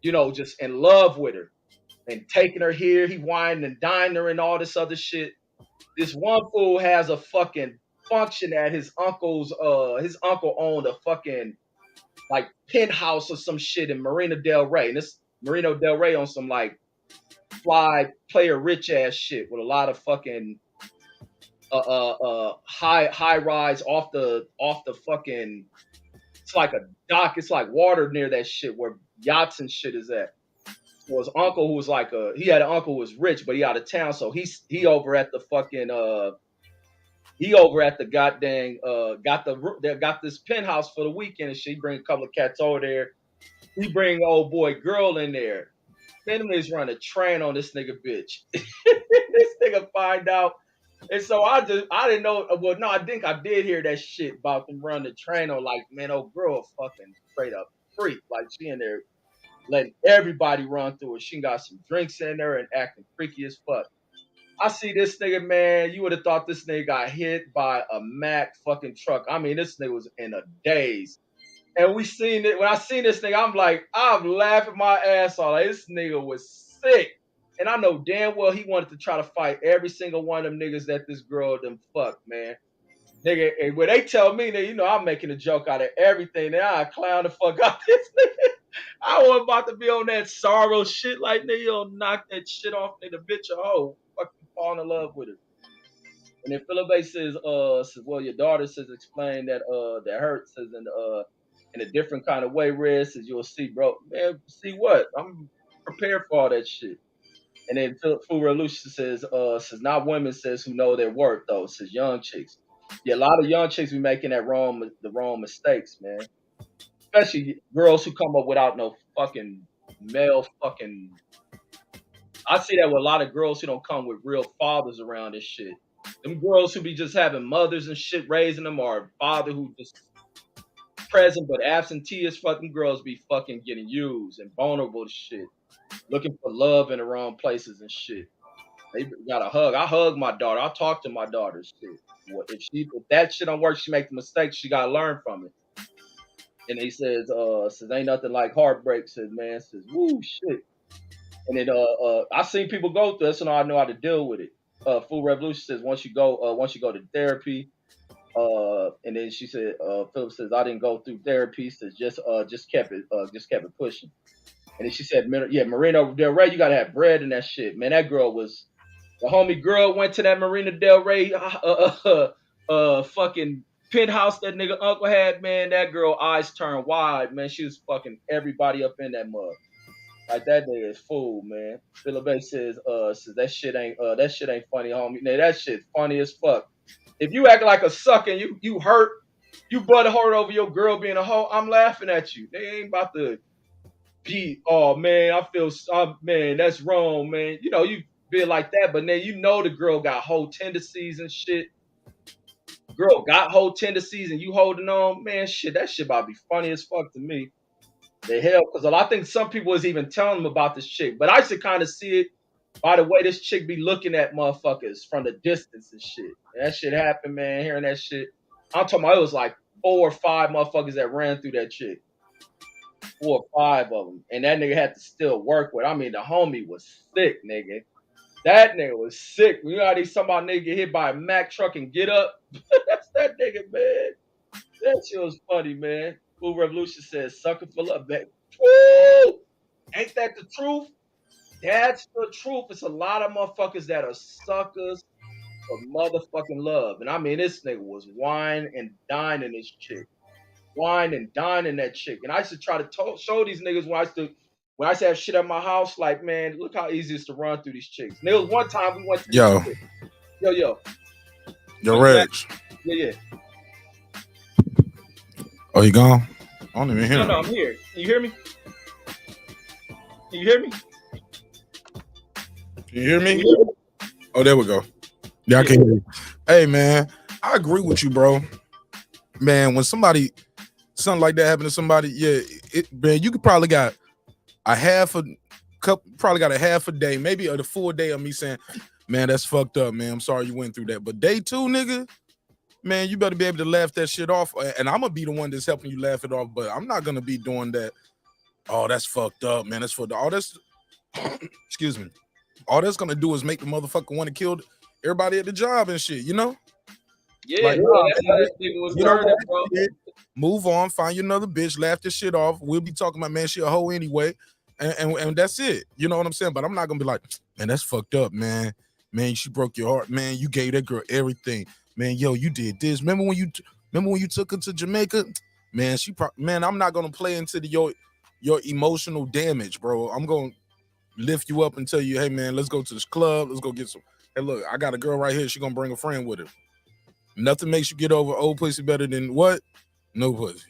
just in love with her. And taking her here, he whining and dining her and all this other shit. This one fool has a fucking function at his uncle owned a fucking like penthouse or some shit in Marina Del Rey. And this Marina Del Rey on some like fly player rich ass shit with a lot of fucking high rise off the fucking, it's like a dock, it's like water near that shit where yachts and shit is at. So his uncle who was he had an uncle who was rich, but he out of town, so he over at the fucking goddamn got this penthouse for the weekend and shit. He bring a couple of cats over there. He bring old boy girl in there. Man, them niggas run a train on this nigga bitch. This nigga find out. And so I didn't know. Well, no, I think I did hear that shit about them running the train on, like, man, old girl fucking straight up freak. Like, she in there letting everybody run through it. She got some drinks in there and acting freaky as fuck. I see this nigga, man. You would have thought this nigga got hit by a Mack fucking truck. I mean, this nigga was in a daze. And we seen it. When I seen this nigga, I'm laughing my ass off. Like, this nigga was sick. And I know damn well he wanted to try to fight every single one of them niggas that this girl them fucked, man. Nigga, and when they tell me that, I'm making a joke out of everything, then I clown the fuck out this nigga. I was about to be on that sorrow shit, like, nigga, you'll knock that shit off, nigga, bitch a hoe. Fucking fall in love with her. And then Philip A says, well, your daughter says, explain that hurt, says, in a different kind of way, Red, says, you'll see, bro. Man, see what? I'm prepared for all that shit. And then Full Revolution says not women, says, who know their worth, though, says young chicks. Yeah, a lot of young chicks be making the wrong mistakes, man. Especially girls who come up without no fucking male fucking. I see that with a lot of girls who don't come with real fathers around this shit. Them girls who be just having mothers and shit raising them, or a father who just present but absentee as fucking girls be fucking getting used and vulnerable to shit. Looking for love in the wrong places and shit. They got a hug. I hug my daughter. I talk to my daughter. Shit. If that shit don't work, she make the mistake. She gotta learn from it. And he says ain't nothing like heartbreak. Says man, says woo shit. And then I seen people go through this, and I know how to deal with it. Full Revolution says once you go to therapy. And then she said Philip says I didn't go through therapy. Says just kept it pushing. And then she said, yeah, Marina Del Rey, you gotta have bread in that shit, man. That girl was the homie girl went to that Marina Del Rey fucking penthouse that nigga uncle had, man. That girl eyes turned wide, man. She was fucking everybody up in that mug. Like that nigga is fool, man. Philip A says that shit ain't funny, homie. Man, that shit funny as fuck. If you act like a sucker and you hurt You butt hard over your girl being a hoe. I'm laughing at you. They ain't about to be. Oh man, man, that's wrong, man. You know you be like that, but then you know the girl got hoe tendencies and shit. Girl got hoe tendencies and you holding on, man. Shit, that shit about to be funny as fuck to me. The hell, because I think some people was even telling them about this chick, but I used to kind of see it by the way this chick be looking at motherfuckers from the distance and shit. And that shit happened, man. Hearing that shit, I'm talking about it was like 4 or 5 motherfuckers that ran through that chick, 4 or 5 of them, and that nigga had to still work with. I mean, the homie was sick, nigga. That nigga was sick. You know how they somebody nigga get hit by a Mack truck and get up? That's that nigga, man. That shit was funny, man. Cool Revolution says, sucker for love, baby. Woo! Ain't that the truth? That's the truth. It's a lot of motherfuckers that are suckers for motherfucking love. And I mean, this nigga was wine and dining this chick. Wine and dining that chick. And I used to try to show these niggas when I used to have shit at my house, like, man, look how easy it is to run through these chicks. And there was one time we went to Yo. Yo, Reg. Yeah. Oh, you gone? I don't even hear him. No, I'm here. Can you hear me? Can you hear me? Can you hear me? Oh, there we go. Yeah, I can hear you. Hey, man, I agree with you, bro. Man, when something like that happened to somebody, man, you could probably got a half a day, maybe the full day of me saying, man, that's fucked up, man. I'm sorry you went through that. But day 2, nigga, man, you better be able to laugh that shit off. And I'm gonna be the one that's helping you laugh it off, but I'm not gonna be doing that. Oh, that's fucked up, man. That's for all that's excuse me. All that's gonna do is make the motherfucker want to kill everybody at the job and shit, you know? Yeah, like, that's how that nigga was turning, bro. Move on, find you another bitch, laugh this shit off. We'll be talking about, man, she a hoe anyway. And that's it. You know what I'm saying? But I'm not gonna be like, man, that's fucked up, man. Man, she broke your heart, man. You gave that girl everything, man. Yo, you did this. Remember when you took her to Jamaica, man? Man, I'm not gonna play into your emotional damage, bro. I'm gonna lift you up and tell you, hey, man, let's go to this club. Let's go get some. Hey, look, I got a girl right here. She gonna bring a friend with her. Nothing makes you get over old pussy better than what? No pussy.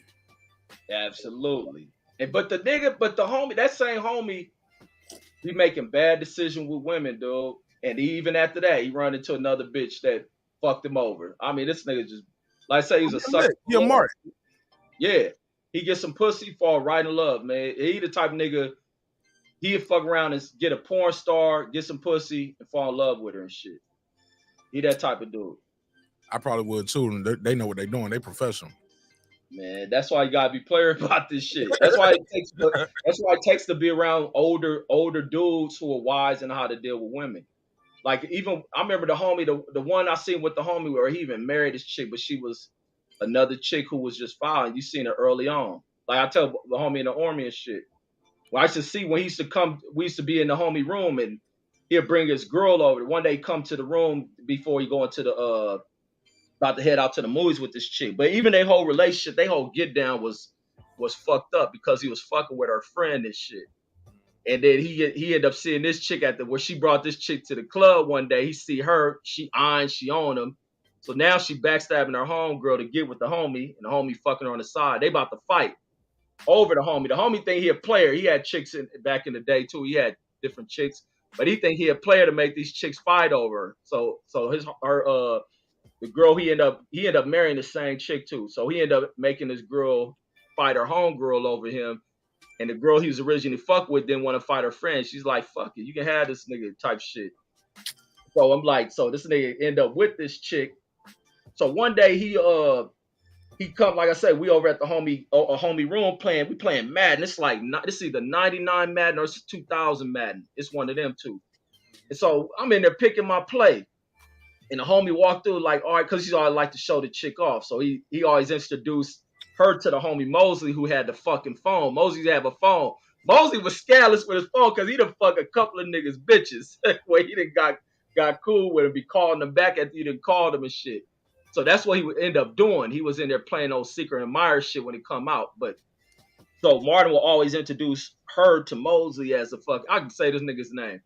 Absolutely. But the homie, that same homie, he making bad decisions with women, dude. And even after that, he run into another bitch that fucked him over. I mean, this nigga just, like I say, he's a sucker. Yeah, Mark. Yeah. He gets some pussy, fall right in love, man. He the type of nigga, he'd fuck around and get a porn star, get some pussy, and fall in love with her and shit. He that type of dude. I probably would too. And they know what they're doing. They professional. Man, that's why you gotta be player about this shit. That's why it takes to be around older dudes who are wise and know how to deal with women. Like, even I remember the homie, the one I seen with the homie where he even married this chick, but she was another chick who was just foul. You seen her early on. Like I tell the homie in the army and shit. Well, I used to see when he used to come, we used to be in the homie room and he'd bring his girl over. One day come to the room before he go into the about to head out to the movies with this chick. But even their whole relationship, their whole get down was fucked up because he was fucking with her friend and shit. And then he ended up seeing this chick where she brought this chick to the club one day. He see her, she on him. So now she backstabbing her homegirl to get with the homie, and the homie fucking her on the side. They about to fight over the homie. The homie think he a player. He had chicks back in the day too. He had different chicks, but he think he a player to make these chicks fight over. So the girl he ended up marrying the same chick too. So he ended up making this girl fight her homegirl over him. And the girl he was originally fucked with didn't want to fight her friend. She's like, fuck it, you can have this nigga type shit. So I'm like, so this nigga end up with this chick. So one day he come, like I said, we over at the homie room playing. We playing Madden. It's like this is either 99 Madden or it's 2000 Madden. It's one of them two. And so I'm in there picking my play. And the homie walked through like, all right, because he always like to show the chick off. So he always introduced her to the homie Mosley, who had the fucking phone. Mosley used to have a phone. Mosley was scandalous with his phone because he done fuck a couple of niggas bitches where he done got cool with him, be calling them back after he done called them and shit. So that's what he would end up doing. He was in there playing old Secret Admirer shit when it come out. But so Martin will always introduce her to Mosley as a fuck. I can say this nigga's name.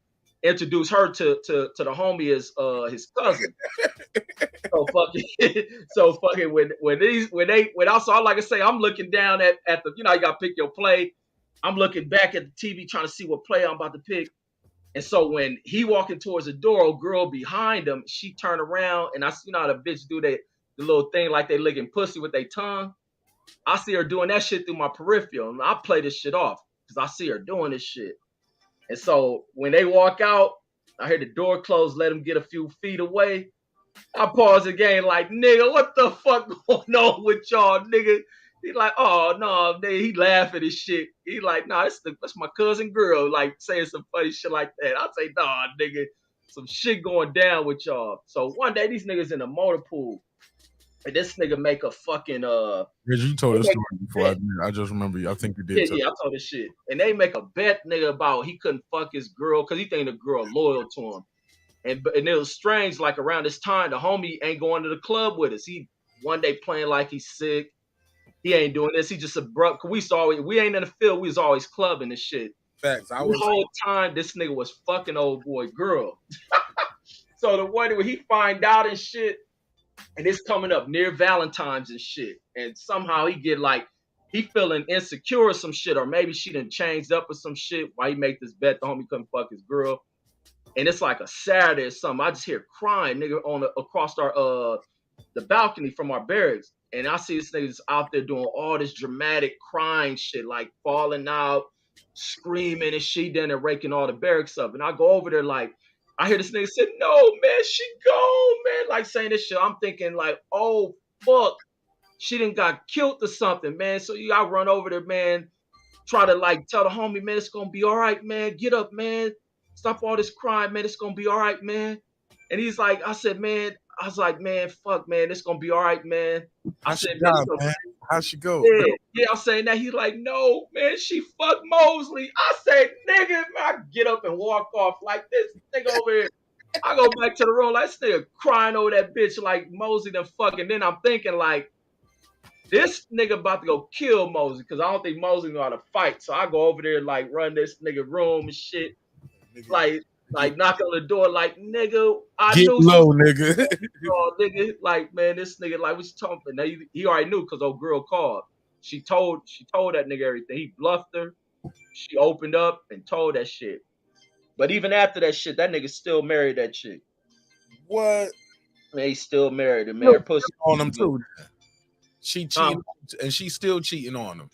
introduced her to the homie as his cousin. So fucking when also I like I say, I'm looking down at the, you know, you gotta pick your play. I'm looking back at the TV trying to see what play I'm about to pick. And so when he walking towards the door, old girl behind him, she turned around and I see, you know how the bitch do the little thing like they licking pussy with their tongue. I see her doing that shit through my peripheral. And I play this shit off because I see her doing this shit. And so when they walk out, I hear the door close, let them get a few feet away. I pause again like, nigga, what the fuck going on with y'all, nigga? He like, oh, no, nigga. He laughing and shit. He like, nah, that's my cousin girl, like saying some funny shit like that. I say, nah, nigga, some shit going down with y'all. So one day these niggas in a motor pool. And this nigga make a fucking You told this story before. I just remember you. I think you did. Yeah, I told this shit. And they make a bet, nigga, about he couldn't fuck his girl because he think the girl loyal to him. And it was strange, like around this time, the homie ain't going to the club with us. He one day playing like he's sick. He ain't doing this. He just abrupt. Cause we ain't in the field. We was always clubbing and shit. Facts. The whole time this nigga was fucking old boy girl. So the one when he find out and shit, and it's coming up near Valentine's and shit. And somehow he get like, he feeling insecure or some shit, or maybe she done changed up or some shit while he make this bet the homie couldn't fuck his girl. And it's like a Saturday or something. I just hear crying, nigga, across our the balcony from our barracks. And I see this nigga just out there doing all this dramatic crying shit, like falling out, screaming and shit, then and raking all the barracks up. And I go over there like, I hear this nigga say, no, man, she gone, man. Like saying this shit. I'm thinking like, oh, fuck. She done got killed or something, man. So I run over there, man. Try to like tell the homie, man, it's going to be all right, man. Get up, man. Stop all this crying, man. It's going to be all right, man. And he's like, I was like, man, fuck, man. It's going to be all right, man. I said, man. How'd she go? Yeah, I'm saying that. He's like, no, man, she fucked Mosley. I said, nigga, man, I get up and walk off like this nigga over here. I go back to the room like this nigga crying over that bitch like Mosley done fucking. Then I'm thinking like, this nigga about to go kill Mosley because I don't think Mosley know how to fight. So I go over there like run this nigga room and shit. Like knock on the door like, nigga, I get knew low, nigga. Nigga, like, man, this nigga like was talking. Now he already knew because old girl called. She told that nigga everything. He bluffed her. She opened up and told that shit. But even after that shit, that nigga still married that chick. What? Man, he still married her, man. Her pussy on him too. She cheating and she's still cheating on him.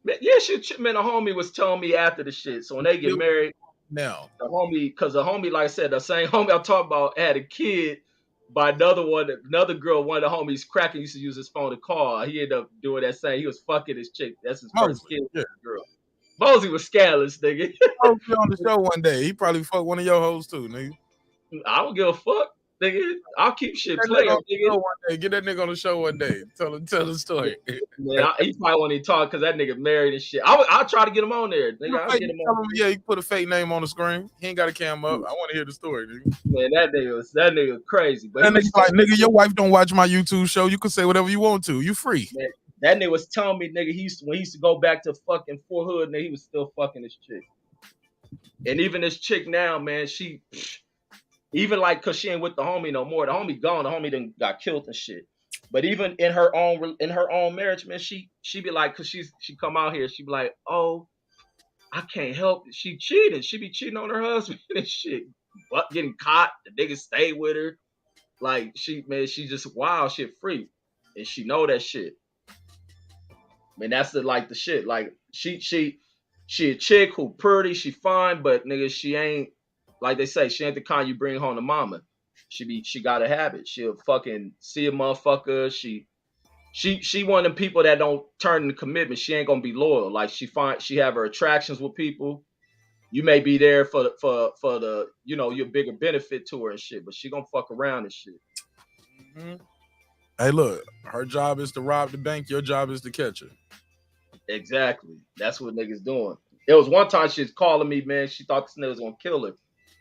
Man, yeah, man, the homie was telling me after the shit. So when they get married, now the homie, like I said, the same homie I talked about had a kid by another girl, one of the homies cracking used to use his phone to call. He ended up doing that same. He was fucking his chick. That's his first kid, girl. Mosey was scandalous, nigga. I'll be on the show one day. He probably fucked one of your hoes too, nigga. I don't give a fuck, nigga. I'll keep shit playing, nigga. One day. Get that nigga on the show one day. Tell the story. Man, he probably won't even talk because that nigga married and shit. I'll try to get him on there, nigga. I'll get him on. Yeah, he put a fake name on the screen. He ain't got a cam up. I want to hear the story, nigga. Man, that nigga crazy. But that nigga like, nigga, your wife don't watch my YouTube show. You can say whatever you want to. You free. Man, that nigga was telling me, nigga, when he used to go back to fucking Fort Hood, nigga, he was still fucking his chick. And even this chick now, man, she even like cause she ain't with the homie no more. The homie gone. The homie done got killed and shit. But even in her own marriage, man, she be like, cause she come out here, she be like, oh, I can't help it. She cheating. She be cheating on her husband and shit. But getting caught, the nigga stay with her. Like she just wild shit free. And she know that shit. Man, that's the shit. Like she a chick who pretty, she fine, but nigga, she ain't, like they say, she ain't the kind you bring home to mama. She got a habit. She'll fucking see a motherfucker. She one of them people that don't turn into commitment. She ain't gonna be loyal. Like she have her attractions with people. You may be there for the your bigger benefit to her and shit, but she gonna fuck around and shit. Mm-hmm. Hey, look, her job is to rob the bank. Your job is to catch her. Exactly. That's what niggas doing. It was one time she was calling me, man. She thought this nigga was gonna kill her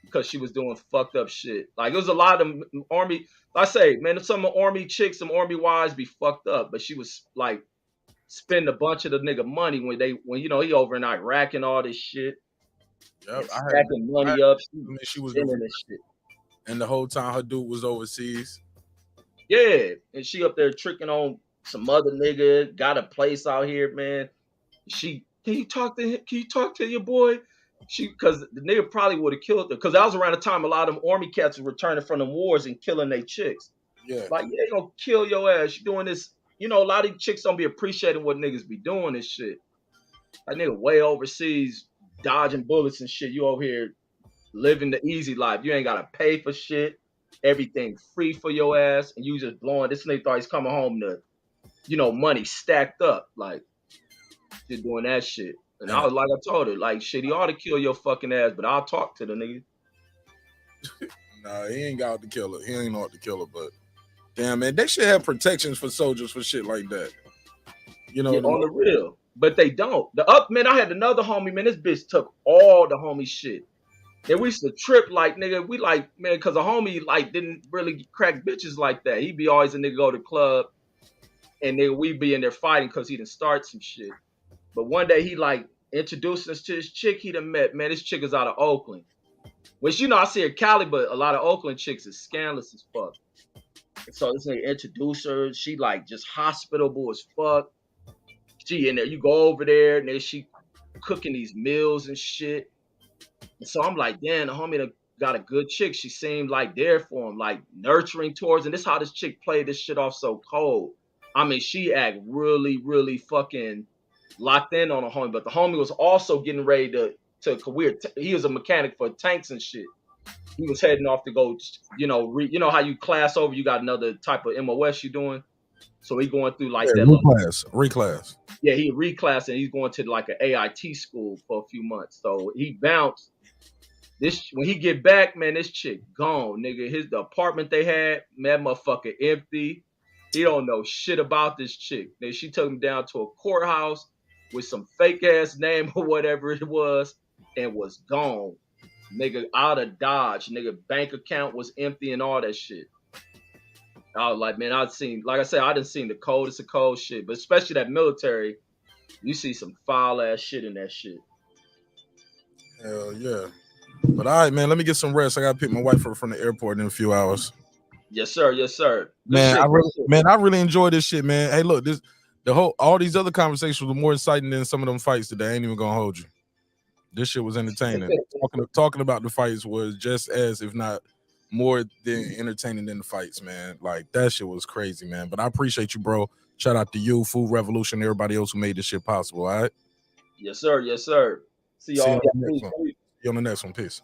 because she was doing fucked up shit. Like it was a lot of army. I say, man, some army chicks, some army wives be fucked up, but she was like spending a bunch of the nigga money when he over in Iraq and all this shit. Yep, stacking money up. She was chilling and shit. And the whole time her dude was overseas. Yeah, and she up there tricking on some other nigga. Got a place out here, man. Can you talk to him? Can you talk to your boy? Because the nigga probably would have killed her. Because that was around the time a lot of them army cats were returning from the wars and killing their chicks. Yeah, like they gonna kill your ass. You doing this? You know, a lot of these chicks don't be appreciating what niggas be doing and shit. Like nigga way overseas dodging bullets and shit. You over here living the easy life. You ain't gotta pay for shit. Everything free for your ass, and you just blowing. This nigga thought he's coming home to, money stacked up. Like, just doing that shit. And I was like, I told her, like, shit, he ought to kill your fucking ass, but I'll talk to the nigga. Nah, he ain't got to kill her. He ain't ought to kill her, but damn, man, they should have protections for soldiers for shit like that. You know, on the real, but they don't. Man, I had another homie, man. This bitch took all the homie shit. And we used to trip like, nigga, we like, man, because a homie like didn't really crack bitches like that. He'd be always a nigga go to the club, and nigga, we be in there fighting because he done start some shit. But one day he like introduced us to this chick he done met. Man, this chick is out of Oakland. Which, I see her Cali, but a lot of Oakland chicks is scandalous as fuck. And so this nigga introduced her. She like just hospitable as fuck. She in there, you go over there, and then she cooking these meals and shit. And so I'm like, damn, the homie got a good chick. She seemed like there for him, like nurturing towards. And this how this chick played this shit off so cold. I mean, she act really, really fucking locked in on a homie. But the homie was also getting ready to career. He was a mechanic for tanks and shit. He was heading off to go, how you class over, you got another type of MOS you doing. So he going through like that reclass. Yeah, he reclassed and he's going to like an AIT school for a few months. So he bounced. When he get back, man, this chick gone, nigga. The apartment they had, man, motherfucker empty. He don't know shit about this chick. Then she took him down to a courthouse with some fake ass name or whatever it was, and was gone, nigga. Out of Dodge, nigga. Bank account was empty and all that shit. I was like, man, I done seen the coldest of cold shit, but especially that military, you see some foul ass shit in that shit. Hell yeah. But all right, man, let me get some rest. I gotta pick my wife up from the airport in a few hours. Yes, sir. Yes, sir. Man, I really enjoy this shit, man. Hey, look, all these other conversations were more exciting than some of them fights today. I ain't even gonna hold you. This shit was entertaining. Talking about the fights was just as, if not more than entertaining than the fights, man. Like, that shit was crazy, man. But I appreciate you, bro. Shout out to you, Food Revolution, and everybody else who made this shit possible. All right. Yes, sir. Yes, sir. See y'all. See you on the next one. Peace.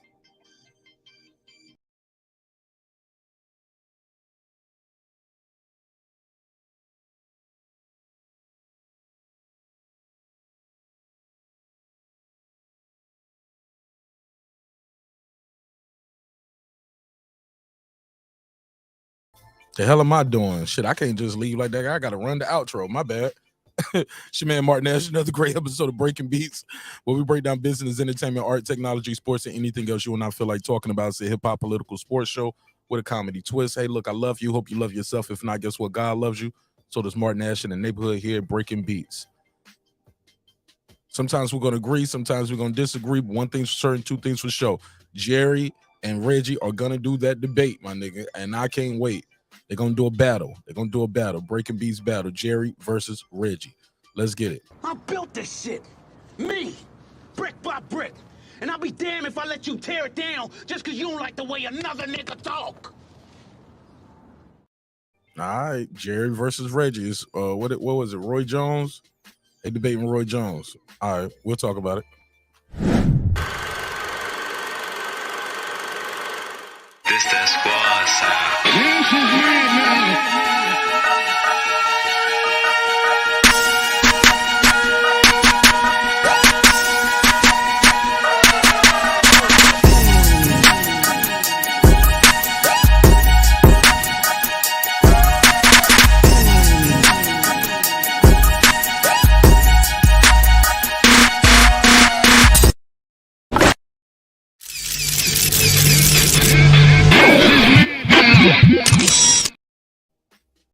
The hell am I doing? Shit, I can't just leave like that. I gotta run the outro. My bad. It's your man Martin Nash. Another great episode of Breaking Beats, where we break down business, entertainment, art, technology, sports, and anything else you will not feel like talking about. It's a hip-hop political sports show with a comedy twist. Hey, look, I love you. Hope you love yourself. If not, guess what? God loves you. So does Martin Nash in the neighborhood here at Breaking Beats. Sometimes we're going to agree. Sometimes we're going to disagree. But one thing's for certain, two things for sure. Jerry and Reggie are going to do that debate, my nigga, and I can't wait. They're going to do a battle. Breaking Beats battle. Jerry versus Reggie. Let's get it. I built this shit. Me. Brick by brick. And I'll be damned if I let you tear it down just because you don't like the way another nigga talk. All right. Jerry versus Reggie. Is, what was it? Roy Jones? They debating Roy Jones. All right. We'll talk about it. This that squad sound.